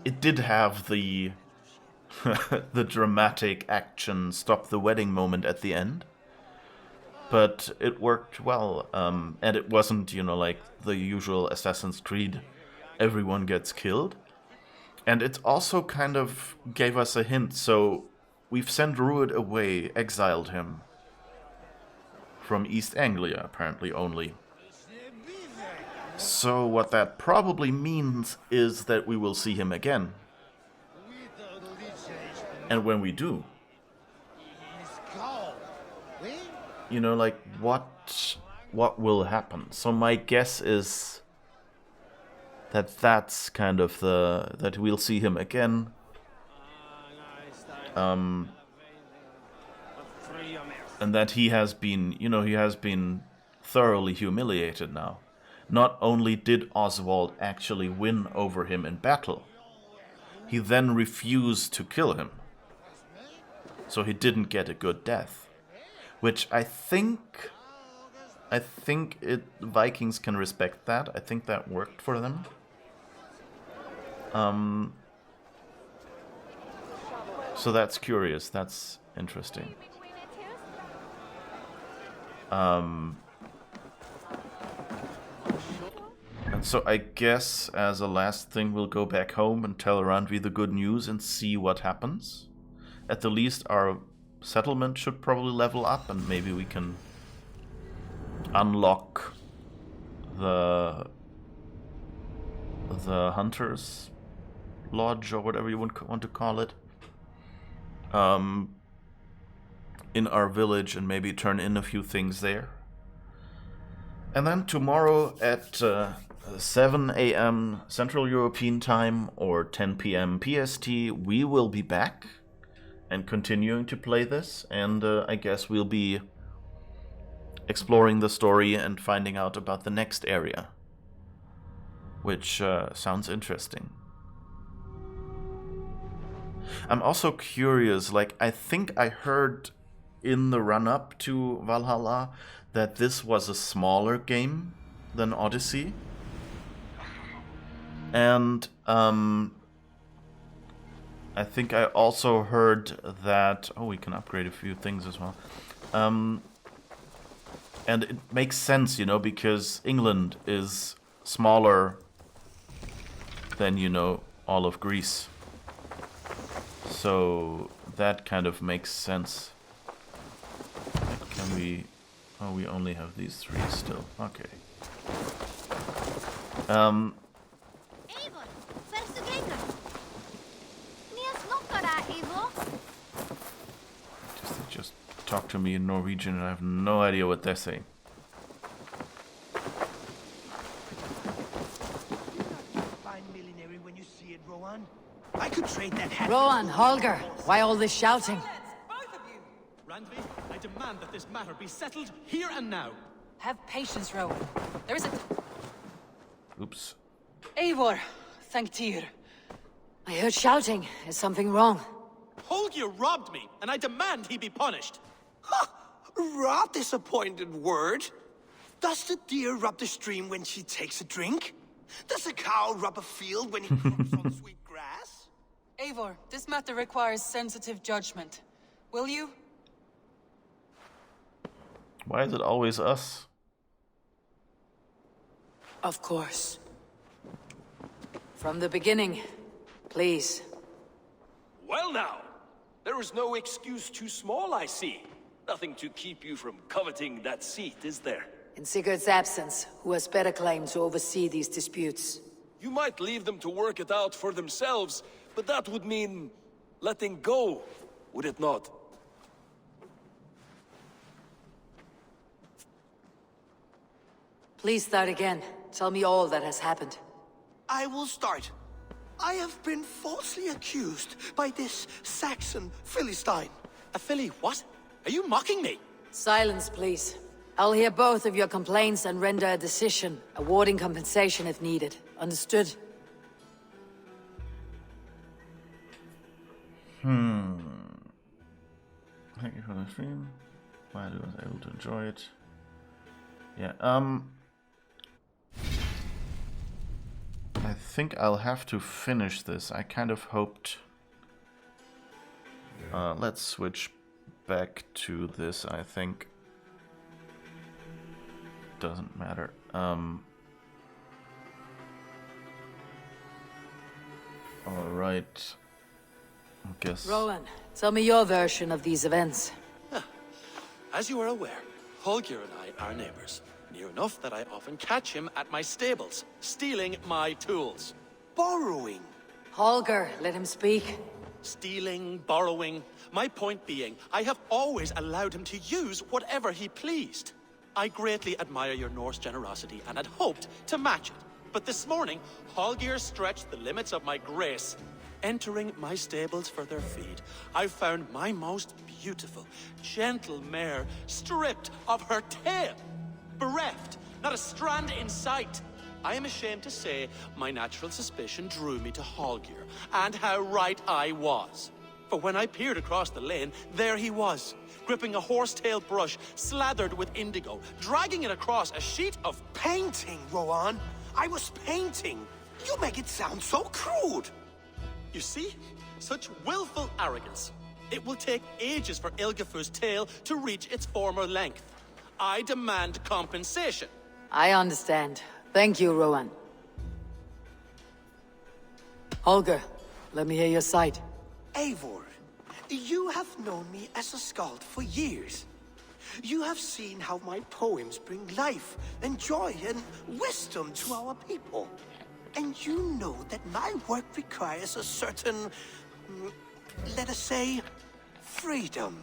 it did have the the dramatic action stop the wedding moment at the end. But it worked well, and it wasn't, you know, like the usual Assassin's Creed, everyone gets killed. And it also kind of gave us a hint, so we've sent Ruud away, exiled him. From East Anglia, apparently only. So what that probably means is that we will see him again. And when we do, you know, like, what will happen? So my guess is that that's kind of that we'll see him again. And that he has been, you know, he has been thoroughly humiliated now. Not only did Oswald actually win over him in battle, he then refused to kill him. So he didn't get a good death. Which I think Vikings can respect that. I think that worked for them. So that's curious. That's interesting. And so I guess as a last thing we'll go back home and tell Randvi the good news and see what happens. At the least our settlement should probably level up and maybe we can unlock the Hunter's Lodge or whatever you want to call it in our village and maybe turn in a few things there. And then tomorrow at 7 a.m. Central European Time or 10 p.m. PST, we will be back and continuing to play this, and I guess we'll be exploring the story and finding out about the next area, which sounds interesting. I'm also curious, like, I think I heard in the run-up to Valhalla that this was a smaller game than Odyssey. And I think I also heard that... Oh, we can upgrade a few things as well. And it makes sense, you know, because England is smaller than, you know, all of Greece. So that kind of makes sense. Can we... Oh, we only have these 3 still. Okay. Eivor, hversu greinar? Nías nokkara, Eivor. They just talk to me in Norwegian and I have no idea what they're saying. Fine millinery when you see it, Rowan. I could trade that hat. Rowan, Holger, why all this shouting? Randvi, I demand that this matter be settled here and now. Have patience, Rowan. There is a... Oops. Eivor, thank Tyr. I heard shouting. Is something wrong? Holger robbed me, and I demand he be punished. Ha! Rot disappointed word. Does the deer rub the stream when she takes a drink? Does a cow rub a field when he crops on sweet grass? Eivor, this matter requires sensitive judgment. Will you? Why is it always us? Of course. From the beginning, please. Well now, there is no excuse too small, I see. Nothing to keep you from coveting that seat, is there? In Sigurd's absence, who has better claim to oversee these disputes? You might leave them to work it out for themselves, but that would mean letting go, would it not? Please start again. Tell me all that has happened. I will start. I have been falsely accused by this Saxon Philistine. A Philly what? Are you mocking me? Silence, please. I'll hear both of your complaints and render a decision, awarding compensation if needed. Understood? Thank you for the stream. Glad I was able to enjoy it. Yeah, I think I'll have to finish this. I kind of hoped... let's switch back to this, I think. Doesn't matter. Alright. I guess... Rowan, tell me your version of these events. As you are aware, Holger and I are neighbors. Near enough that I often catch him at my stables, stealing my tools. Borrowing. Holger, let him speak. Stealing, borrowing. My point being, I have always allowed him to use whatever he pleased. I greatly admire your Norse generosity and had hoped to match it. But this morning, Holger stretched the limits of my grace. Entering my stables for their feed, I found my most beautiful, gentle mare stripped of her tail. Bereft, not a strand in sight. I am ashamed to say my natural suspicion drew me to Holger, and how right I was. For when I peered across the lane, there he was, gripping a horsetail brush slathered with indigo, dragging it across a sheet of painting, Rowan. I was painting. You make it sound so crude. You see? Such willful arrogance. It will take ages for Ilgafur's tail to reach its former length. I demand compensation. I understand. Thank you, Rowan. Holger, let me hear your side. Eivor, you have known me as a skald for years. You have seen how my poems bring life and joy and wisdom to our people. And you know that my work requires a certain, let us say, freedom.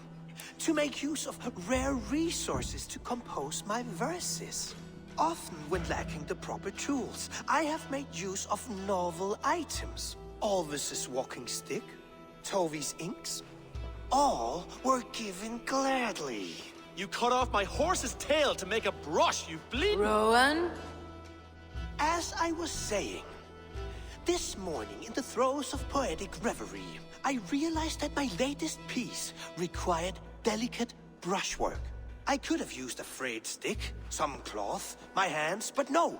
To make use of rare resources to compose my verses. Often when lacking the proper tools, I have made use of novel items. Alvis's walking stick, Tovi's inks. All were given gladly. You cut off my horse's tail to make a brush, you bleeding... Rowan? As I was saying, this morning in the throes of poetic reverie, I realized that my latest piece required delicate brushwork. I could have used a frayed stick, some cloth, my hands, but no.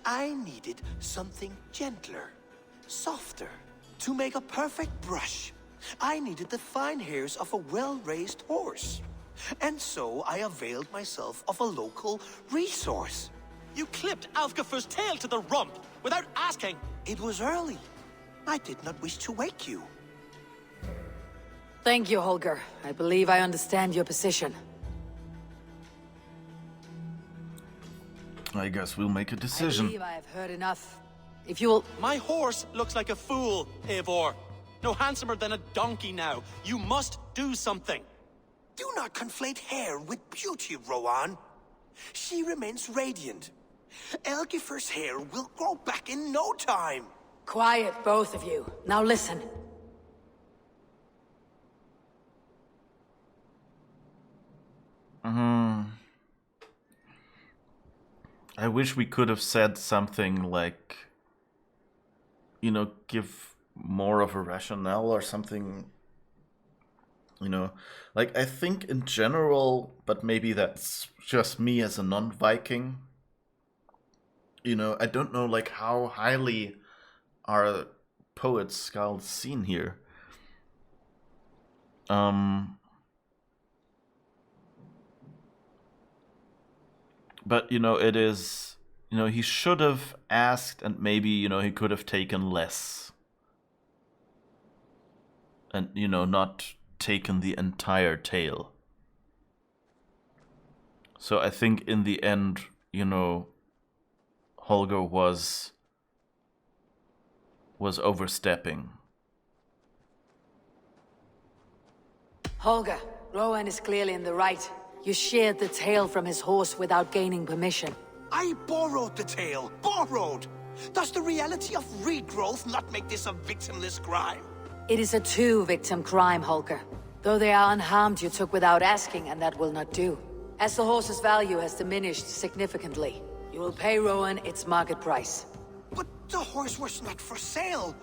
I needed something gentler, softer. To make a perfect brush, I needed the fine hairs of a well-raised horse. And so I availed myself of a local resource. You clipped Alfgafur's tail to the rump without asking. It was early. I did not wish to wake you. Thank you, Holger. I believe I understand your position. I guess we'll make a I decision. believe I have heard enough. If you will... My horse looks like a fool, Eivor. No handsomer than a donkey now. You must do something. Do not conflate hair with beauty, Rowan. She remains radiant. Elgifer's hair will grow back in no time. Quiet, both of you. Now listen. I wish we could have said something like, you know, give more of a rationale or something. You know, like, I think in general, but maybe that's just me as a non-Viking. You know, I don't know, like, how highly are poets, skalds seen here. But, you know, it is, you know, he should have asked, and maybe, you know, he could have taken less. And, you know, not taken the entire tale. So I think in the end, you know, Holger was overstepping. Holger, Rowan is clearly in the right. You sheared the tail from his horse without gaining permission. I borrowed the tail. Borrowed! Does the reality of regrowth not make this a victimless crime? It is a two-victim crime, Holger. Though they are unharmed, you took without asking, and that will not do. As the horse's value has diminished significantly, you will pay Rowan its market price. But the horse was not for sale.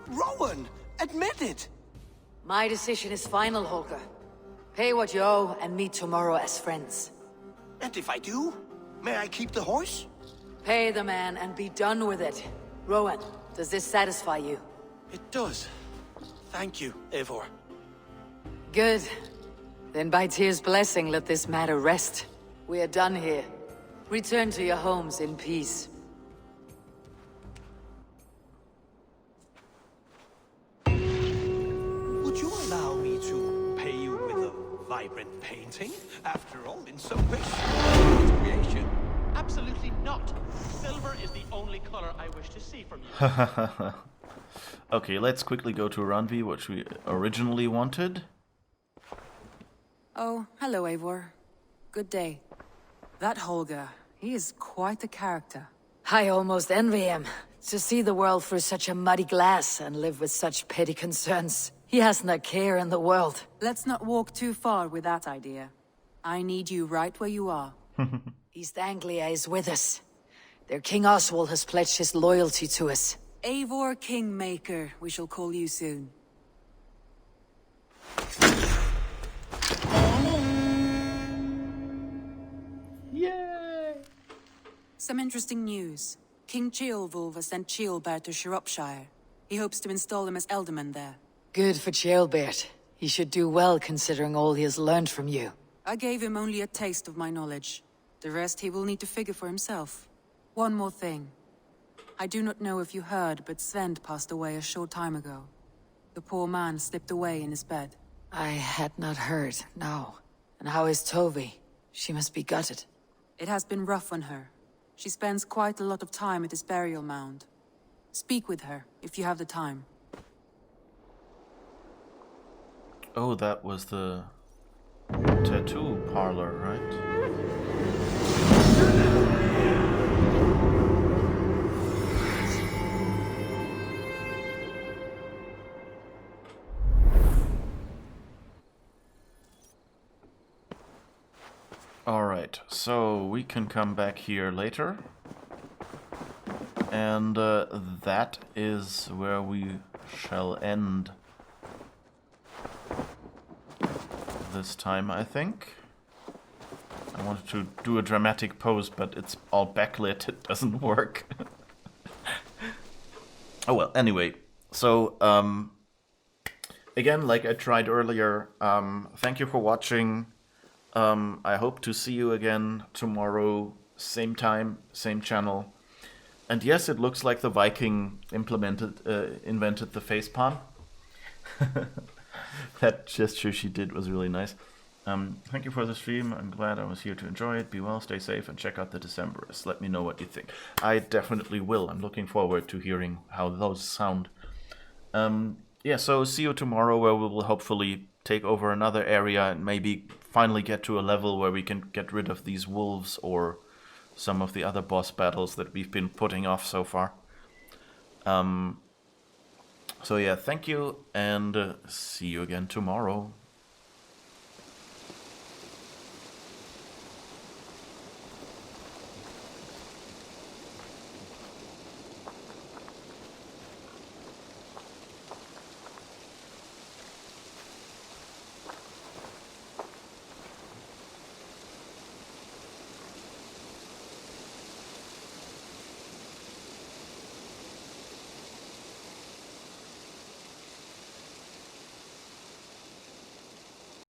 Rowan, admit it. My decision is final, Holger. Pay what you owe and meet tomorrow as friends. And if I do, may I keep the horse? Pay the man and be done with it. Rowan, does this satisfy you? It does. Thank you, Eivor. Good. Then by Tyr's blessing, let this matter rest. We are done here. Return to your homes in peace. Would you allow me to pay you with a vibrant painting? After all, in some ways, it's creation. Absolutely not. Silver is the only color I wish to see from you. Okay, let's quickly go to Ranvi, which we originally wanted. Oh, hello, Eivor. Good day. That Holger, he is quite the character. I almost envy him. To see the world through such a muddy glass and live with such petty concerns. He hasn't a care in the world. Let's not walk too far with that idea. I need you right where you are. East Anglia is with us. Their King Oswald has pledged his loyalty to us. Eivor Kingmaker, we shall call you soon. Yay! Some interesting news. King Ceolwulf has sent Ceolbert to Shropshire. He hopes to install him as Ealdorman there. Good for Ceolbert. He should do well considering all he has learned from you. I gave him only a taste of my knowledge. The rest he will need to figure for himself. One more thing. I do not know if you heard, but Sven passed away a short time ago. The poor man slipped away in his bed. I had not heard, no. And how is Tovi? She must be gutted. It has been rough on her. She spends quite a lot of time at his burial mound. Speak with her, if you have the time. Oh, that was the tattoo parlor, right? Alright, so we can come back here later. And that is where we shall end this time, I think. I wanted to do a dramatic pose, but it's all backlit, it doesn't work. Oh well, anyway. So, again, like I tried earlier, thank you for watching. I hope to see you again tomorrow, same time, same channel. And yes, it looks like the Viking invented the facepalm. That gesture she did was really nice. Thank you for the stream. I'm glad I was here to enjoy it. Be well, stay safe, and check out the Decemberists. Let me know what you think. I definitely will. I'm looking forward to hearing how those sound. Yeah, so see you tomorrow, where we will hopefully take over another area and maybe finally get to a level where we can get rid of these wolves or some of the other boss battles that we've been putting off so far. So yeah, thank you, and see you again tomorrow.